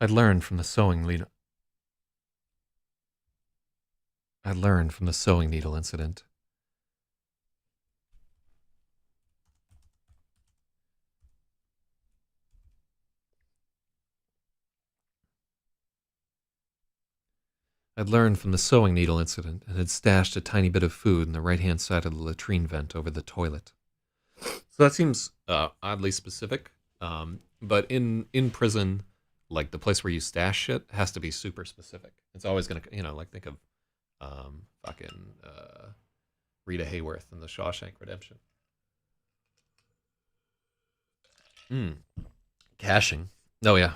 learned from the sewing needle. Incident. I'd learned from the sewing needle incident and had stashed a tiny bit of food in the right-hand side of the latrine vent over the toilet. So that seems oddly specific. But in prison, like the place where you stash shit has to be super specific. It's always going to, like think of fucking Rita Hayworth in The Shawshank Redemption. Caching. Oh, yeah.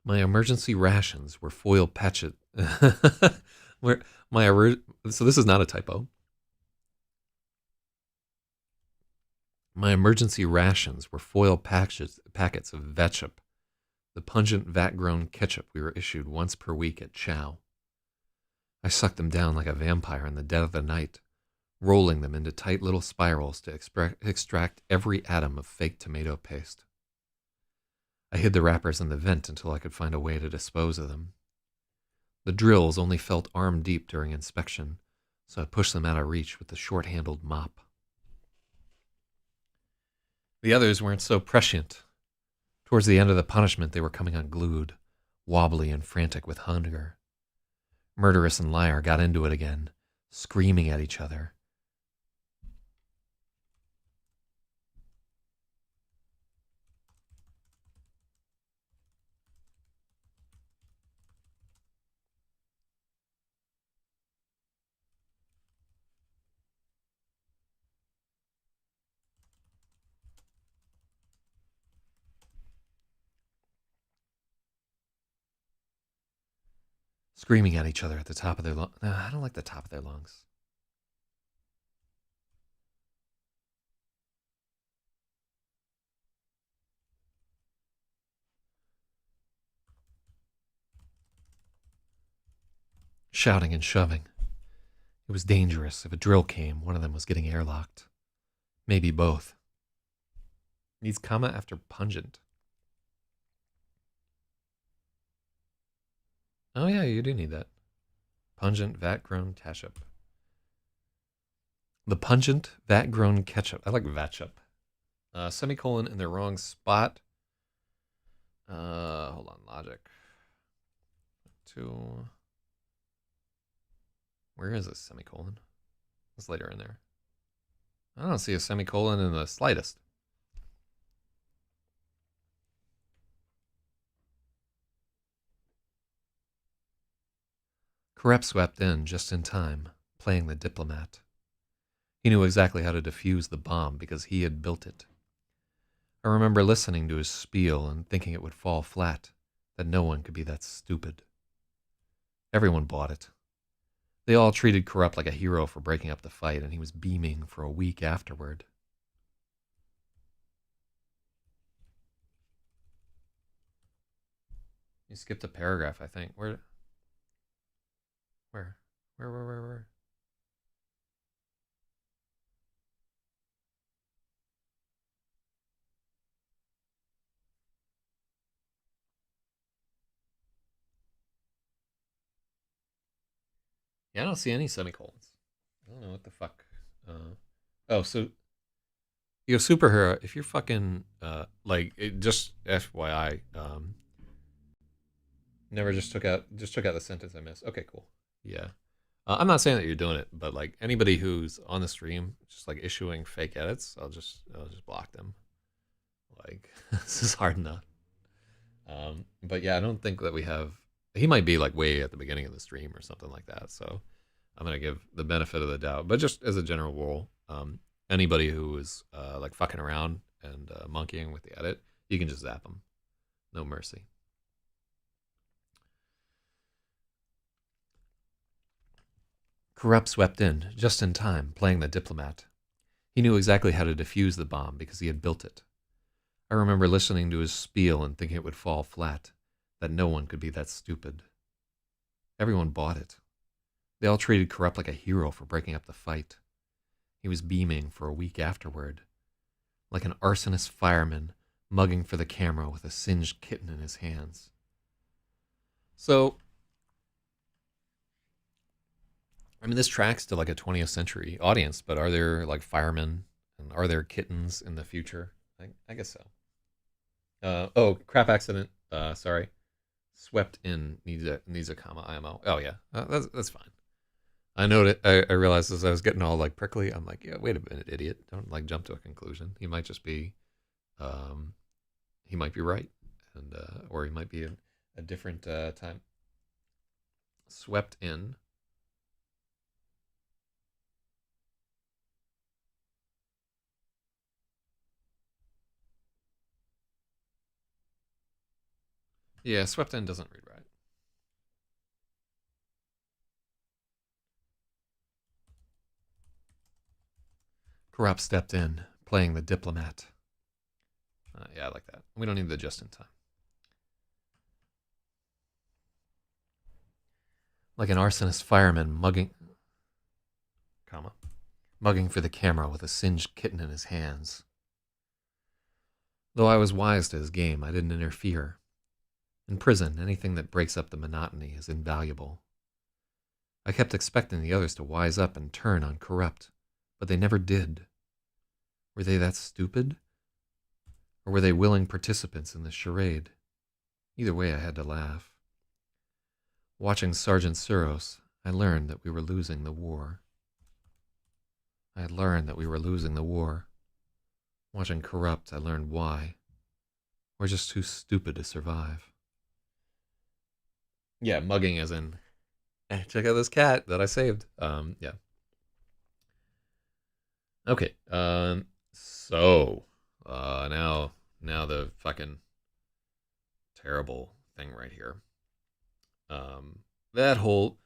My emergency rations were foil patchet. So this is not a typo. My emergency rations were foil packets of ketchup, the pungent vat-grown ketchup we were issued once per week at Chow. I sucked them down like a vampire in the dead of the night, rolling them into tight little spirals to extract every atom of fake tomato paste. I hid the wrappers in the vent until I could find a way to dispose of them. The drills only felt arm deep during inspection, so I pushed them out of reach with the short-handled mop. The others weren't so prescient. Towards the end of the punishment, they were coming unglued, wobbly and frantic with hunger. Murderess and Liar got into it again, screaming at each other. Screaming at each other at the top of their lungs. No, I don't like the top of their lungs. Shouting and shoving. It was dangerous. If a drill came, one of them was getting airlocked. Maybe both. Needs comma after pungent. Oh yeah, you do need that. Pungent vat-grown ketchup. The pungent vat-grown ketchup. I like vatchup. Semicolon in the wrong spot. Hold on, logic. Where is this semicolon? It's later in there. I don't see a semicolon in the slightest. Karep swept in just in time, playing the diplomat. He knew exactly how to defuse the bomb because he had built it. I remember listening to his spiel and thinking it would fall flat, that no one could be that stupid. Everyone bought it. They all treated Corrupt like a hero for breaking up the fight, and he was beaming for a week afterward. You skipped a paragraph, I think. Where? Where? Where? Yeah, I don't see any semicolons. I don't know what the fuck. Oh, so you're a superhero. If you're fucking just FYI, never just took out the sentence I missed. Okay, cool. Yeah, I'm not saying that you're doing it, but like anybody who's on the stream just like issuing fake edits, I'll just block them. Like this is hard enough. But yeah, I don't think that we have. He might be like way at the beginning of the stream or something like that. So I'm gonna give the benefit of the doubt. But just as a general rule, anybody who is like fucking around and monkeying with the edit, you can just zap them. No mercy. Corrupt swept in, just in time, playing the diplomat. He knew exactly how to defuse the bomb because he had built it. I remember listening to his spiel and thinking it would fall flat, that no one could be that stupid. Everyone bought it. They all treated Corrupt like a hero for breaking up the fight. He was beaming for a week afterward, like an arsonist fireman mugging for the camera with a singed kitten in his hands. So, I mean, this tracks to like a 20th century audience, but are there like firemen and are there kittens in the future? I guess so. Oh, crap accident. Sorry. Swept in needs a comma IMO. Oh yeah, that's fine. I know it. I realized as I was getting all like prickly, I'm like, yeah, wait a minute, idiot. Don't like jump to a conclusion. He might just be, he might be right, and or he might be a different time. Swept in. Yeah, swept in doesn't read right. Corrupt stepped in, playing the diplomat. Yeah, I like that. We don't need the just in time. Like an arsonist fireman mugging for the camera with a singed kitten in his hands. Though I was wise to his game, I didn't interfere. In prison, anything that breaks up the monotony is invaluable. I kept expecting the others to wise up and turn on Corrupt, but they never did. Were they that stupid? Or were they willing participants in the charade? Either way, I had to laugh. Watching Sergeant XEROS, I learned that we were losing the war. Watching Corrupt, I learned why. We're just too stupid to survive. Yeah, mugging as in, hey, check out this cat that I saved. Yeah. Okay. So now the fucking terrible thing right here. That whole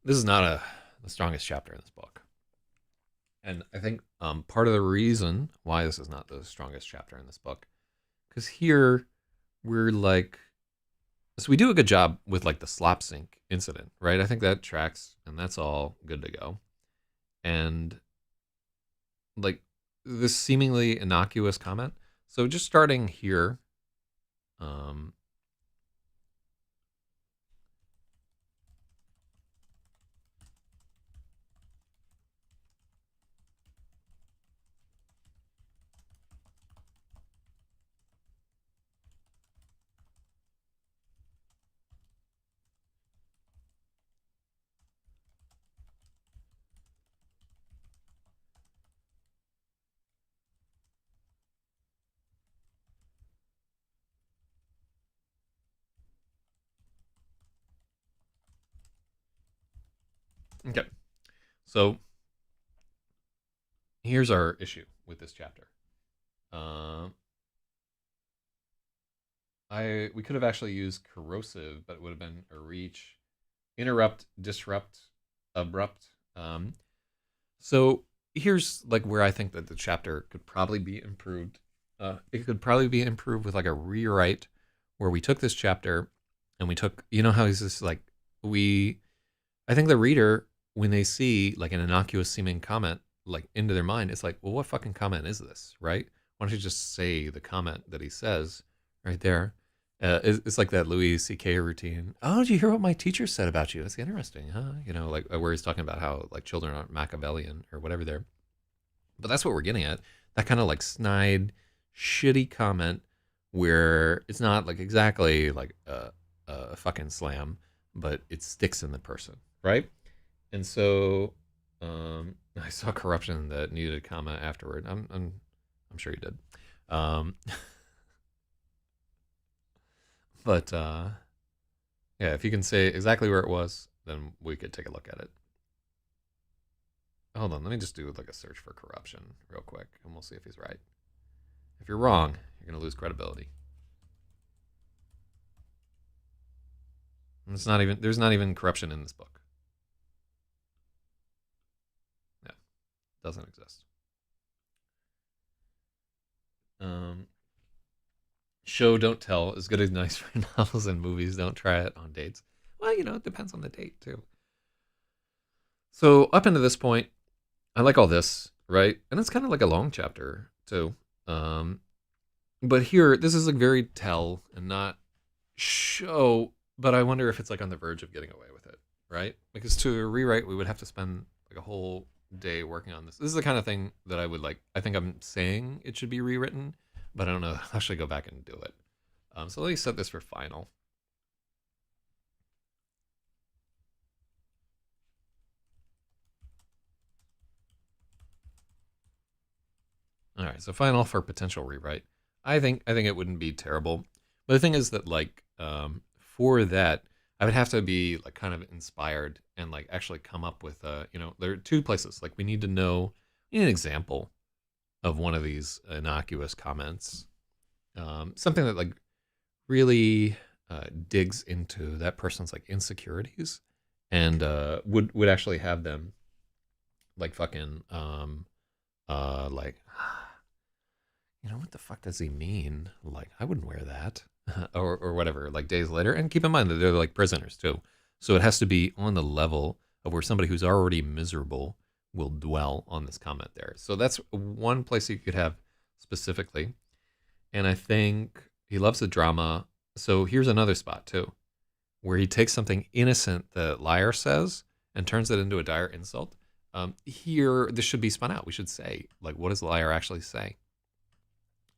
this is not the strongest chapter in this book. And I think part of the reason why this is not the strongest chapter in this book, because here we're like, so we do a good job with like the slop sink incident, right? I think that tracks, and that's all good to go. And like this seemingly innocuous comment. So just starting here, okay. So here's our issue with this chapter. We could have actually used corrosive, but it would have been a reach. Interrupt, disrupt, abrupt. So here's like where I think that the chapter could probably be improved. It could probably be improved with like a rewrite where we took this chapter and we took, you know how he's just like, I think the reader, when they see like an innocuous seeming comment like into their mind, it's like, well, what fucking comment is this, right? Why don't you just say the comment that he says right there? It's like that Louis C.K. routine. Oh, did you hear what my teacher said about you? That's interesting, huh? You know, like where he's talking about how like children aren't Machiavellian or whatever there. But that's what we're getting at. That kind of like snide, shitty comment where it's not like exactly like a fucking slam, but it sticks in the person, right? And so I saw corruption that needed a comment afterward. I'm sure you did. But yeah, if you can say exactly where it was, then we could take a look at it. Hold on, let me just do like a search for corruption real quick, and we'll see if he's right. If you're wrong, you're gonna lose credibility. And there's not even corruption in this book. No, doesn't exist. Show, don't tell is good as nice for novels and movies. Don't try it on dates. Well, you know, it depends on the date too. So up into this point, I like all this, right? And it's kind of like a long chapter too. But here, this is like very tell and not show. But I wonder if it's like on the verge of getting away with it, right? Because to rewrite, we would have to spend like a whole day working on this. This is the kind of thing that I would like. I think I'm saying it should be rewritten, but I don't know. I'll actually go back and do it. So let me set this for final. All right, so final for potential rewrite. I think it wouldn't be terrible, but the thing is that like for that, I would have to be like kind of inspired and like actually come up with there are two places like we need to know an example of one of these innocuous comments, something that like really digs into that person's like insecurities and would actually have them like fucking like what the fuck does he mean? Like, I wouldn't wear that. or whatever, like days later. And keep in mind that they're like prisoners too. So it has to be on the level of where somebody who's already miserable will dwell on this comment there. So that's one place you could have specifically. And I think he loves the drama. So here's another spot too, where he takes something innocent that Liar says and turns it into a dire insult. Here, this should be spun out. We should say, like, what does Liar actually say?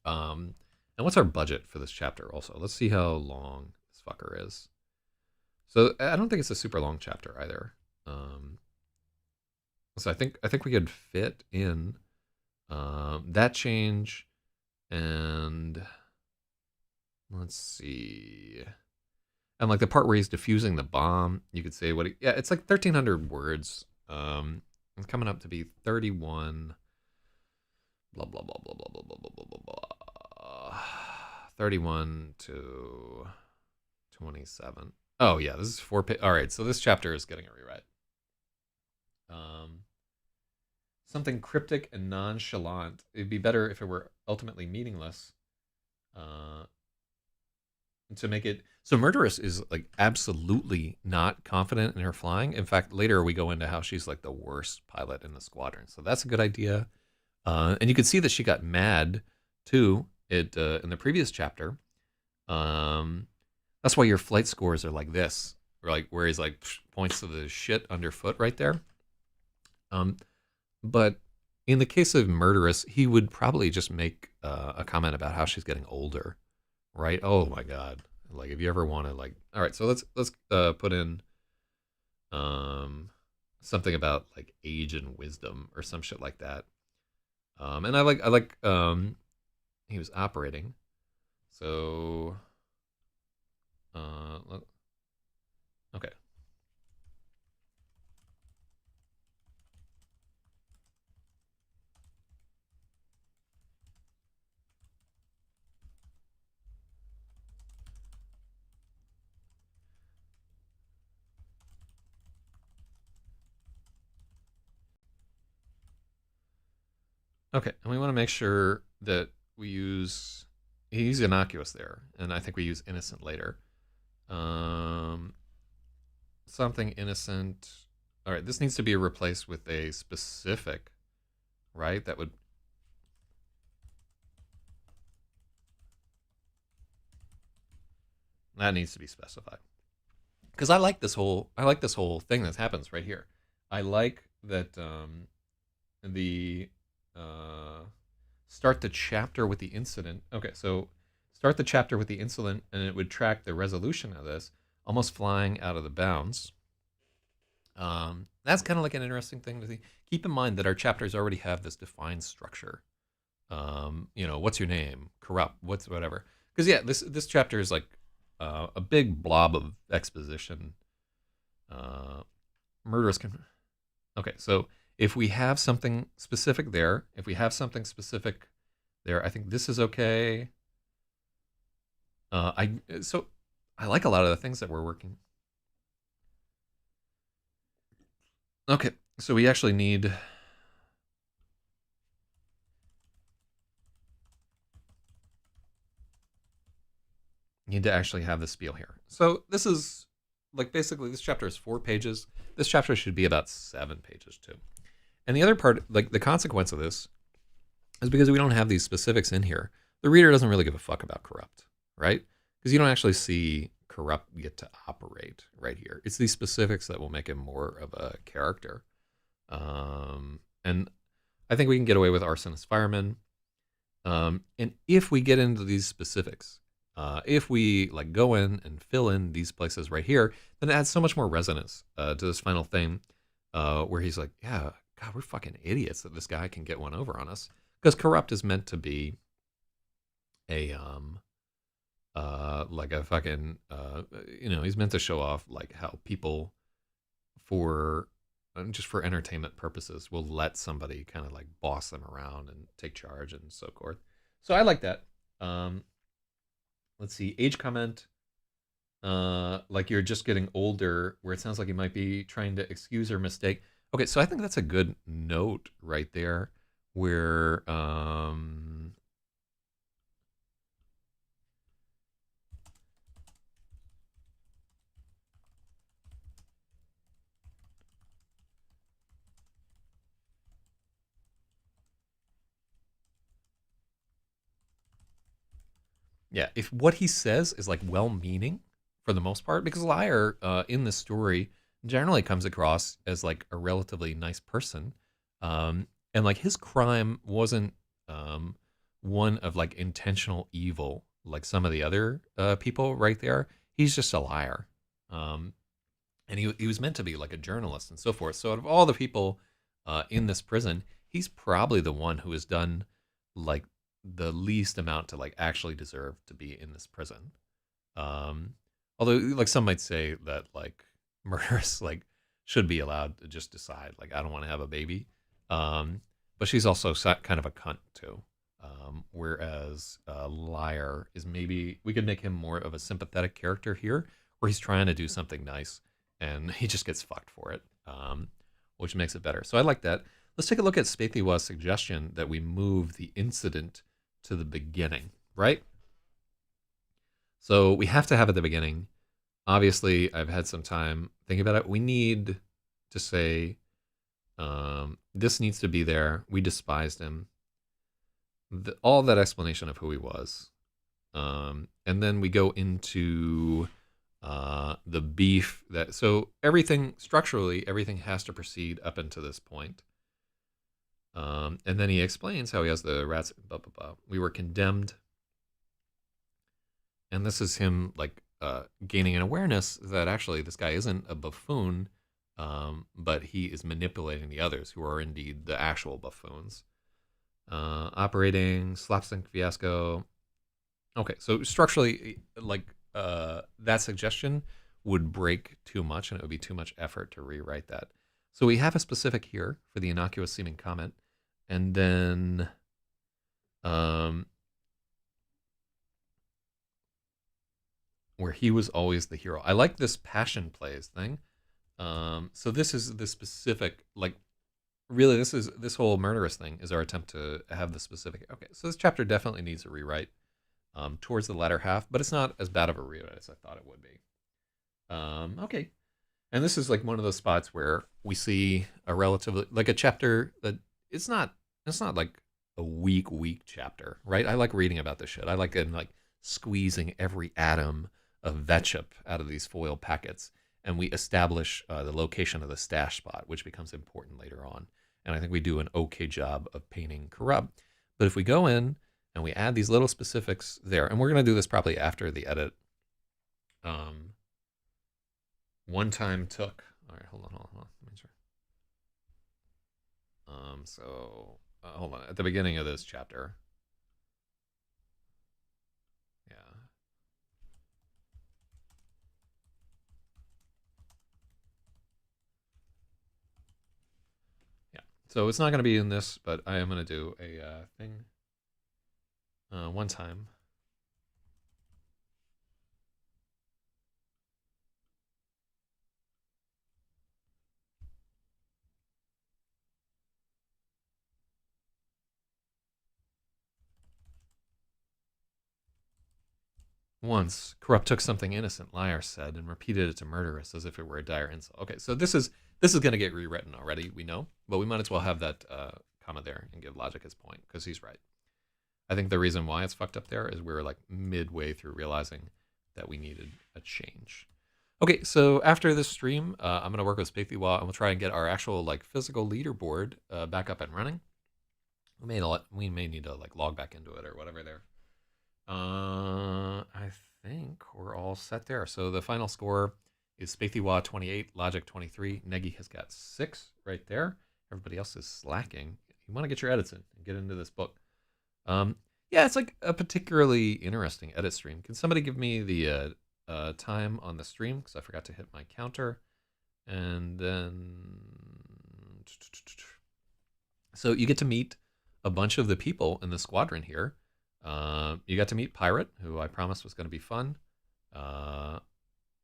And what's our budget for this chapter also? Let's see how long this fucker is. So I don't think it's a super long chapter either. So I think we could fit in that change, and let's see. And like the part where he's defusing the bomb, you could say it's like 1,300 words. It's coming up to be 31. Blah blah blah blah blah blah blah blah blah blah. 31 to 27. Oh yeah, this is 4 pages. All right, so this chapter is getting a rewrite. Something cryptic and nonchalant. It'd be better if it were ultimately meaningless. To make it so, Murderous is like absolutely not confident in her flying. In fact, later we go into how she's like the worst pilot in the squadron. So that's a good idea. And you can see that she got mad too. In the previous chapter. That's why your flight scores are like this, or like where he's like points to the shit underfoot right there. But in the case of Murderous, he would probably just make a comment about how she's getting older, right? Oh my god! Like if you ever want to like, all right, so let's put in something about like age and wisdom or some shit like that. And I like he was operating, so okay. Okay, and we want to make sure that we use, he's innocuous there, and I think we use innocent later. Um, something innocent. All right, this needs to be replaced with a specific, right? That needs to be specified. Because I like this whole thing that happens right here. I like that the uh, start the chapter with the incident. Okay, so start the chapter with the incident, and it would track the resolution of this, almost flying out of the bounds. That's kind of like an interesting thing to see. Keep in mind that our chapters already have this defined structure. What's your name? Corrupt. What's whatever. Because yeah, this chapter is like a big blob of exposition. Murderous. Okay, so if we have something specific there, I think this is okay. I like a lot of the things that we're working. Okay, so we actually need to actually have the spiel here. So this is like basically this chapter is 4 pages. This chapter should be about 7 pages too. And the other part, like the consequence of this, is because we don't have these specifics in here. The reader doesn't really give a fuck about corrupt, right? Because you don't actually see corrupt get to operate right here. It's these specifics that will make him more of a character. And I think we can get away with arsonist fireman. And if we get into these specifics, if we like go in and fill in these places right here, then it adds so much more resonance to this final thing, where he's like, yeah, God, we're fucking idiots that this guy can get one over on us. Because corrupt is meant to be a like a fucking he's meant to show off like how people for just for entertainment purposes will let somebody kind of like boss them around and take charge and so forth. So I like that. Let's see, age comment. Like you're just getting older, where it sounds like you might be trying to excuse her mistake. Okay, so I think that's a good note right there, where yeah, if what he says is like well-meaning for the most part, because Liar in this story generally comes across as like a relatively nice person, and like his crime wasn't one of like intentional evil like some of the other people right there. He's just a liar, and he was meant to be like a journalist and so forth. So out of all the people in this prison, he's probably the one who has done like the least amount to like actually deserve to be in this prison. Um, Although like some might say that like murderers like should be allowed to just decide like I don't want to have a baby. But she's also kind of a cunt too. Whereas Liar is, maybe we could make him more of a sympathetic character here, where he's trying to do something nice and he just gets fucked for it, which makes it better. So I like that. Let's take a look at Spathiwa's suggestion that we move the incident to the beginning, right? So we have to have at the beginning. Obviously, I've had some time thinking about it. We need to say, this needs to be there. We despised him. All that explanation of who he was. And then we go into the beef that, so everything structurally, everything has to proceed up until this point. And then he explains how he has the rats, blah, blah, blah. We were condemned. And this is him like gaining an awareness that actually this guy isn't a buffoon, but he is manipulating the others who are indeed the actual buffoons. Operating slapstick fiasco. Okay, so structurally, like that suggestion would break too much, and it would be too much effort to rewrite that. So we have a specific here for the innocuous seeming comment, and then where he was always the hero. I like this passion plays thing. So this is the specific, like really, this whole murderous thing is our attempt to have the specific. Okay, so this chapter definitely needs a rewrite towards the latter half, but it's not as bad of a rewrite as I thought it would be. Okay, and this is like one of those spots where we see a relatively like a chapter that it's not like a weak chapter, right? I like reading about this shit. I like squeezing every atom of ketchup out of these foil packets, and we establish the location of the stash spot, which becomes important later on. And I think we do an okay job of painting corrupt. But if we go in and we add these little specifics there, and we're going to do this probably after the edit. One time took. All right, hold on. Let me try. So hold on. At the beginning of this chapter. Yeah. Yeah. So it's not going to be in this, but I am going to do a thing. One time. Once, Corrupt took something innocent, Liar said, and repeated it to Murderous as if it were a dire insult. Okay, so this is going to get rewritten already, we know, but we might as well have that comma there and give Logic his point, because he's right. I think the reason why it's fucked up there is we're like midway through realizing that we needed a change. Okay, so after this stream, I'm going to work with Spaethiwa, and we'll try and get our actual like physical leaderboard back up and running. We may need to like log back into it or whatever there. I think we're all set there. So the final score is Spaethiwa 28, Logic 23. Negi has got 6 right there. Everybody else is slacking. You want to get your edits in and get into this book. Yeah, it's like a particularly interesting edit stream. Can somebody give me the time on the stream? Because I forgot to hit my counter. And then... So you get to meet a bunch of the people in the squadron here. You got to meet Pirate, who I promised was going to be fun.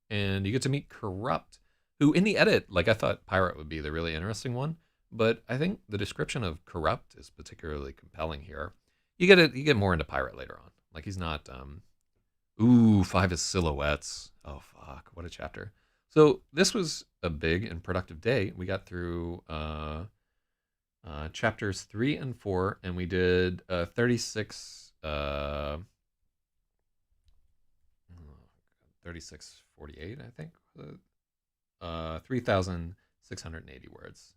And you get to meet Corrupt, who in the edit, like I thought Pirate would be the really interesting one. But I think the description of Corrupt is particularly compelling here. You get more into Pirate later on. Like he's not, 5 is silhouettes. Oh, fuck. What a chapter. So this was a big and productive day. We got through chapters 3 and 4, and we did 36... 3648, I think. 3,680 words.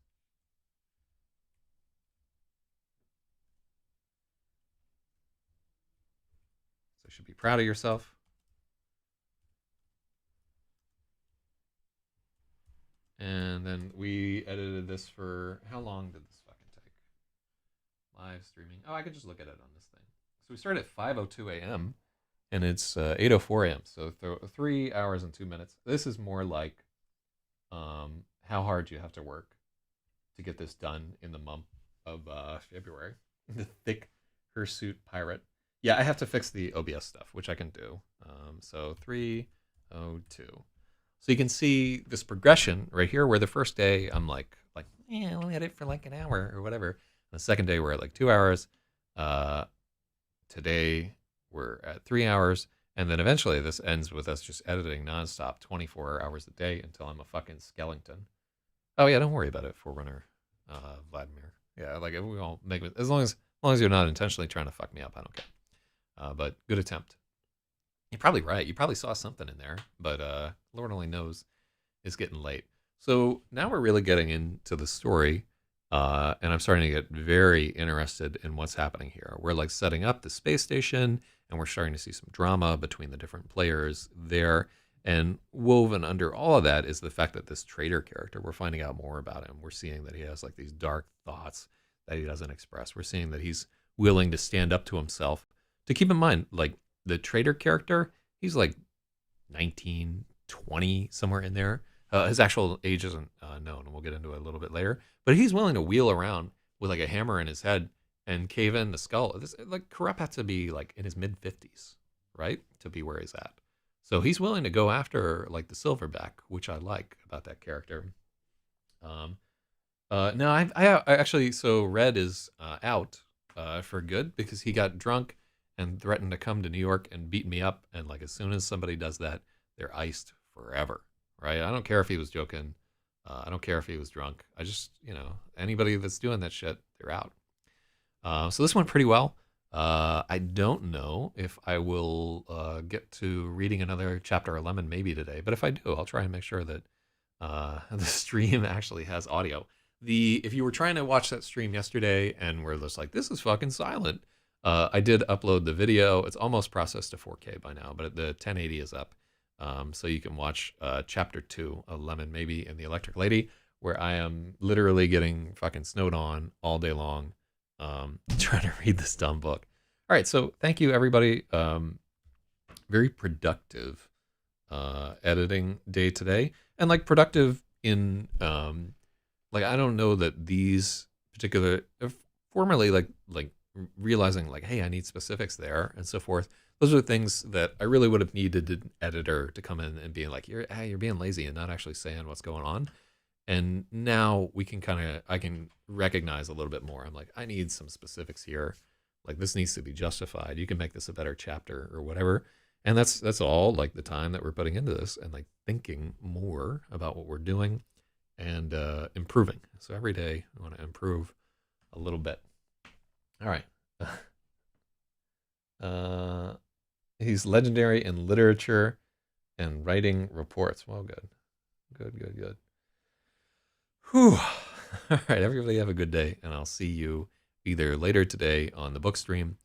So you should be proud of yourself. And then we edited this for, how long did this fucking take? Live streaming. Oh, I could just look at it on this thing. So we started at 5:02 a.m. and it's 8:04 a.m. So 3 hours and 2 minutes. This is more like how hard you have to work to get this done in the month of February. The thick hirsute pirate. Yeah, I have to fix the OBS stuff, which I can do. So 3:02. So you can see this progression right here, where the first day I'm like, yeah, I'll edit for like an hour or whatever. And the second day we're at like 2 hours. Today we're at 3 hours, and then eventually this ends with us just editing nonstop 24 hours a day until I'm a fucking skeleton. Oh yeah, don't worry about it, Forerunner, Vladimir. Yeah, like we all make it, as long as you're not intentionally trying to fuck me up, I don't care. But good attempt. You're probably right. You probably saw something in there, but Lord only knows. It's getting late. So now we're really getting into the story. And I'm starting to get very interested in what's happening here. We're like setting up the space station, and we're starting to see some drama between the different players there. And woven under all of that is the fact that this traitor character, we're finding out more about him. We're seeing that he has like these dark thoughts that he doesn't express. We're seeing that he's willing to stand up to himself. To keep in mind, like the traitor character, he's like 19, 20, somewhere in there. His actual age isn't known, and we'll get into it a little bit later. But he's willing to wheel around with like a hammer in his head and cave in the skull. This, like Corrupt had to be like in his mid-50s, right, to be where he's at. So he's willing to go after like the Silverback, which I like about that character. No, I actually, so Red is out for good because he got drunk and threatened to come to New York and beat me up. And like as soon as somebody does that, they're iced forever, right? I don't care if he was joking. I don't care if he was drunk. I just, anybody that's doing that shit, they're out. So this went pretty well. I don't know if I will get to reading another chapter of Lemon maybe today, but if I do, I'll try and make sure that the stream actually has audio. If you were trying to watch that stream yesterday and were just like, this is fucking silent, I did upload the video. It's almost processed to 4K by now, but the 1080 is up. So you can watch chapter 2 of Lemon Maybe and the Electric Lady, where I am literally getting fucking snowed on all day long, trying to read this dumb book. All right, so thank you, everybody. Very productive editing day today, and like productive in like I don't know that these particular formerly like realizing like, hey, I need specifics there and so forth. Those are things that I really would have needed an editor to come in and be like, you're being lazy and not actually saying what's going on. And now we can I can recognize a little bit more. I'm like, I need some specifics here. Like this needs to be justified. You can make this a better chapter or whatever. And that's all like the time that we're putting into this and like thinking more about what we're doing and improving. So every day I want to improve a little bit. All right. He's legendary in literature and writing reports. Well, good. Whew. All right, everybody have a good day, and I'll see you either later today on the book stream